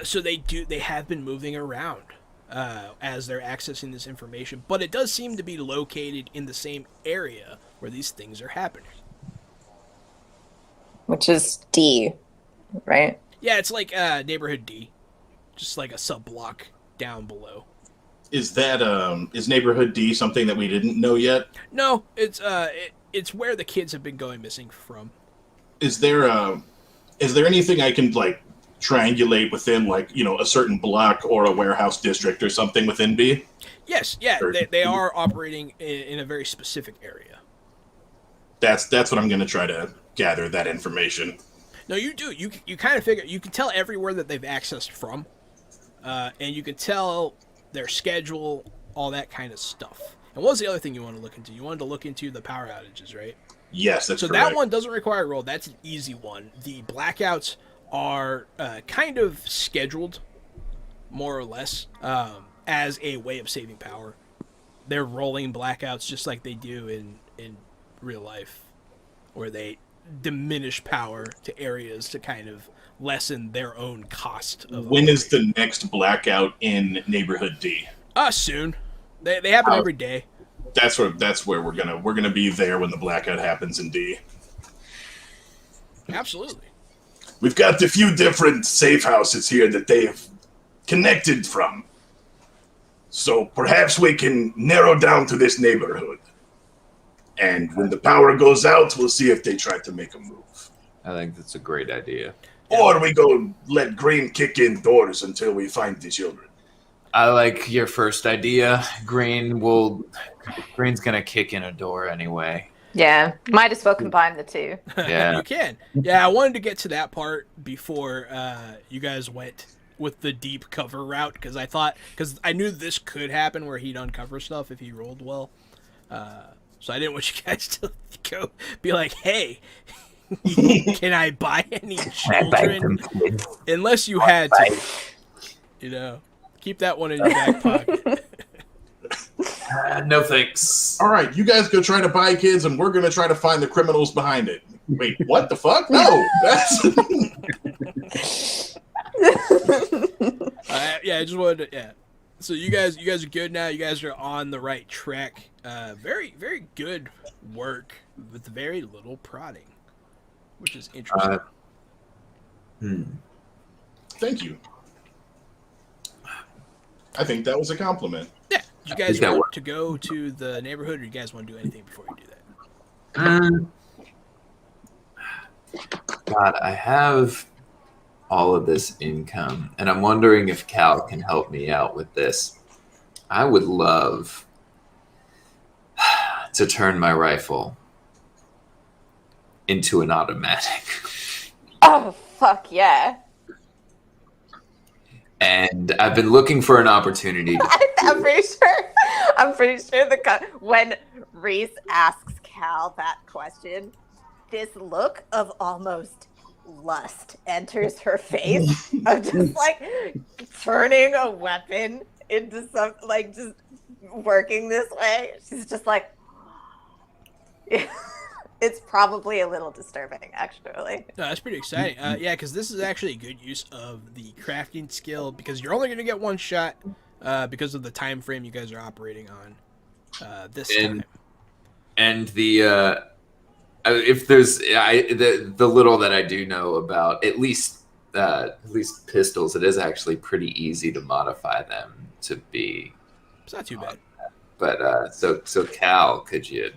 So they have been moving around as they're accessing this information, but it does seem to be located in the same area where these things are happening. Which is D, right? Yeah, it's like neighborhood D, just like a sub block down below. Is that is neighborhood D something that we didn't know yet? No, it's where the kids have been going missing from. Is there anything I can like triangulate within, like, you know, a certain block or a warehouse district or something within B? Yes, yeah, they are operating in a very specific area. That's what I'm going to try to gather that information. No, you do. You kind of figure you can tell everywhere that they've accessed from, and you can tell their schedule, all that kind of stuff. And what was the other thing you wanted to look into? You wanted to look into the power outages, right? Yes, that's so correct. That one doesn't require a roll. That's an easy one. The blackouts are kind of scheduled, more or less, as a way of saving power. They're rolling blackouts just like they do in real life, where they diminish power to areas to kind of lessen their own cost. When is the next blackout in neighborhood D? Soon. They happen every day. That's where we're gonna be there when the blackout happens in D. Absolutely. We've got a few different safe houses here that they have connected from. So perhaps we can narrow down to this neighborhood. And when the power goes out, we'll see if they try to make a move. I think that's a great idea. Or we go let Green kick in doors until we find the children. I like your first idea. Green's gonna kick in a door anyway. Yeah, might as well combine the two. Yeah. You can. Yeah, I wanted to get to that part before you guys went with the deep cover route, because I knew this could happen where he'd uncover stuff if he rolled well. So I didn't want you guys to go be like, hey, can I buy any children? Unless you had to. You know, keep that one in your back pocket. No thanks. All right, you guys go try to buy kids, and we're going to try to find the criminals behind it. Wait, what the fuck? No, that's... Yeah, I just wanted to, yeah. So you guys are good now. You guys are on the right track. Very, very good work with very little prodding, which is interesting. Thank you. I think that was a compliment. Yeah. Do you guys want to go to the neighborhood, or do you guys want to do anything before you do that? God, I have all of this income, and I'm wondering if Cal can help me out with this. I would love to turn my rifle into an automatic. Oh, fuck yeah. And I've been looking for an opportunity. I'm pretty sure when Reese asks Cal that question, this look of almost lust enters her face of just like turning a weapon into something, like just working this way. She's just like, It's probably a little disturbing, actually. No, that's pretty exciting. Yeah, because this is actually a good use of the crafting skill because you're only going to get one shot because of the time frame you guys are operating on this time. And the if there's the little that I do know about at least pistols, it is actually pretty easy to modify them to be. It's not too bad. But so Cal, could you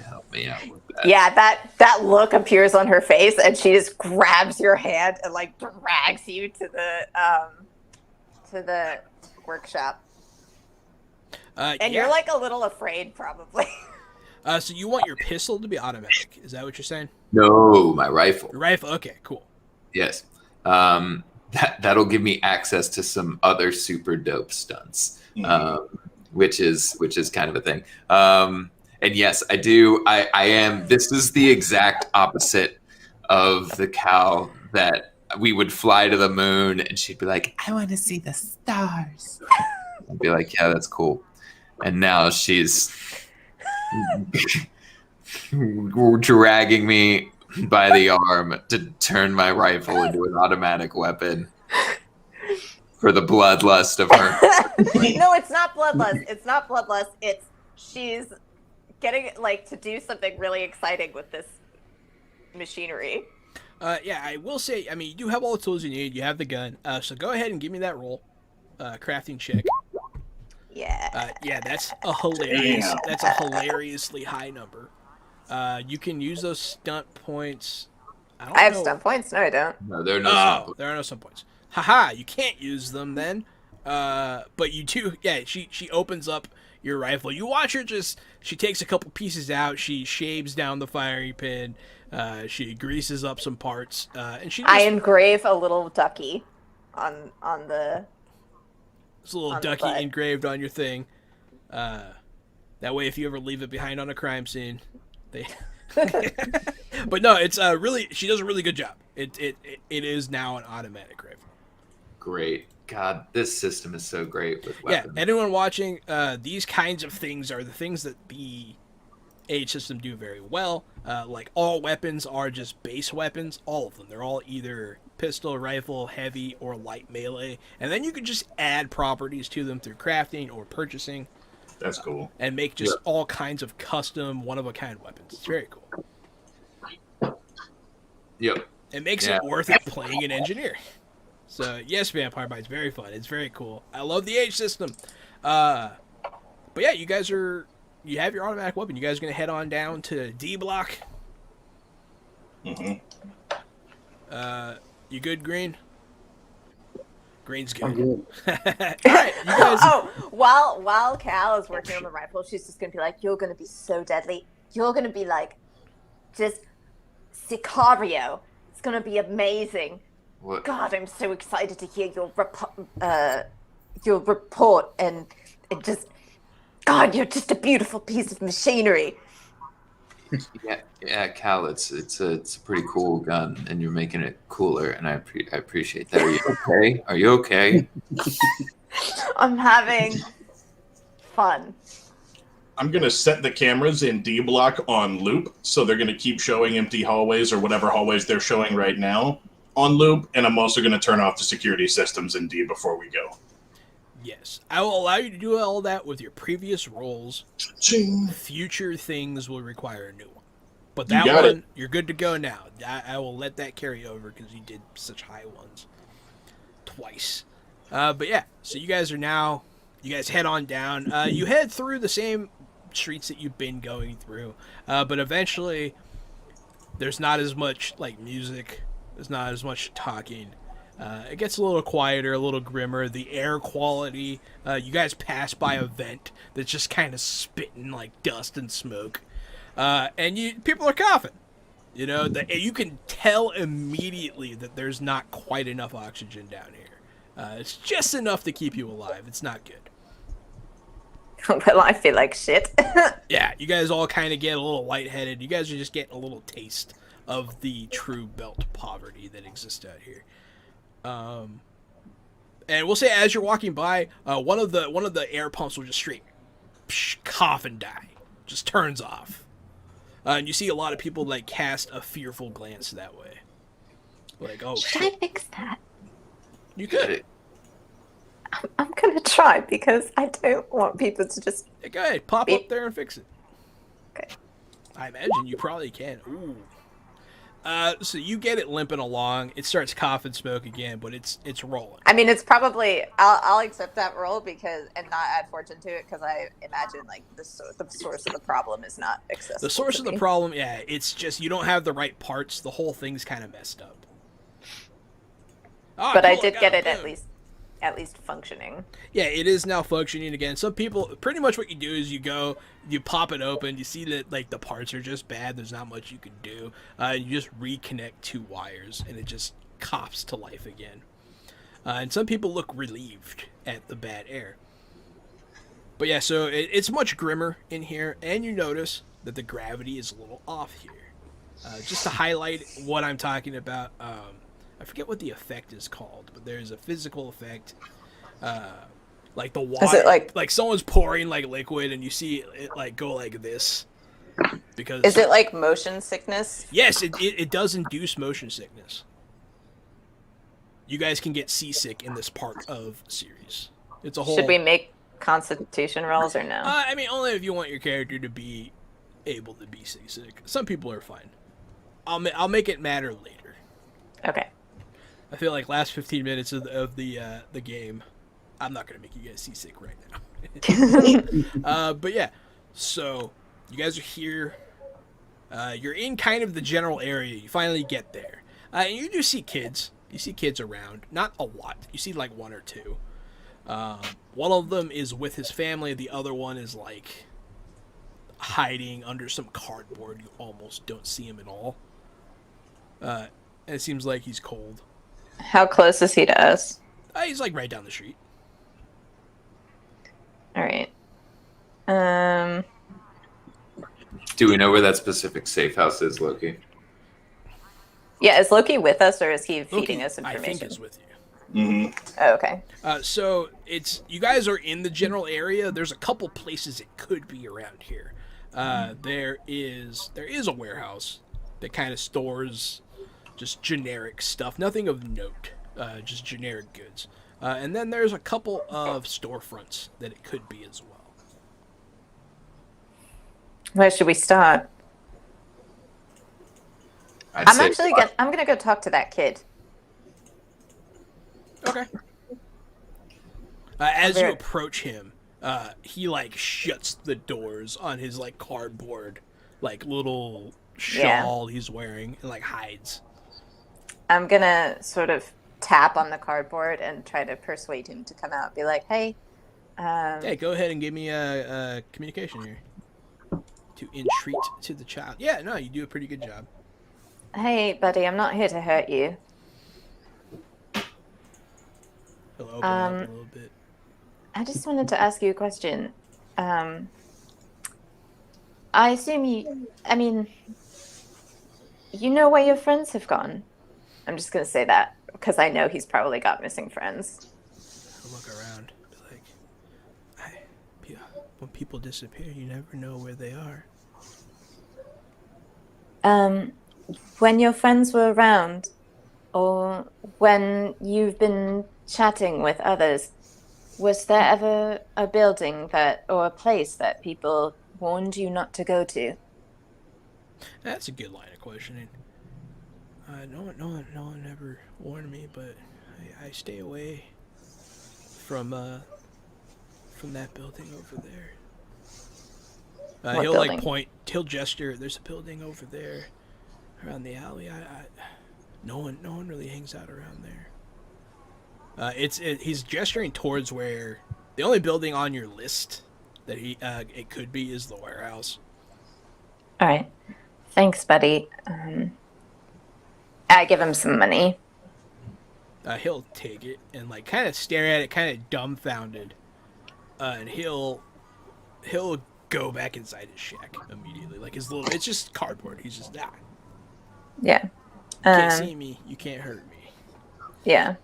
help me out with that? Yeah, that look appears on her face, and she just grabs your hand and like drags you to the workshop. And you're like a little afraid, probably. So you want your pistol to be automatic? Is that what you're saying? No, my rifle. Your rifle. Okay, cool. Yes. That'll give me access to some other super dope stunts, which is kind of a thing. And yes, I do. I am. This is the exact opposite of the Cal that we would fly to the moon, and she'd be like, "I want to see the stars." I'd be like, "Yeah, that's cool." And now she's dragging me by the arm to turn my rifle into an automatic weapon for the bloodlust of her. No, it's not bloodlust. It's not bloodlust. It's she's getting like to do something really exciting with this machinery. Yeah, I will say, I mean, you do have all the tools you need. You have the gun. So go ahead and give me that roll. Crafting check. Yeah. Yeah, that's a hilariously high number. You can use those stunt points. I have stunt points. No, I don't. No, there are no stunt points. There are no stunt points. Haha, you can't use them then. But you do. Yeah, she opens up your rifle. You watch her she takes a couple pieces out. She shaves down the firing pin. She greases up some parts. And I engrave a little ducky on the. It's a little ducky engraved on your thing. That way, if you ever leave it behind on a crime scene, they. But no, it's really. She does a really good job. It is now an automatic rifle. Great. God, this system is so great with weapons. Yeah, anyone watching, these kinds of things are the things that the age system do very well. Like all weapons are just base weapons, all of them. They're all either pistol, rifle, heavy, or light melee. And then you can just add properties to them through crafting or purchasing. That's cool. And make just all kinds of custom, one-of-a-kind weapons. It's very cool. Yep. It makes it worth it playing an engineer. So, yes, Vampire Bite's very fun. It's very cool. I love the age system. But yeah, you guys you have your automatic weapon. You guys are going to head on down to D block. Mm-hmm. You good, Green? Green's good. I'm good. All right, you guys. While Cal is working on the rifle, she's just going to be like, "You're going to be so deadly. You're going to be like, just Sicario. It's going to be amazing." What? God, I'm so excited to hear your report and just, God, you're just a beautiful piece of machinery. Yeah, Cal, it's a pretty cool gun, and you're making it cooler, and I appreciate that. Are you okay? Are you okay? I'm having fun. I'm going to set the cameras in D block on loop, so they're going to keep showing empty hallways or whatever hallways they're showing right now on loop, and I'm also going to turn off the security systems in D before we go. Yes. I will allow you to do all that with your previous rolls. Ching. Future things will require a new one. But that one, you're good to go now. I will let that carry over because you did such high ones twice. But yeah, so you guys head on down. You head through the same streets that you've been going through. But eventually, there's not as much like music. There's not as much talking. It gets a little quieter, a little grimmer. The air quality. You guys pass by a vent that's just kind of spitting like dust and smoke. And people are coughing. You know, you can tell immediately that there's not quite enough oxygen down here. It's just enough to keep you alive. It's not good. Well, I feel like shit. Yeah, you guys all kind of get a little lightheaded. You guys are just getting a little taste of the true belt poverty that exists out here. And we'll say as you're walking by, one of the air pumps will just straight cough and die. Just turns off. And you see a lot of people like cast a fearful glance that way. Like, oh Should shit. I fix that? You could. I'm gonna try because I don't want people to just. Yeah, go ahead, pop Beep. up there and fix it. Okay. I imagine you probably can. Ooh. So you get it limping along. It starts coughing smoke again, but it's rolling. I mean, it's probably I'll accept that role and not add fortune to it because I imagine like the source of the problem is not accessible. The source to of the me. problem, yeah, it's just you don't have the right parts. The whole thing's kind of messed up. Ah, But I cool, did got get a it boon. at least functioning. Yeah, it is now functioning again. Some people, pretty much what you do is you go, you pop it open, you see that like the parts are just bad. There's not much you can do. You just reconnect two wires, and it just coughs to life again. And some people look relieved at the bad air. But yeah, so it's much grimmer in here, and you notice that the gravity is a little off here. Just to highlight what I'm talking about, I forget what the effect is called, but there's a physical effect. Like the water, Is it like someone's pouring like liquid, and you see it like go like this. Because is it like motion sickness? yes, it does induce motion sickness. You guys can get seasick in this part of series. It's a whole. Should we make Constitution rolls or no? I mean, only if you want your character to be able to be seasick. Some people are fine. I'll make it matter later. Okay. I feel like last 15 minutes of the game, I'm not gonna make you guys seasick right now. But yeah, so you guys are here. You're in kind of the general area. You finally get there, and you do see kids. You see kids around, not a lot. You see like one or two. One of them is with his family. The other one is like hiding under some cardboard. You almost don't see him at all. And it seems like he's cold. How close is he to us? He's like right down the street. All right. Do we know where that specific safe house is, Loki? Yeah, is Loki with us or is he feeding Loki, us I information? think is with you. Oh, okay. So it's you guys are in the general area. There's a couple places it could be around here. There is a warehouse that kind of stores just generic stuff, nothing of note, just generic goods. And then there's a couple of storefronts that it could be as well. Where should we start? I'd I'm say actually I'm gonna go talk to that kid. Okay. As you approach him, he like shuts the doors on his like cardboard, like little shawl he's wearing, and like hides. I'm gonna sort of tap on the cardboard and try to persuade him to come out. Be like, hey. Hey, go ahead and give me a communication here. To entreat to the child. Yeah, no, you do a pretty good job. Hey, buddy, I'm not here to hurt you. He'll open up a little bit. I just wanted to ask you a question. I assume you know where your friends have gone. I'm just going to say that because I know he's probably got missing friends. I'll look around. Be like, when people disappear, you never know where they are. When your friends were around, or when you've been chatting with others, was there ever a building or a place that people warned you not to go to? That's a good line of questioning. No one ever warned me, but I stay away from that building over there. He'll building? like point. He'll gesture. There's a building over there, around the alley. No one really hangs out around there. He's gesturing towards where the only building on your list that it could be is the warehouse. All right. Thanks, buddy. I give him some money. He'll take it and like kind of stare at it, kind of dumbfounded, and he'll go back inside his shack immediately. Like it's just cardboard. He's just Yeah. You can't see me. You can't hurt me. Yeah.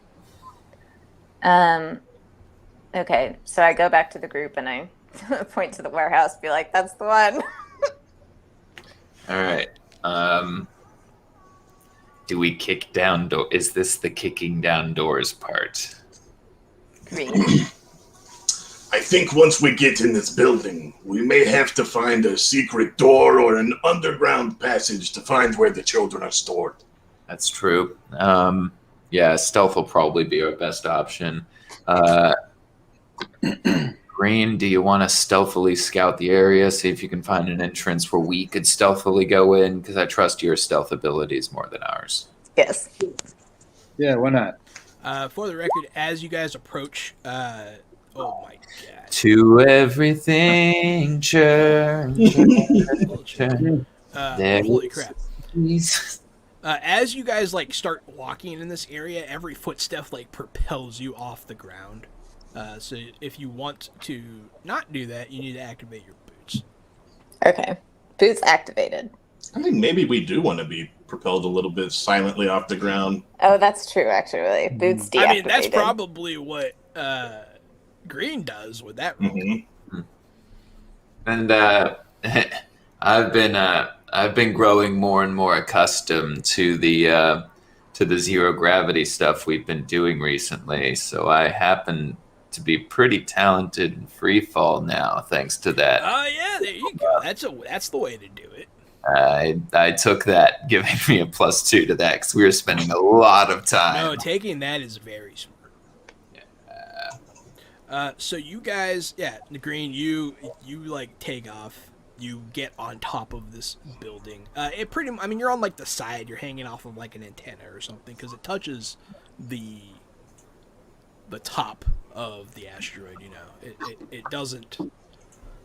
Okay, so I go back to the group and I point to the warehouse, be like, that's the one. All right. Do we kick down door? Is this the kicking down doors part? Green. I think once we get in this building, we may have to find a secret door or an underground passage to find where the children are stored. That's true. Yeah, stealth will probably be our best option. Green, do you want to stealthily scout the area, see if you can find an entrance where we could stealthily go in? Because I trust your stealth abilities more than ours. Yes. Yeah, why not? For the record, as you guys approach, oh my god. To everything, churn. Holy crap. As you guys like start walking in this area, every footstep like propels you off the ground. So if you want to not do that, you need to activate your boots. Okay. Boots activated. I think maybe we do want to be propelled a little bit silently off the ground. Oh, that's true, actually. Boots deactivated. I mean, that's probably what Green does with that roll. Mm-hmm. And I've been growing more and more accustomed to the zero gravity stuff we've been doing recently. So I happen to be pretty talented in free fall now, thanks to that. Oh yeah, there you go. That's the way to do it. I took that, giving me a +2 to that because we were spending a lot of time. No, taking that is very smart. So you guys, Green, you like take off. You get on top of this building. You're on like the side. You're hanging off of like an antenna or something because it touches the top of the asteroid. You know, it doesn't.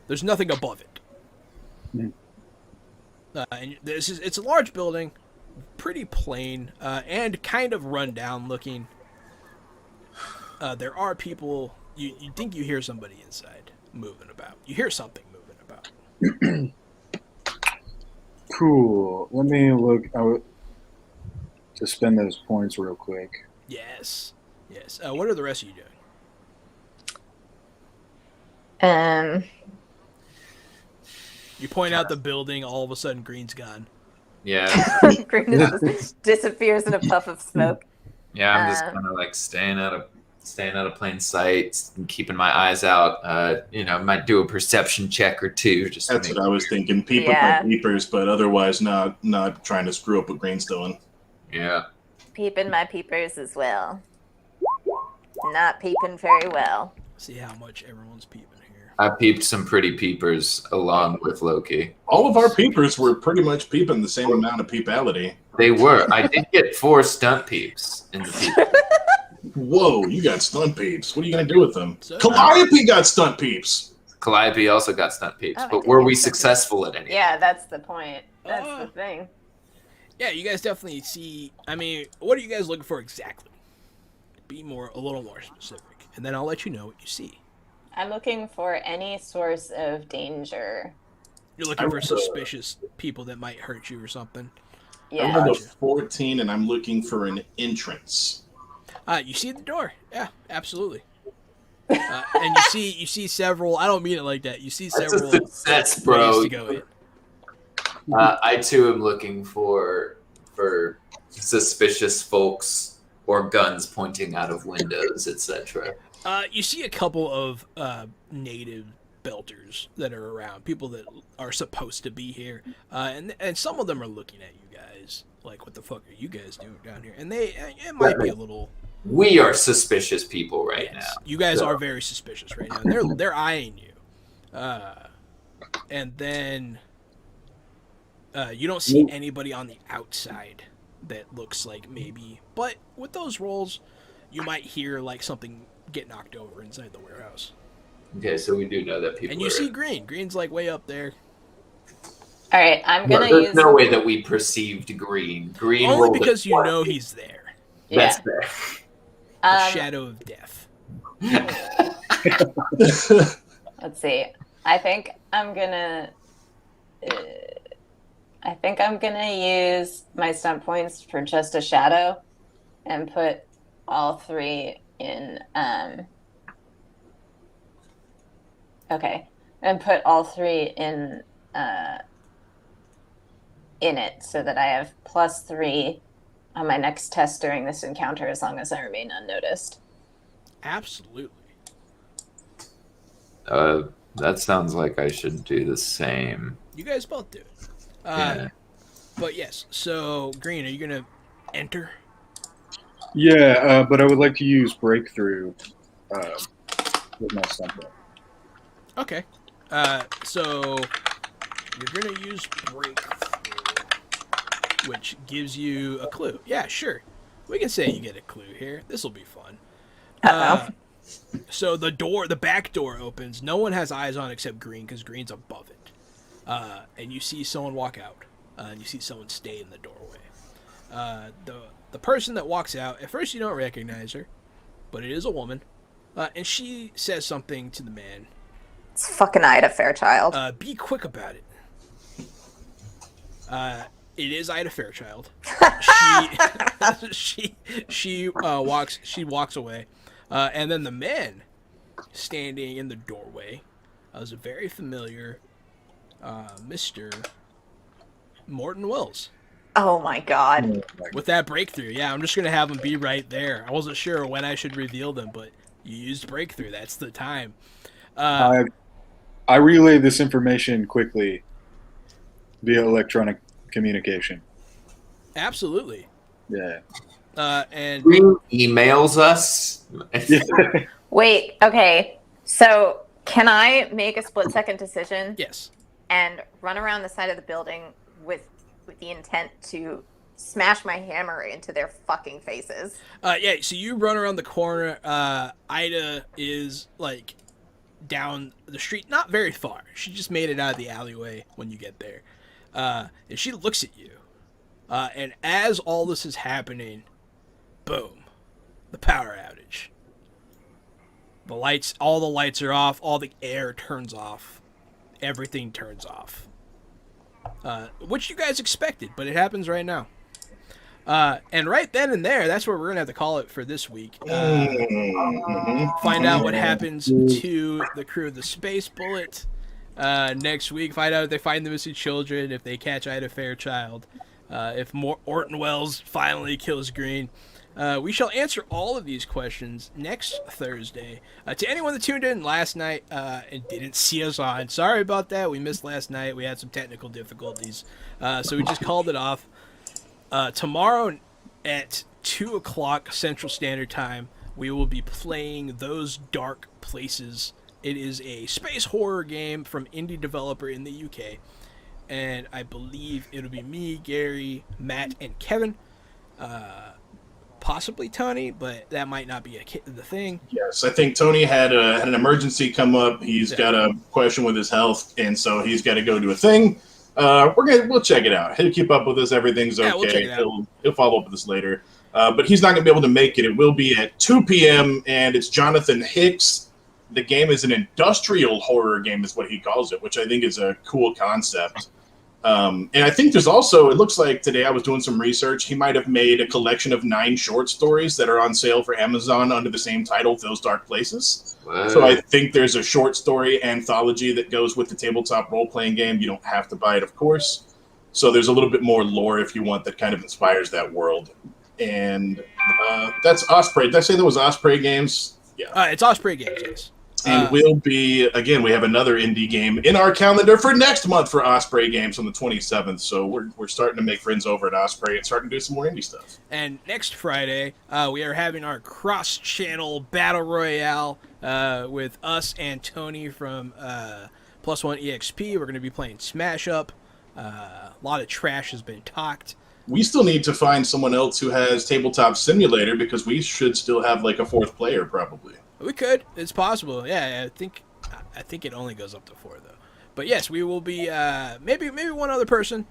There's nothing above it. Mm. And it's a large building, pretty plain, and kind of run down looking. There are people. You think you hear somebody inside moving about. You hear something moving about. Cool. Let me look out to spend those points real quick. Yes. What are the rest of you doing? You point out the building. All of a sudden, Green's gone. Yeah. Green just disappears in a puff of smoke. Yeah, I'm just kind of like staying out of plain sight and keeping my eyes out. Might do a perception check or two. That's what I was thinking. Peep with my peepers, but otherwise not trying to screw up what Green's doing. Yeah. Peeping my peepers as well. Not peeping very well. See how much everyone's peeping here. I peeped some pretty peepers along with Loki. All of our peepers were pretty much peeping the same amount of peepality. They were. I did get 4 stunt peeps in the peep. Whoa, you got stunt peeps. What are you going to do with them? Calliope got stunt peeps. Calliope also got stunt peeps. But were we successful at any? Yeah, that's the point. That's the thing. Yeah, you guys definitely see. I mean, what are you guys looking for exactly? Be a little more specific, and then I'll let you know what you see. I'm looking for any source of danger. You're looking for suspicious people that might hurt you or something. Yeah. I'm on the 14, and I'm looking for an entrance. You see the door. Yeah, absolutely. And you see several. I don't mean it like that. You see several. That's a success, bro. ways to go in. I too am looking for suspicious folks or guns pointing out of windows, etc. You see a couple of native belters that are around, people that are supposed to be here, and some of them are looking at you guys like, "What the fuck are you guys doing down here?" And it might be a little. We are suspicious people right now. You guys are very suspicious right now. And they're eyeing you, and then you don't see anybody on the outside that looks like maybe. But with those rolls, you might hear like something get knocked over inside the warehouse. Okay, so we do know that people. And you see Green. Green's like way up there. All right, I'm gonna There's use. no way that we perceived Green. Green only because you know he's there. That's fair. The shadow of death. Let's see. I think I'm gonna use my stunt points for just a shadow, and put all 3 in. And put all 3 in in it so that I have +3 on my next test during this encounter as long as I remain unnoticed. Absolutely. That sounds like I should do the same. You guys both do it. Yeah. But yes, so Green, are you gonna enter? Yeah, but I would like to use breakthrough with my stump. Okay. So you're gonna use breakthrough, which gives you a clue. Yeah, sure. We can say you get a clue here. This will be fun. So the back door opens. No one has eyes on except Green because Green's above it. And you see someone walk out. And you see someone stay in the doorway. The person that walks out, at first you don't recognize her, but it is a woman. And she says something to the man. It's fucking Ida Fairchild. Be quick about it. It is Ida Fairchild. She walks away, and then the man standing in the doorway is a very familiar Mr. Morton Wells. Oh my god. With that breakthrough, yeah, I'm just gonna have them be right there. I wasn't sure when I should reveal them, but you used breakthrough. That's the time. I relay this information quickly via electronic communication. Absolutely. Yeah. And Green emails us. Wait, okay. So can I make a split-second decision yes. and run around the side of the building with the intent to smash my hammer into their fucking faces? Yeah, so you run around the corner. Ida is, like, down the street, not very far. She just made it out of the alleyway when you get there. And she looks at you. And as all this is happening, boom, the power outage. All the lights are off, all the air turns off, everything turns off. Which you guys expected, but it happens right now. And right then and there, that's where we're going to have to call it for this week. Find out what happens to the crew of the Space Bullet next week. Find out if they find the missing children, if they catch Ida Fairchild, if Orton Welles finally kills Green. We shall answer all of these questions next Thursday. To anyone that tuned in last night and didn't see us on, sorry about that. We missed last night. We had some technical difficulties, so we just called it off. Tomorrow at 2 o'clock Central Standard Time, we will be playing Those Dark Places. It is a space horror game from indie developer in the UK. And I believe it'll be me, Gary, Matt, and Kevin. Possibly Tony, but that might not be the thing. Yes, I think Tony had an emergency come up. He's got a question with his health, and so he's got to go do a thing. We'll check it out. He'll keep up with us. Everything's okay. We'll check it out. He'll follow up with us later. But he's not going to be able to make it. It will be at 2 p.m. and it's Jonathan Hicks. The game is an industrial horror game, is what he calls it, which I think is a cool concept. And I think there's also, it looks like today I was doing some research, he might have made a collection of 9 short stories that are on sale for Amazon under the same title, Those Dark Places. Wow. So I think there's a short story anthology that goes with the tabletop role-playing game. You don't have to buy it, of course. So there's a little bit more lore, if you want, that kind of inspires that world. And that's Osprey. Did I say that was Osprey Games? Yeah. It's Osprey Games, yes. And we'll be, again, we have another indie game in our calendar for next month for Osprey Games on the 27th. So we're starting to make friends over at Osprey and starting to do some more indie stuff. And next Friday, we are having our cross-channel battle royale with us and Tony from Plus One EXP. We're going to be playing Smash Up. A lot of trash has been talked. We still need to find someone else who has Tabletop Simulator because we should still have like a 4th player probably. We could. It's possible. Yeah, I think it only goes up to 4 though. But yes, we will be maybe one other person.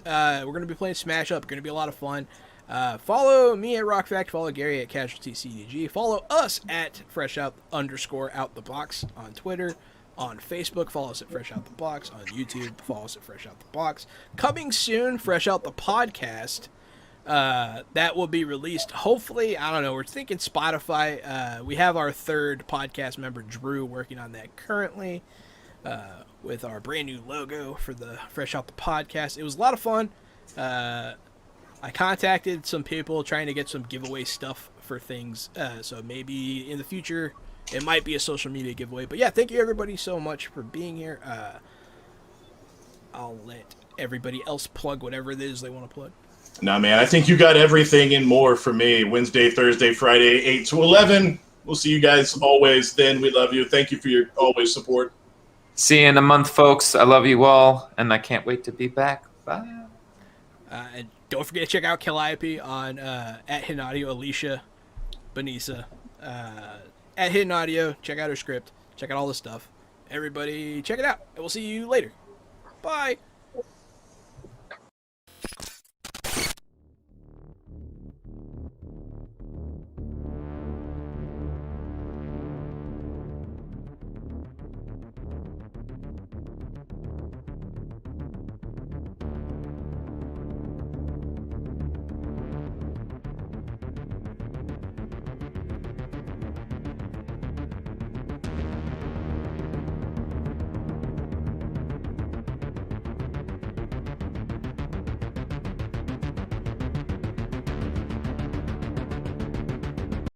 We're gonna be playing Smash Up. Gonna be a lot of fun. Follow me at RockFact. Follow Gary at Casualty CDG. Follow us at _out_the box on Twitter. On Facebook, follow us at Fresh Out the Box. On YouTube, follow us at Fresh Out the Box. Coming soon, Fresh Out the Podcast. That will be released, hopefully, I don't know, we're thinking Spotify. We have our 3rd podcast member, Drew, working on that currently with our brand new logo for the Fresh Out the Podcast. It was a lot of fun. I contacted some people trying to get some giveaway stuff for things. So maybe in the future it might be a social media giveaway. But yeah, thank you everybody so much for being here. I'll let everybody else plug whatever it is they want to plug. Nah, man, I think you got everything and more for me. Wednesday, Thursday, Friday, 8 to 11. We'll see you guys always then. We love you. Thank you for your always support. See you in a month, folks. I love you all, and I can't wait to be back. Bye. And don't forget to check out Calliope on at Hidden Audio, Alicia, Benisa. At Hidden Audio, check out her script. Check out all this stuff. Everybody, check it out. And we'll see you later. Bye.